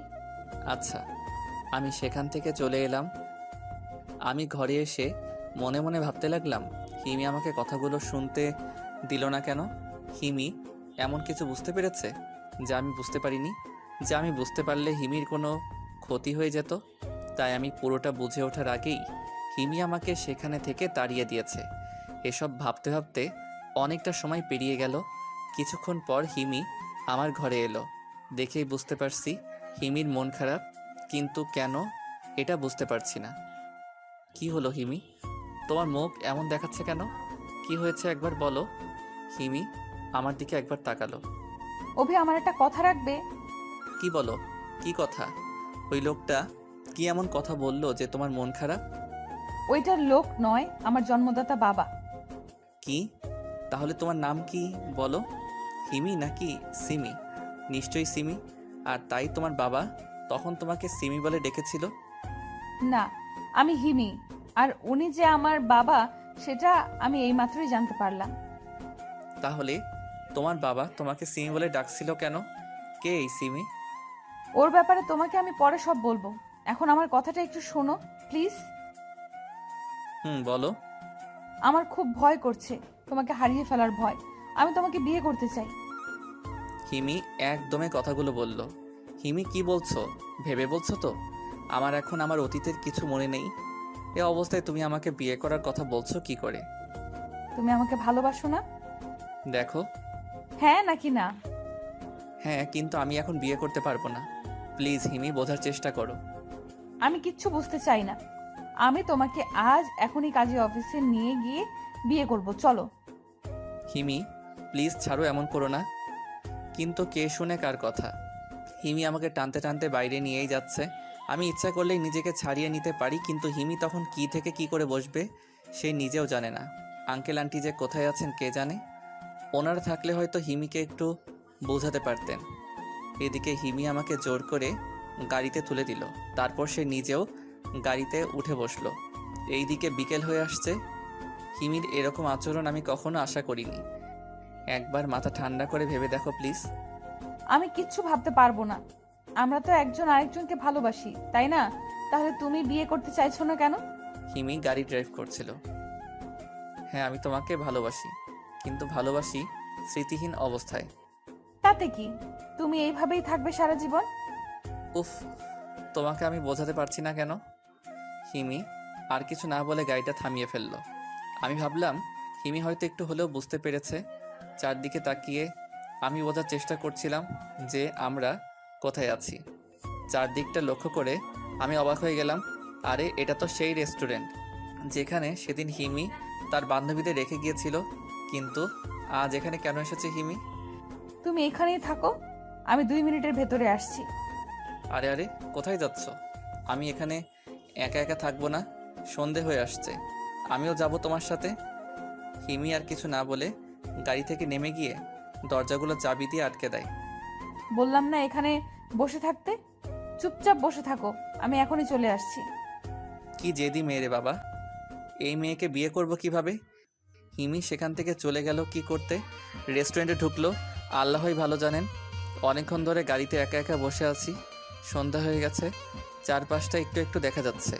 আচ্ছা। আমি সেখান থেকে চলে এলাম। আমি ঘরে এসে মনে মনে ভাবতে লাগলাম, হিমি আমাকে কথাগুলো শুনতে দিল না কেন? হিমি এমন কিছু বুঝতে পেরেছে যা আমি বুঝতে পারিনি, যা আমি বুঝতে পারলে হিমির কোনো ক্ষতি হয়ে যেত। তাই আমি পুরোটা বুঝে ওঠার আগেই হিমি আমাকে সেখানে থেকে তাড়িয়ে দিয়েছে। এসব ভাবতে ভাবতে অনেকটা সময় পেরিয়ে গেল। কিছুক্ষণ পর হিমি আমার ঘরে এলো। দেখেই বুঝতে পারছি হিমির মন খারাপ, কিন্তু কেন এটা বুঝতে পারছি না। কি হলো হিমি, তোমার মুখ এমন দেখাচ্ছে কেন? কি হয়েছে একবার বলো। হিমি আমার দিকে একবার তাকালো। অভি, আমার একটা কথা রাখবে? কি বলো? কি কথা? ওই লোকটা কি এমন কথা বললো যে তোমার মন খারাপ? ওইটার লোক নয়, আমার জন্মদাতা বাবা। কি? তাহলে তোমার নাম কি বলো? হিমি নাকি সিমি? নিশ্চয়ই সিমি। আর তাই তোমার বাবা তখন তোমাকে সিমি বলে ডেকেছিল? না, আমি হিমি। আর উনি যে আমার বাবা সেটা আমি এইমাত্রই জানতে পারলাম। তাহলে তোমার বাবা তোমাকে সিমি বলে ডাকছিল কেন? কে এই সিমি? ওর ব্যাপারে তোমাকে আমি পরে সব বলবো, এখন আমার কথাটা একটু শোনো প্লিজ। বলো। আমার খুব ভয় করছে, তোমাকে হারিয়ে ফেলার ভয়। আমি তোমাকে বিয়ে করতে চাই। হিমি একদমই কথাগুলো বলল। হিমি কি বলছো? ভেবে বলছো তো? আমার এখন আমার অতীতের কিছু মনে নেই। এ অবস্থায় তুমি আমাকে বিয়ে করার কথা বলছো কি করে? তুমি আমাকে ভালোবাসো না? দেখো। হ্যাঁ নাকি না? হ্যাঁ, কিন্তু আমি এখন বিয়ে করতে পারবো না। প্লিজ হিমি, বোঝার চেষ্টা করো। আমি কিচ্ছু বুঝতে চাই না। আমি তোমাকে আজ এখনই কাজী অফিসে নিয়ে গিয়ে বিয়ে করব, চলো। হিমি প্লিজ ছাড়ো, এমন করো না। কিন্তু কে শুনে কার কথা? হিমি আমাকে টানতে টানতে বাইরে নিয়েই যাচ্ছে। আমি ইচ্ছা করলেই নিজেকে ছাড়িয়ে নিতে পারি, কিন্তু হিমি তখন কি থেকে কি করে বসবে সে নিজেও জানে না। আঙ্কেল আন্টি যে কোথায় আছেন কে জানে। ওনারা থাকলে হয়তো হিমিকে একটু বোঝাতে পারতেন। এদিকে হিমি আমাকে জোর করে গাড়িতে তুলে দিল, তারপর সে নিজেও গাড়িতে উঠে বসলো। এইদিকে বিকেল হয়ে আসছে। হিমির এরকম আচরণ আমি কখনো আশা করিনি। একবার মাথা ঠান্ডা করে ভেবে দেখো প্লিজ। আমি কিচ্ছু ভাবতে পারবো না। আমরা তো একজন আরেকজনকে ভালোবাসি, তাই না? তাহলে তুমি বিয়ে করতে চাইছো না কেন? হিমি গাড়ি ড্রাইভ করছিল। হ্যাঁ, আমি তোমাকে ভালোবাসি, কিন্তু ভালোবাসি স্মৃতিহীন অবস্থায়। তাতে কি? তুমি এইভাবেই থাকবে সারা জীবন? উফ, তোমাকে আমি বোঝাতে পারছি না কেন। হিমি আর কিছু না বলে গাড়িটা থামিয়ে ফেললো। আমি ভাবলাম হিমি হয়তো একটু হলেও বুঝতে পেরেছে। চারদিকে তাকিয়ে আমি বোঝার চেষ্টা করছিলাম যে আমরা কোথায় আছি। চারদিকটা লক্ষ্য করে আমি অবাক হয়ে গেলাম। আরে এটা তো সেই রেস্টুরেন্ট যেখানে সেদিন হিমি তার বান্ধবীদের রেখে গিয়েছিল। কিন্তু আজ এখানে কেন এসেছে হিমি? তুমি এখানেই থাকো, আমি 2 মিনিটের ভেতরে আসছি। আরে আরে, কোথায় যাচ্ছ? আমি এখানে একা একা থাকবো না, সন্ধে হয়ে আসছে। আমিও যাব তোমার সাথে। হিমি আর কিছু না বলে গাড়ি থেকে নেমে গিয়ে দরজাগুলো চাবি দিয়ে আটকে দেয়। বললাম না এখানে বসে থাকতে? চুপচাপ বসে থাকো, আমি এখনই চলে আসছি। কি জেদি মেয়ে রে বাবা, এই মেয়েকে বিয়ে করব কিভাবে? হিমি সেখান থেকে চলে গেল কি করতে? রেস্টুরেন্টে ঢুকলো, আল্লাহই ভালো জানেন। অনেকক্ষণ ধরে গাড়িতে একা একা বসে আছি। সন্ধ্যা হয়ে গেছে, চারপাশটা একটু একটু দেখা যাচ্ছে।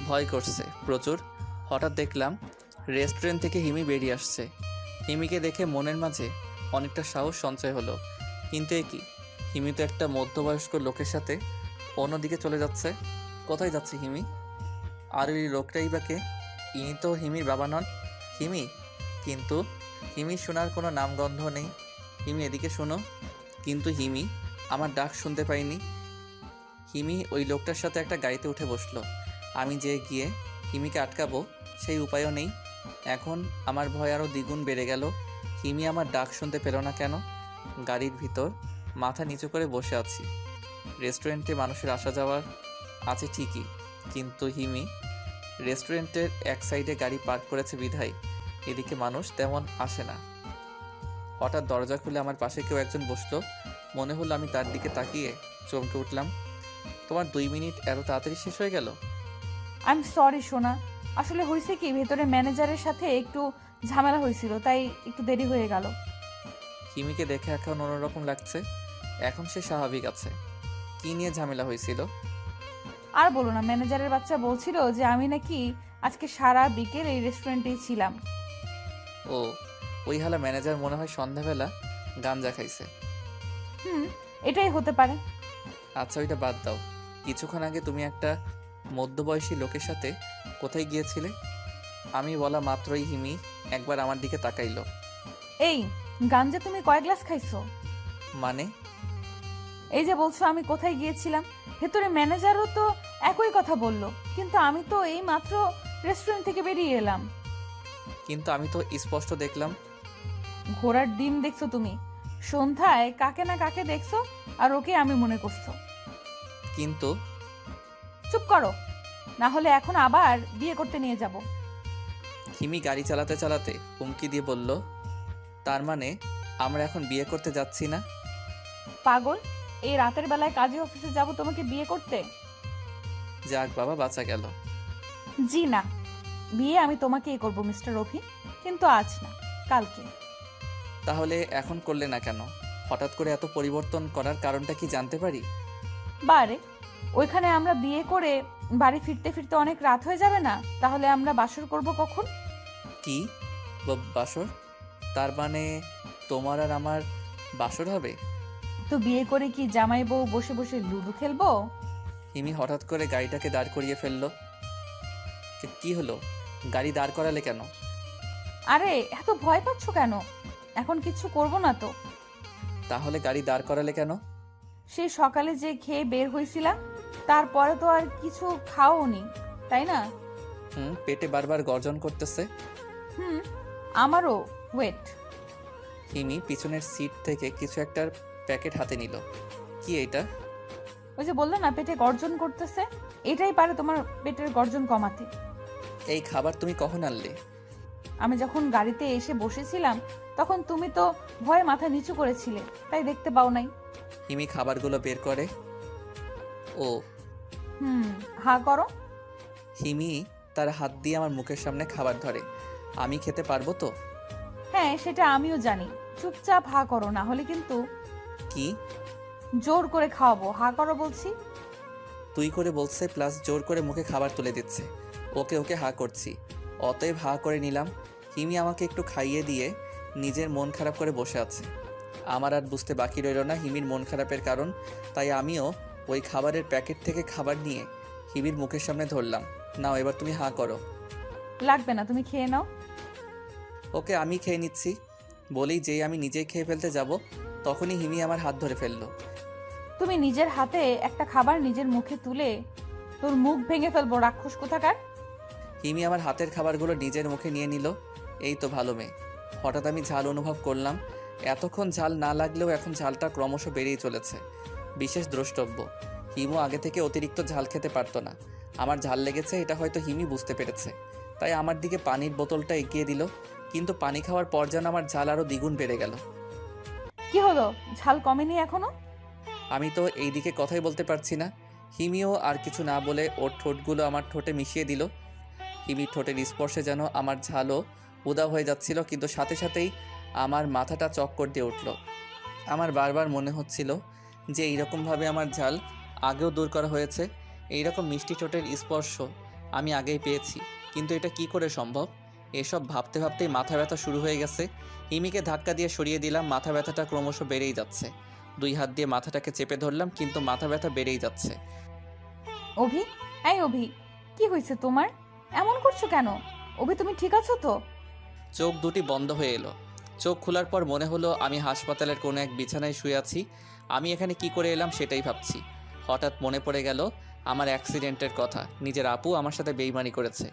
ভয় করছে প্রচুর। হঠাৎ দেখলাম রেস্টুরেন্ট থেকে হিমি বেরিয়ে আসছে। হিমিকে দেখে মনের মাঝে অনেকটা সাহস সঞ্চয় হলো। কিন্তু এ কি, হিমি তো একটা মধ্যবয়স্ক লোকের সাথে অন্যদিকে চলে যাচ্ছে। কোথায় যাচ্ছে হিমি? আর ওই লোকটাই বা কে? ইনি তো হিমির বাবা নন। হিমি, কিন্তু হিমি শোনার কোনো নামগন্ধ নেই। হিমি এদিকে শোনো। কিন্তু হিমি আমার ডাক শুনতে পাইনি। হিমি ওই লোকটার সাথে একটা গাড়িতে উঠে বসলো। আমি যে গিয়ে হিমিকে আটকাবো সেই উপায়ও নেই। এখন আমার ভয় আরও দ্বিগুণ বেড়ে গেল। হিমি আমার ডাক শুনতে পেল না কেন? গাড়ির ভিতর মাথা নিচু করে বসে আছি। রেস্টুরেন্টে মানুষের আসা যাওয়ার আছে ঠিকই, কিন্তু হিমি রেস্টুরেন্টের এক সাইডে গাড়ি পার্ক করেছে বিধায় এদিকে মানুষ তেমন আসে না। হঠাৎ দরজা খুলে আমার পাশে কেউ একজন বসলো। মনে হলো আমি তার দিকে তাকিয়ে চমকে উঠলাম। তোমার 2 মিনিট এত তাড়াতাড়ি শেষ হয়ে গেল? আই এম সরি সোনা, আসলে হয়েছে কি, ভেতরে ম্যানেজারের সাথে একটু ঝামেলা হয়েছিল, তাই একটু দেরি হয়ে গেল। হিমিকে দেখে এখন অন্যরকম লাগছে। এখন সে স্বাভাবিক আছে। কি নিয়ে ঝামেলা হয়েছিল? আর বলো না, ম্যানেজারের বাচ্চা বলছিল যে আমি নাকি আজকে সারা বিকেল এই রেস্টুরেন্টেই ছিলাম। ও, ওই হালা ম্যানেজার মনে হয় সন্ধ্যাবেলা গাঞ্জা খাইছে। এটাই হতে পারে। আচ্ছা, ওইটা বাদ দাও। কিছুক্ষণ আগে তুমি একটা মধ্যবয়সী লোকের সাথে কোথায় গিয়েছিলে? আমি বলা মাত্রই হিমি একবার আমার দিকে তাকাইলো। এই গাঞ্জা তুমি কয় গ্লাস খাইছো? মানে? এই যে বলছো আমি কোথায় গিয়েছিলাম, ভেতরে ম্যানেজারও তো একই কথা বললো, কিন্তু আমি তো এই মাত্র রেস্টুরেন্ট থেকে বেরিয়ে এলাম। কিন্তু আমি তো স্পষ্ট দেখলাম। ঘোড়ার ডিম দেখছো তুমি, সন্ধ্যায় কাকে না কাকে দেখছো আর ওকে আমি মনে করছো। কিন্তু চুপ করো, না হলে এখন আবার বিয়ে করতে নিয়ে যাব। হিমি গাড়ি চালাতে চালাতে হুমকি দিয়ে বলল, তার মানে আমরা এখন বিয়ে করতে যাচ্ছি না? পাগল, এই রাতের বেলায় কাজী অফিসে যাব তোমাকে বিয়ে করতে? যাক বাবা, বাঁচা গেল। জি না, বিয়ে আমি তোমাকেই করব মিস্টার রফি, কিন্তু আজ না, কালকে। তাহলে এখন করলে না কেন? হঠাৎ করে এত পরিবর্তন করার কারণটা কি জানতে পারি? বারে, ওইখানে আমরা বিয়ে করে বাড়ি ফিরতে ফিরতে অনেক রাত হয়ে যাবে না? তাহলে আমরা বাসর করব কখন? কি বাসর? তার মানে তোমার আর আমার বাসর হবে? তো বিয়ে করে কি জামাই বউ বসে বসে লুডো খেলবো? হিমি হঠাৎ করে গাড়িটাকে দাঁড় করিয়ে ফেললো। কি হলো? গাড়ি দাঁড় করালে কেন? আরে এত ভয় পাচ্ছ কেন? এখন কিছু করব না তো। তাহলে গাড়ি দাঁড় করালে কেন? সেই সকালে যে খেয়ে বের হইছিলাম, তারপরে তো আর কিছু খাওনি, তাই না? পেটে বারবার গর্জন করতেছে। হুম, আমারও। ওয়েট। হিমি পিছনের সিট থেকে কিছু একটা প্যাকেট হাতে নিল। কি এটা? ওই যে বললো না পেটে গর্জন করতেছে, এটাই পারে তোমার পেটের গর্জন কমাতে। এই খাবার তুমি কখন আনলে? আমি যখন গাড়িতে এসে বসেছিলাম তখন তুমি তো ভয়ে মাথা নিচু করেছিলে, তাই দেখতে পাও নাই। হিমি খাবারগুলো বের করে। ও। হা করো। হিমি তার হাত দিয়ে আমার মুখের সামনে খাবার ধরে। আমি খেতে পারবো তো? হ্যাঁ, সেটা আমিও জানি। চুপচাপ হা করো, না হলে কিন্তু কি? জোর করে খাওয়াবো। হা করো বলছি। তুই করে বলছে প্লাস জোর করে মুখে খাবার তুলে দিচ্ছে। ওকে ওকে হা করছি, অতএব হা করে নিলাম। হিমি আমাকে একটু খাইয়ে দিয়ে নিজের মন খারাপ করে বসে আছে। আমার আর বুঝতে বাকি রইল না হিমির মন খারাপের কারণ, তাই আমিও ওই খাবারের প্যাকেট থেকে খাবার নিয়ে হিমির মুখের সামনে ধরলাম। নাও এবার তুমি হা করো। লাগবে না, তুমি খেয়ে নাও। ওকে আমি খেয়ে নিচ্ছি বলেই যেই আমি নিজেই খেয়ে ফেলতে যাব, তখনই হিমি আমার হাত ধরে ফেললো। তুমি নিজের হাতে একটা খাবার নিজের মুখে তুলে তোর মুখ ভেঙে ফেলবো, রাক্ষস কোথাকার। হিমি আমার হাতের খাবারগুলো নিজের মুখে নিয়ে নিল। এই তো ভালো মেয়ে। হঠাৎ আমি ঝাল অনুভব করলাম। এতক্ষণ ঝাল না লাগলেও এখন ঝালটা ক্রমশ বেড়েই চলেছে। বিশেষ দ্রষ্টব্য, হিমু আগে থেকে অতিরিক্ত ঝাল খেতে পারতো না। আমার ঝাল লেগেছে এটা হয়তো হিমি বুঝতে পেরেছে, তাই আমার দিকে পানির বোতলটা এগিয়ে দিল। কিন্তু পানি খাওয়ার পর যেন আমার ঝাল আরও দ্বিগুণ বেড়ে গেল। কি হলো, ঝাল কমেনি এখনো? আমি তো এই দিকে কথাই বলতে পারছি না। হিমিও আর কিছু না বলে ওর ঠোঁটগুলো আমার ঠোঁটে মিশিয়ে দিল। হিমির ঠোঁটের স্পর্শে যেন আমার ঝালও উদাও হয়ে যাচ্ছিল, কিন্তু সাথে সাথেই আমার মাথাটা চক্কর দিয়ে উঠল। আমার বারবার মনে হচ্ছিল যে এইরকমভাবে আমার ঝাল আগেও দূর করা হয়েছে। এইরকম মিষ্টি ঠোঁটের স্পর্শ আমি আগেই পেয়েছি, কিন্তু এটা কি করে সম্ভব? এসব ভাবতে ভাবতেই মাথা ব্যথা শুরু হয়ে গেছে। হিমিকে ধাক্কা দিয়ে সরিয়ে দিলাম। মাথা ব্যথাটা ক্রমশ বেড়েই যাচ্ছে। 2 হাত দিয়ে মাথাটাকে চেপে ধরলাম, কিন্তু মাথা ব্যথা বেড়েই যাচ্ছে। অভি, এই অভি, কি হয়েছে তোমার? এমন করছো কেন? অভি, তুমি ঠিক আছো তো? চোখ দুটি বন্ধ হয়ে এলো। চোখ খোলার পর মনে হলো আমি হাসপাতালের কোনো এক বিছানায় শুয়ে আছি। আমি এখানে কি করে এলাম সেটাই ভাবছি। হঠাৎ মনে পড়ে গেল আমার অ্যাক্সিডেন্টের কথা। নিজের আপু আমার সাথে বেইমানি করেছে।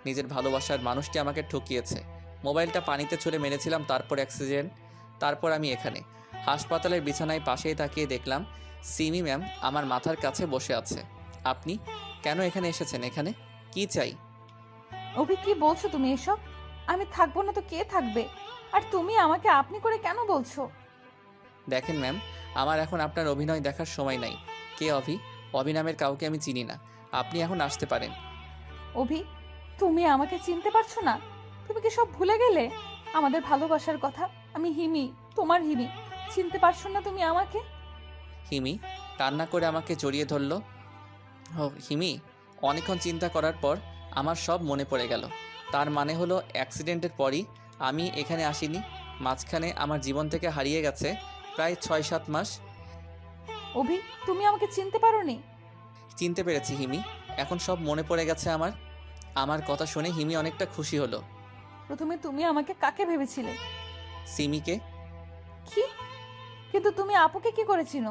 নিজের ভালোবাসার মানুষটি আমাকে ঠকিয়েছে। মোবাইলটা পানিতে ছুঁড়ে মেরেছিলাম, তারপর অ্যাক্সিডেন্ট, তারপর আমি এখানে। হাসপাতালের বিছানায় পাশেই তাকিয়ে দেখলাম সিমি ম্যাম আমার মাথার কাছে বসে আছে। আপনি কেন এখানে এসেছেন? এখানে কি চাই? অভি, কি বলছো তুমি এসব? আমি থাকবো না তো কে থাকবে? আর তুমি আমাকে আপনি করে কেন বলছো? দেখেন ম্যাম, আমার এখন আপনার অভিনয় দেখার সময় নাই। কে অভি? অভি নামের কাউকে আমি চিনি না। আপনি এখন আসতে পারেন। অভি, তুমি আমাকে চিনতে পারছো না? তুমি কি সব ভুলে গেলে আমাদের ভালোবাসার কথা? আমি হিমি, তোমার হিমি। চিনতে পারছো না তুমি আমাকে? হিমি কান্না করে আমাকে জড়িয়ে ধরল। হিমি, অনেকক্ষণ চিন্তা করার পর আমার সব মনে পড়ে গেল। তার মানে হলো অ্যাক্সিডেন্টের পরই আমি এখানে আসিনি। মাঝখানে আমার জীবন থেকে হারিয়ে গেছে প্রায় 6-7 মাস। অভি, তুমি আমাকে চিনতে পারোনি? চিনতে পেরেছি হিমি, এখন সব মনে পড়ে গেছে আমার। আমার কথা শুনে হিমি অনেকটা খুশি হলো। প্রথমে তুমি আমাকে কাকে ভেবেছিলে? সিমিকে। কি? কিন্তু তুমি আপুকে কি করেছিল?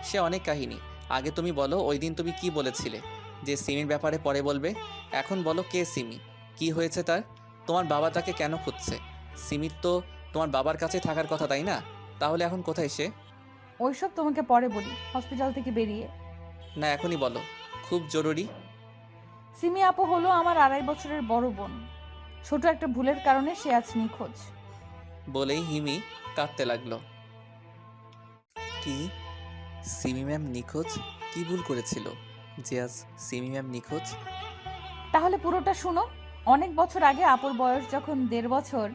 সে অনেক কাহিনী। আগে তুমি বলো ওই দিন তুমি কি বলেছিলে যে সিমির ব্যাপারে পরে বলবে। এখন বলো কে সিমি, কি হয়েছে তার? তোমার বাবা তাকে কেন খুঁজছে? সিমির তো তোমার বাবার কাছে থাকার কথা, তাই না? তাহলে এখন কোথায় সে? ওইসব তোমাকে পরে বলি, হসপিটাল থেকে বেরিয়ে। না এখনই বলো, খুব জরুরি। সিমি আপু হলো আমার 2.5 বছরের বড় বোন। ছোট একটা ভুলের কারণে সে আজ নিখোঁজ। বলেই হিমি কাঁদতে লাগলো। কি? সিমি ম্যাম নিখোঁজ? কি ভুল করেছিল যে আজ সিমি ম্যাম নিখোঁজ? তাহলে পুরোটা শুনো। অনেক বছর আগে আপুর বয়স যখন 1.5 বছর,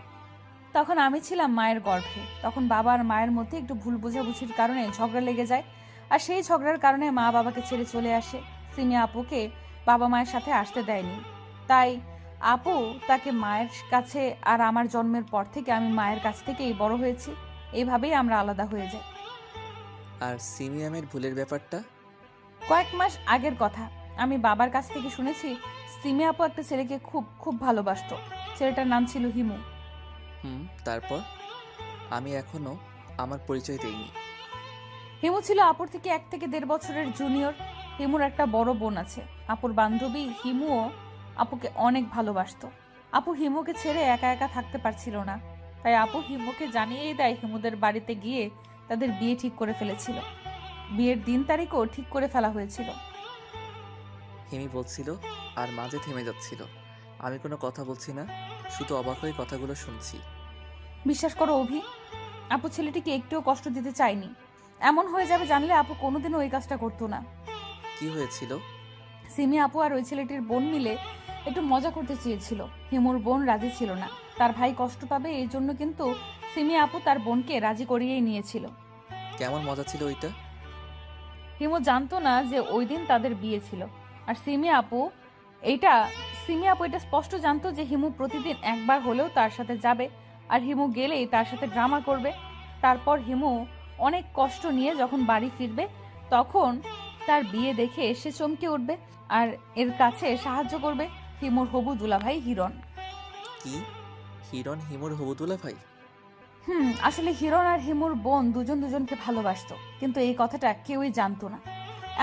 তখন আমি ছিলাম মায়ের গর্ভে। তখন বাবা আর মায়ের মধ্যে একটু ভুল বোঝাবুঝির কারণে ঝগড়া লেগে যায়, আর সেই ঝগড়ার কারণে মা বাবাকে ছেড়ে চলে আসে। সিমি আপুকে বাবা মায়ের সাথে আসতে দেয়নি, তাই আপু তাকে মায়ের কাছে, আর আমার জন্মের পর থেকে আমি মায়ের কাছ থেকেই বড় হয়েছি। এইভাবেই আমরা আলাদা হয়ে যাই। আর সিমিয়ামের ভুলের ব্যাপারটা? কয়েক মাস আগের কথা। আমি বাবার কাছ থেকে শুনেছি সিমি আপু একটা ছেলেকে খুব খুব ভালোবাসতো। ছেলেটার নাম ছিল হিমু। তারপর? আমি এখনো আমার পরিচয় দেইনি। হিমু ছিল আপুর থেকে 1 থেকে 1.5 বছরের জুনিয়র। হিমুর একটা বড় বোন আছে। আপুর বান্ধবী হিমুও আপুকে অনেক ভালোবাসতো। আপু হিমুকে ছেড়ে একা একা থাকতে পারছিল না, তাই আপু হিমুকে জানিয়েই দেয় হিমুদের বাড়িতে গিয়ে তাদের বিয়ে ঠিক করে ফেলেছিল। বিয়ের দিন তারিখও ঠিক করে ফেলা হয়েছিল। হিমি বলছিল আর মাঝে থেমে যাচ্ছিল। আমি কোনো কথা বলছি না, শুধু অবাক হয়ে কথাগুলো শুনছি। বিশ্বাস করো অভি, আপু ছেলেটিকে একটুও কষ্ট দিতে চায়নি। এমন হয়ে যাবে জানলে আপু কোনোদিনও ওই কাজটা করতো না। কি হয়েছিল? সিমি আপু আর ওই ছেলেটির বোন মিলে একটু মজা করতে চেয়েছিল। হিমুর বোন রাজি ছিল না, তার ভাই কষ্ট পাবে এই জন্য, কিন্তু সিমি আপু তার বোনকে রাজি করিয়েই নিয়েছিল। কেমন মজা ছিল ওইটা? হিমু জানতো না যে ওই দিন তাদের বিয়ে ছিল। আর সিমি আপু এটা স্পষ্ট জানতো যে হিমু প্রতিদিন একবার হলেও তার সাথে যাবে, আর হিমু গেলেই তার সাথে ড্রামা করবে। তারপর হিমু অনেক কষ্ট নিয়ে যখন বাড়ি ফিরবে, তখন তার বিয়ে দেখে সে চমকে উঠবে আর এর কাছে সাহায্য করবে হিমুর হবু দুলাভাই হিরণ। কি? হিরণ হিমুর হবু দুলাভাই? আসলে হিরণ আর হিমুর বোন দুজন দুজনকে ভালোবাসতো, কিন্তু এই কথাটা কেউই জানতো না,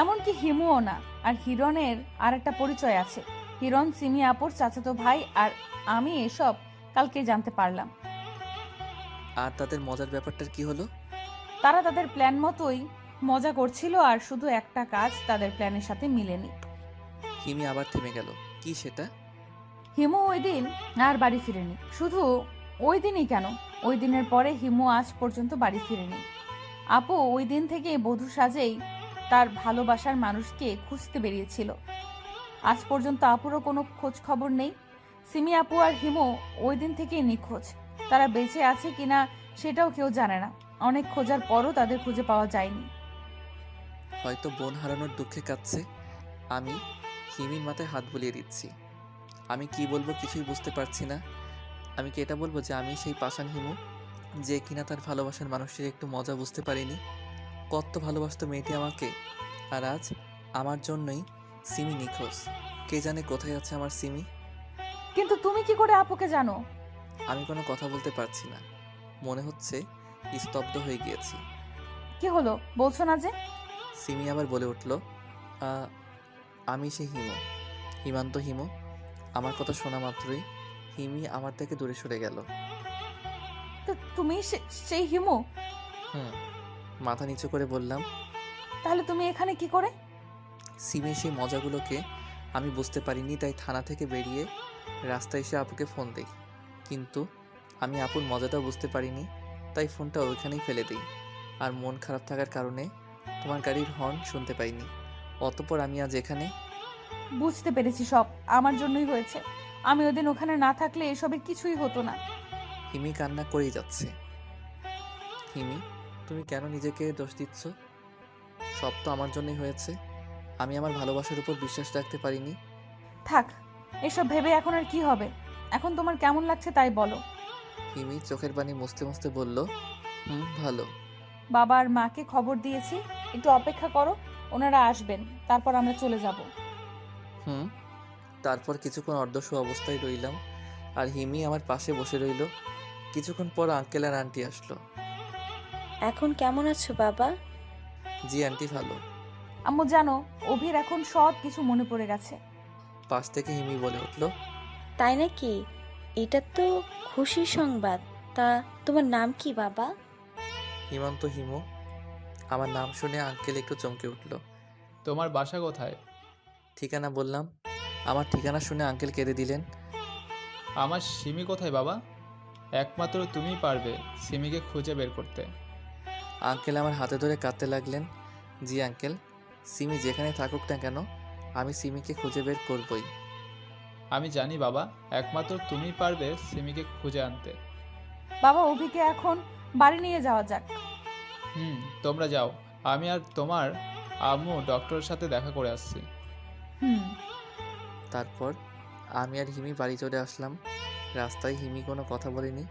এমনকি হিমুও না। আর হিরণের আর একটা পরিচয় আছে। হিরণ সিমি আপুর চাচাতো ভাই, আর আমি এসব কালকে জানতে পারলাম। আর তাদের মজার ব্যাপারটার কি হলো? তারা তাদের প্ল্যান মতোই মজা করছিল, আর শুধু একটা কাজ তাদের প্ল্যানের সাথে মিলেনি। হিমি আবার থেমে গেল। কি সেটা? হিমু ওই দিন আর বাড়ি ফিরেনি। শুধু ওই দিনই কেন, ওই দিনের পরে হিমু আজ পর্যন্ত বাড়ি ফিরেনি। আপু ওই দিন থেকে বধূ সাজেই তার ভালোবাসার মানুষকে খুঁজতে বেরিয়েছিল। আজ পর্যন্ত আপুরও কোনো খোঁজ খবর নেই। সিমি আপু আর হিমু ওই দিন থেকেই নিখোঁজ। তারা বেঁচে আছে কিনা সেটাও কেউ জানে না। অনেক খোঁজার পরও তাদের খুঁজে পাওয়া যায়নি। হয়তো বোন হারানোর দুঃখে কাঁদছে। আমি হিমির মাথায় হাত বুলিয়ে দিচ্ছি। আমি কি বলবো কিছুই বুঝতে পারছি না। আমি কি এটা বলবো যে আমি সেই পাষাণ হিমু, যে কিনা তার ভালোবাসার মানুষের একটু মজা বুঝতে পারিনি? কত ভালোবাসতো মেয়েটি আমাকে, আর আজ আমার জন্যই সিমি নিখোঁজ। কে জানে কোথায় আছে আমার সিমি। কিন্তু তুমি কি করে আপুকে জানো? আমি কোনো কথা বলতে পারছি না, মনে হচ্ছে স্তব্ধ হয়ে গিয়েছি। কি হলো বলছো না যে? সিমি আবার বলে উঠল, আমি সেই হিমু, হিমান্ত হিমু। আমার কথা শোনা মাত্রই হিমি আমার থেকে দূরে সরে গেল। তো তুমি সেই হিমু? মাথা নিচু করে বললাম। তাহলে তুমি এখানে কি করে? সিমির সেই মজাগুলোকে আমি বুঝতে পারিনি, তাই থানা থেকে বেরিয়ে রাস্তায় এসে আপুকে ফোন দিই। কিন্তু আমি আপুর মজাটা বুঝতে পারিনি, তাই ফোনটা ওইখানেই ফেলে দিই। আর মন খারাপ থাকার কারণে তোমার গাড়ির হর্ন শুনতে পাইনি। অতঃপর আমি আজ এখানে। বুঝতে পেরেছি, সব আমার জন্যই হয়েছে। আমি ওদিন ওখানে না থাকলে এসবের কিছুই হতো না। হিমি কান্না করেই যাচ্ছে। হিমি, তুমি কেন নিজেকে দোষ দিচ্ছ? সব তো আমার জন্যই হয়েছে। আমি আমার ভালোবাসার উপর বিশ্বাস রাখতে পারিনি। থাক, এসব ভেবে এখন আর কি হবে? এখন তোমার কেমন লাগছে তাই বলো। হিমি চোখের পানি মুছতে মুছতে বলল, ভালো। বাবা আর মাকে খবর দিয়েছি, একটু অপেক্ষা করো, ওনারা আসবেন, তারপর আমরা চলে যাব। তারপর কিছুক্ষণ অর্ধশো অবস্থায় রইলাম, আর হিমি আমার পাশে বসে রইল। কিছুক্ষণ পর আঙ্কেল আর আন্টি আসলো। এখন কেমন আছো বাবা? জি আন্টি, ভালো। আম্মু জানো, অভির এখন সব কিছু মনে পড়ে গেছে। পাশ থেকে হিমি বলে উঠল, তাই নাকি? এটা তো খুশির সংবাদ। তা তোমার নাম কি বাবা? হিমান্ত হিমু। আমার নাম শুনে আঙ্কেল একটু চমকে উঠল। তোমার বাসা কোথায়? ঠিকানা বললাম। আমার ঠিকানা শুনে আঙ্কেল কেঁদে দিলেন। আমার সিমি কোথায় বাবা? একমাত্র তুমিই পারবে সিমিকে খুঁজে বের করতে। আঙ্কেল আমার হাতে ধরে কাঁদতে লাগলেন। জি আঙ্কেল, সিমি যেখানে থাকুক না কেন, আমি সিমিকে খুঁজে বের করবই। আমি জানি বাবা, একমাত্র তুমিই পারবে সিমিকে খুঁজে আনতে। বাবা অভিকে এখন বাড়ি নিয়ে যাওয়া যাক। তোমরা যাও, আমি আর তোমার আম্মু ডক্টরের সাথে দেখা করে আসছি। হুম। তারপর আমি আর হিমি বাড়ি চলে আসলাম। রাস্তায় হিমি কোনো কথা বলেনি,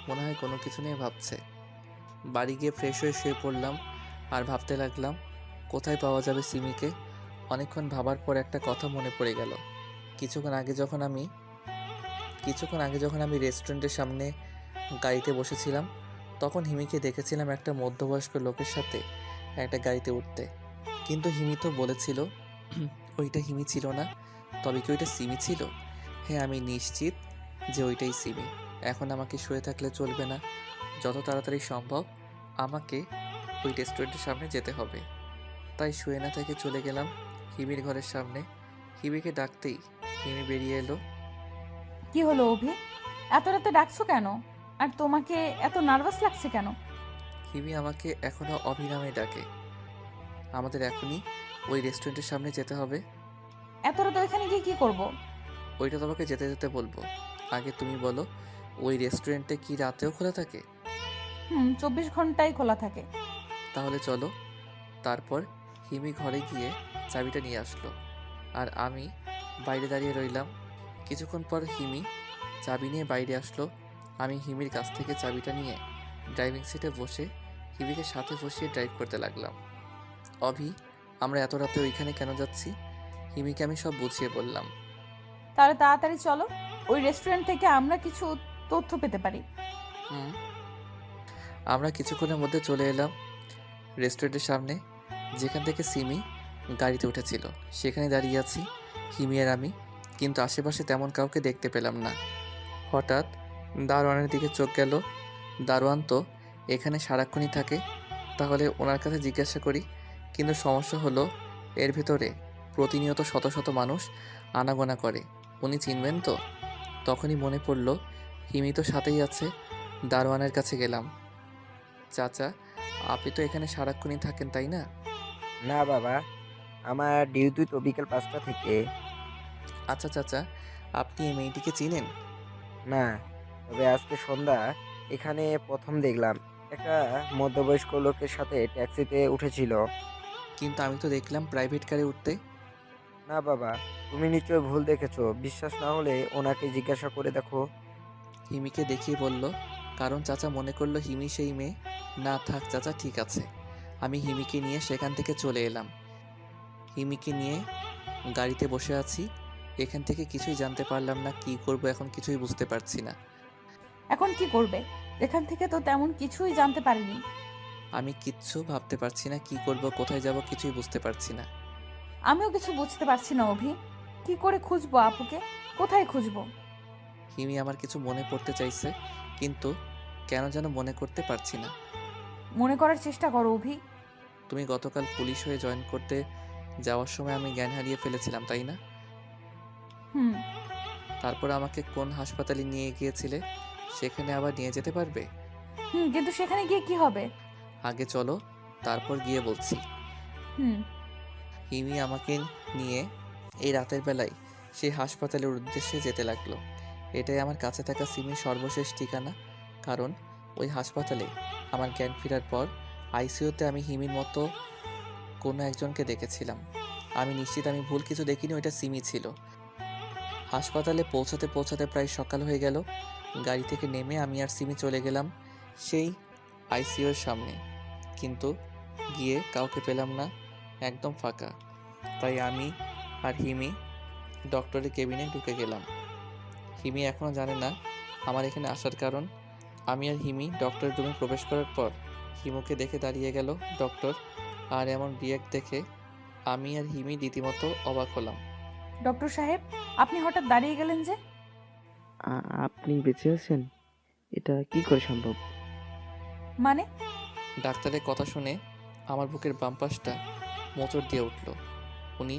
মনে হয় কোনো কিছু নিয়ে ভাবছে। বাড়ি গিয়ে ফ্রেশ হয়ে শুয়ে পড়লাম আর ভাবতে লাগলাম কোথায় পাওয়া যাবে সিমিকে। অনেকক্ষণ ভাবার পর একটা কথা মনে পড়ে গেল। কিছুক্ষণ আগে যখন আমি রেস্টুরেন্টের সামনে গাড়িতে বসেছিলাম, তখন হিমিকে দেখেছিলাম একটা মধ্যবয়স্ক লোকের সাথে একটা গাড়িতে উঠতে। কিন্তু হিমি তো বলেছিল ওইটা হিমি ছিল না। তবে কি ওইটা সিমি ছিল? হ্যাঁ, আমি নিশ্চিত যে ওইটাই সিমি। এখন আমাকে শুয়ে থাকলে চলবে না, যত তাড়াতাড়ি সম্ভব আমাকে ওই রেস্টুরেন্টের সামনে যেতে হবে। তাই শুয়ে না থেকে চলে গেলাম হিমির ঘরের সামনে। হিমিকে ডাকতেই হিমি বেরিয়ে এলো। কি হলো অভি, এত রাতে ডাকছো কেন? আর তোমাকে এত নার্ভাস লাগছে কেন? হিমি আমাকে এখনো অভিনামে ডাকে। আমাদের এখনই ওই রেস্টুরেন্টের সামনে যেতে হবে। এত রাতে ওইখানে গিয়ে কি করব? ওইটা তোমাকে যেতে যেতে বলবো। আগে তুমি বলো, ওই রেস্টুরেন্টে কি রাতেও খোলা থাকে? 24 ঘন্টাই খোলা থাকে। তাহলে চলো। তারপর হিমি ঘরে গিয়ে চাবিটা নিয়ে আসলো আর আমি বাইরে দাঁড়িয়ে রইলাম। কিছুক্ষণ পর হিমি চাবি নিয়ে বাইরে আসলো। আমি হিমির কাছ থেকে চাবিটা নিয়ে ড্রাইভিং সিটে বসে হিমিকে সাথে বসিয়ে ড্রাইভ করতে লাগলাম। অভি, আমরা এত রাতে ওইখানে কেন যাচ্ছি? হিমিকে আমি সব বুঝিয়ে বললাম। তাহলে তাড়াতাড়ি চলো, ওই রেস্টুরেন্ট থেকে আমরা কিছু তথ্য পেতে পারি। আমরা কিছুক্ষণের মধ্যে চলে এলাম রেস্টুরেন্টের সামনে, যেখান থেকে সিমি গাড়িতে উঠেছিল। সেখানে দাঁড়িয়ে আছি হিমি আর আমি, কিন্তু আশেপাশে তেমন কাউকে দেখতে পেলাম না। হঠাৎ দারোয়ানের দিকে চোখ গেল। দারোয়ান তো এখানে সারাক্ষণই থাকে, তাহলে ওনার কাছে জিজ্ঞাসা করি। কিন্তু সমস্যা হলো এর ভেতরে প্রতিনিয়ত শত শত মানুষ আনাগোনা করে, উনি চিনবেন তো? তখনই মনে পড়ল হিমি তো সাথেই আছে। দারোয়ানের কাছে গেলাম। চাচা, আপনি তো এখানে সারাক্ষণই থাকেন, তাই না? না বাবা, আমার ডিউটি তো বিকেল 5টা থেকে। আচ্ছা চাচা, আপনি এই মেয়েটিকে চিনেন? না, তবে আজকে সন্ধ্যা এখানে প্রথম দেখলাম একটা মধ্যবয়স্ক লোকের সাথে ট্যাক্সিতে উঠেছিল। কিন্তু আমি তো দেখলাম প্রাইভেট কারে উঠতে। না বাবা, তুমি নিশ্চয়ই ভুল দেখেছো। বিশ্বাস না হলে ওনাকে জিজ্ঞাসা করে দেখো। হিমিকে দেখিয়ে বলল, কারণ চাচা মনে করলো হিমি সেই মেয়ে। না থাক চাচা, ঠিক আছে। আমি হিমিকে নিয়ে সেখান থেকে চলে এলাম। হিমিকে নিয়ে গাড়িতে বসে আছি। এখান থেকে কিছুই জানতে পারলাম না, কি করব এখন কিছুই বুঝতে পারছি না। এখন কি করবে? এখান থেকে তো তেমন কিছুই জানতে পারিনি। আমি কিচ্ছু ভাবতে পারছি না, কি করব, কোথায় যাব কিছুই বুঝতে পারছি না। আমিও কিছু বুঝতে পারছি না অভি, কি করে খুঁজবো আপুকে? কোথায় খুঁজবো? হিমি আমার কিছু মনে পড়তে চাইছে, কিন্তু কেন যেন মনে করতে পারছি না। মনে করার চেষ্টা করো অভি। তুমি গতকাল পুলিশ হয়ে জয়েন করতে যাওয়ার সময় আমি জ্ঞান হারিয়ে ফেলেছিলাম, তাই না? হুম। তারপর আমাকে কোন হাসপাতালে নিয়ে গিয়েছিলে? সেখানে আবার নিয়ে যেতে পারবে? কিন্তু সেখানে গিয়ে কি হবে? আগে চলো, তারপর গিয়ে বলছি। হুম। হিমি আমাকে নিয়ে এই রাতের বেলায় সেই হাসপাতালের উদ্দেশ্যে যেতে লাগলো। এটাই আমার কাছে থাকা সিমির সর্বশেষ ঠিকানা, কারণ ওই হাসপাতালে আমার জ্ঞান ফেরার পর আইসিইউতে আমি হিমির মতো কোনো একজনকে দেখেছিলাম। আমি নিশ্চিত আমি ভুল কিছু দেখিনি, ওইটা সিমি ছিল। হাসপাতালে পৌঁছাতে পৌঁছাতে প্রায় সকাল হয়ে গেল। গাড়ি থেকে নেমে আমি আর সিমি চলে গেলাম সেই আইসিইউর সামনে, কিন্তু গিয়ে কাউকে পেলাম না, একদম ফাঁকা। তাই আমি আর হিমি ডক্টরের কেবিনে ঢুকে গেলাম। হিমি এখনও জানে না আমার এখানে আসার কারণ। আমি আর হিমি ডক্টরের রুমে প্রবেশ করার পর হিমুকে দেখে দাঁড়িয়ে গেল ডক্টর, আর এমন রিয়াক্ট দেখে আমি আর হিমি রীতিমতো অবাক হলাম। ডক্টর সাহেব, আপনি হঠাৎ দাঁড়িয়ে গেলেন যে? আপনি বেঁচে আছেন? এটা কি করে সম্ভব? মানে? ডাক্তারের কথা শুনে আমার বুকের বাম পাশটা মোচড় দিয়ে উঠল। উনি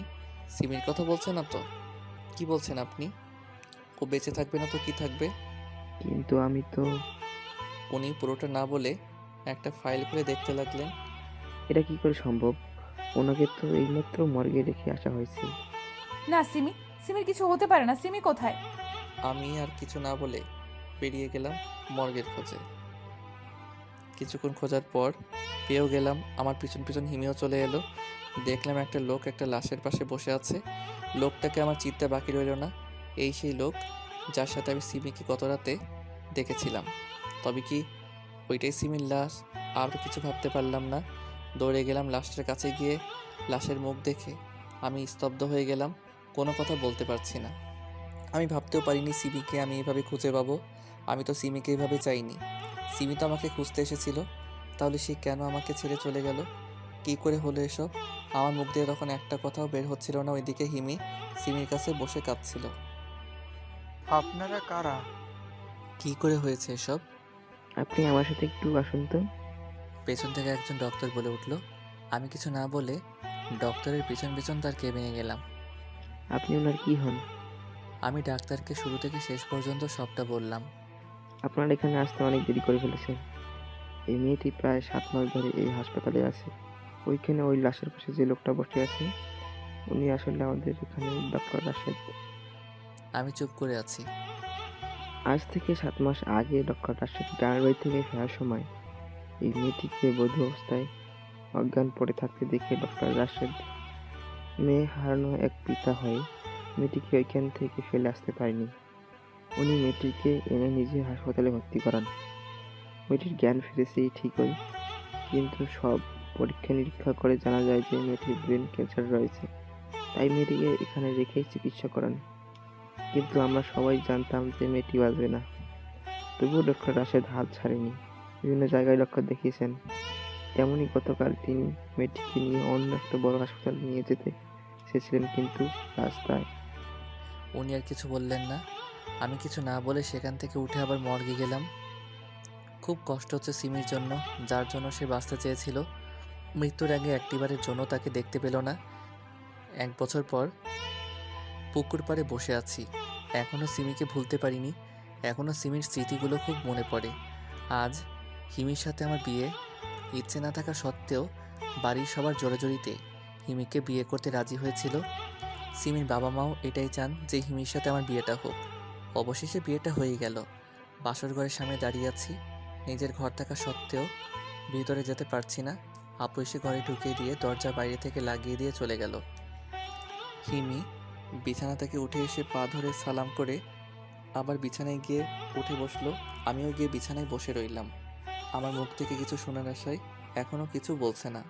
সিমির কথা বলছেন না তো? কি বলছেন আপনি? ও বেঁচে থাকবে না তো কি থাকবে? কিন্তু আমি তো। উনি পুরোটা না বলে একটা ফাইল খুলে দেখতে লাগলেন। এটা কি করে সম্ভব? ওনাকে তো এইমাত্র মর্গে রেখে আসা হয়েছে। না, সিমির কিছু হতে পারে না। সিমি কোথায়? আমি আর কিছু না বলে বেরিয়ে গেলাম মর্গের খোঁজে। কিছুক্ষণ খোঁজার পর পেয়েও গেলাম। আমার পিছন পিছন হিমিও চলে এলো। দেখলাম একটা লোক একটা লাশের পাশে বসে আছে। লোকটাকে আমার চিনতে বাকি রইল না। এই সেই লোক যার সাথে আমি সিমিকে গত রাতে দেখেছিলাম। তবে কি ওইটাই সিমির লাশ? আর কিছু ভাবতে পারলাম না। দৌড়ে গেলাম লাশটার কাছে। গিয়ে লাশের মুখ দেখে আমি স্তব্ধ হয়ে গেলাম। কোনো কথা বলতে পারছি না। আমি ভাবতেও পারিনি সিমিকে আমি এভাবে খুঁজে পাবো। আমি তো সিমিকে এভাবে চাইনি। সিমি তো আমাকে খুঁজতে এসেছিল। তাহলে সে কেন আমাকে ছেড়ে চলে গেল? কী করে হলো এসব? আমার মুখ দিয়ে তখন একটা কথাও বের হচ্ছিল না। ওইদিকে হিমি সিমির কাছে বসে কাঁদছিল। আপনারা কারা? কী করে হয়েছে এসব? আপনি আমার সাথে একটু আসুন তো। পেছন থেকে একজন ডক্টর বলে উঠল। আমি কিছু না বলে ডক্টরের পিছন পিছন তার কেবিনে গেলাম। আপনি ওনার কি হন? আমি ডাক্তারকে শুরু থেকে শেষ পর্যন্ত সবটা বললাম। আপনারা এখানে আসতে অনেক দেরি করে ফেলেছেন। এই মেয়েটি প্রায় 7 মাস ধরে এই হাসপাতালে আছে। ওইখানে ওই লাশের পাশে যে লোকটা বসে আছে উনি আসলে আমাদের এখানে ডক্টর রাশেদ। আমি চুপ করে আছি। আজ থেকে 7 মাস আগে ডক্টর রাশেদ গ্রামের বাড়ি থেকে ফেরার সময় এই মেয়েটিকে বধূ অবস্থায় অজ্ঞান পড়ে থাকতে দেখে ডক্টর রাশেদ মেয়ে হারানো এক পিতা হয়ে মেয়েটিকে ওইখান থেকে ফেলে আসতে পারেনি। উনি মেয়েটিকে এনে নিজে হাসপাতালে ভর্তি করান। মেয়েটির জ্ঞান ফিরেছে ঠিকই, কিন্তু সব পরীক্ষা নিরীক্ষা করে জানা যায় যে মেয়েটির ব্রেন ক্যান্সার রয়েছে। তাই মেয়েটিকে এখানে রেখেই চিকিৎসা করান। কিন্তু আমরা সবাই জানতাম যে মেয়েটি বাঁচবে না। তবুও ডক্টর রাশেদ হাল ছাড়েনি। বিভিন্ন জায়গায় লক্ষ্য দেখিয়েছেন। তেমনই গতকাল তিনি মেয়েটিকে নিয়ে অন্য একটা বড় হাসপাতালে নিয়ে যেতে এসেছিলেন, কিন্তু রাস্তায়। উনি আর কিছু বললেন না। আমি কিছু না বলে সেখান থেকে উঠে আবার মর্গে গেলাম। খুব কষ্ট হচ্ছে সিমির জন্য, যার জন্য সে বাঁচতে চেয়েছিল। মৃত্যুর আগে একটিবারের জন্য তাকে দেখতে পেল না। 1 বছর পর পুকুর পাড়ে বসে আছি। এখনও সিমিকে ভুলতে পারিনি। এখনও সিমির স্মৃতিগুলো খুব মনে পড়ে। আজ হিমির সাথে আমার বিয়ে। ইচ্ছে না থাকা সত্ত্বেও বাড়ির সবার জোরাজোরিতে হিমিকে বিয়ে করতে রাজি হয়েছিল। সিমির বাবা মাও এটাই চান যে হিমির সাথে আমার বিয়েটা হোক। অবশেষে বিয়েটা হয়ে গেল। বাসর ঘরের সামনে দাঁড়িয়ে আছি। নিজের ঘর থাকা সত্ত্বেও ভিতরে যেতে পারছি না। আপু এসে ঘরে ঢুকিয়ে দিয়ে দরজা বাইরে থেকে লাগিয়ে দিয়ে চলে গেল। হিমি বিছানা থেকে উঠে এসে পা ধরে সালাম করে আবার বিছানায় গিয়ে উঠে বসলো। আমিও গিয়ে বিছানায় বসে রইলাম। আমার মুখ থেকে কিছু শোনার আশায় এখনও কিছু বলছে না।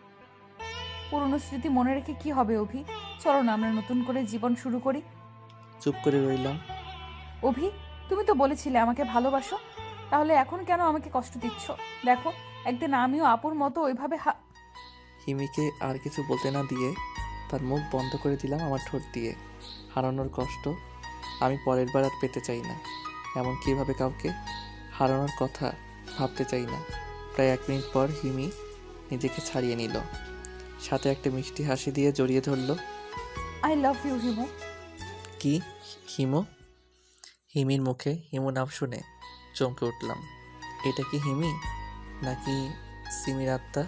পুরনো স্মৃতি মনে রেখে কি হবে অভি? চলো না আমরা নতুন করে জীবন শুরু করি। চুপ করে রইলাম। অভি, তুমি তো বলেছিলে আমাকে ভালোবাসো, তাহলে এখন কেন আমাকে কষ্ট দিচ্ছ? দেখো, একদিন আমিও আপুর মতো ওইভাবে হিমিকে আর কিছু বলতে না দিয়ে তার মুখ বন্ধ করে দিলাম আমার ঠোঁট দিয়ে। হারানোর কষ্ট আমি পরের বার আর পেতে চাই না। এমন কীভাবে কাউকে হারানোর কথা ভাবতে চাই না। প্রায় 1 মিনিট পর হিমি নিজেকে ছাড়িয়ে নিল, সাথে একটা মিষ্টি হাসি দিয়ে জড়িয়ে ধরল। I love you Himu. কি? হিমু? হিমির মুখে হিমু নাম শুনে চমকে উঠলাম। এটা কি হিমি নাকি সিমির আত্মা?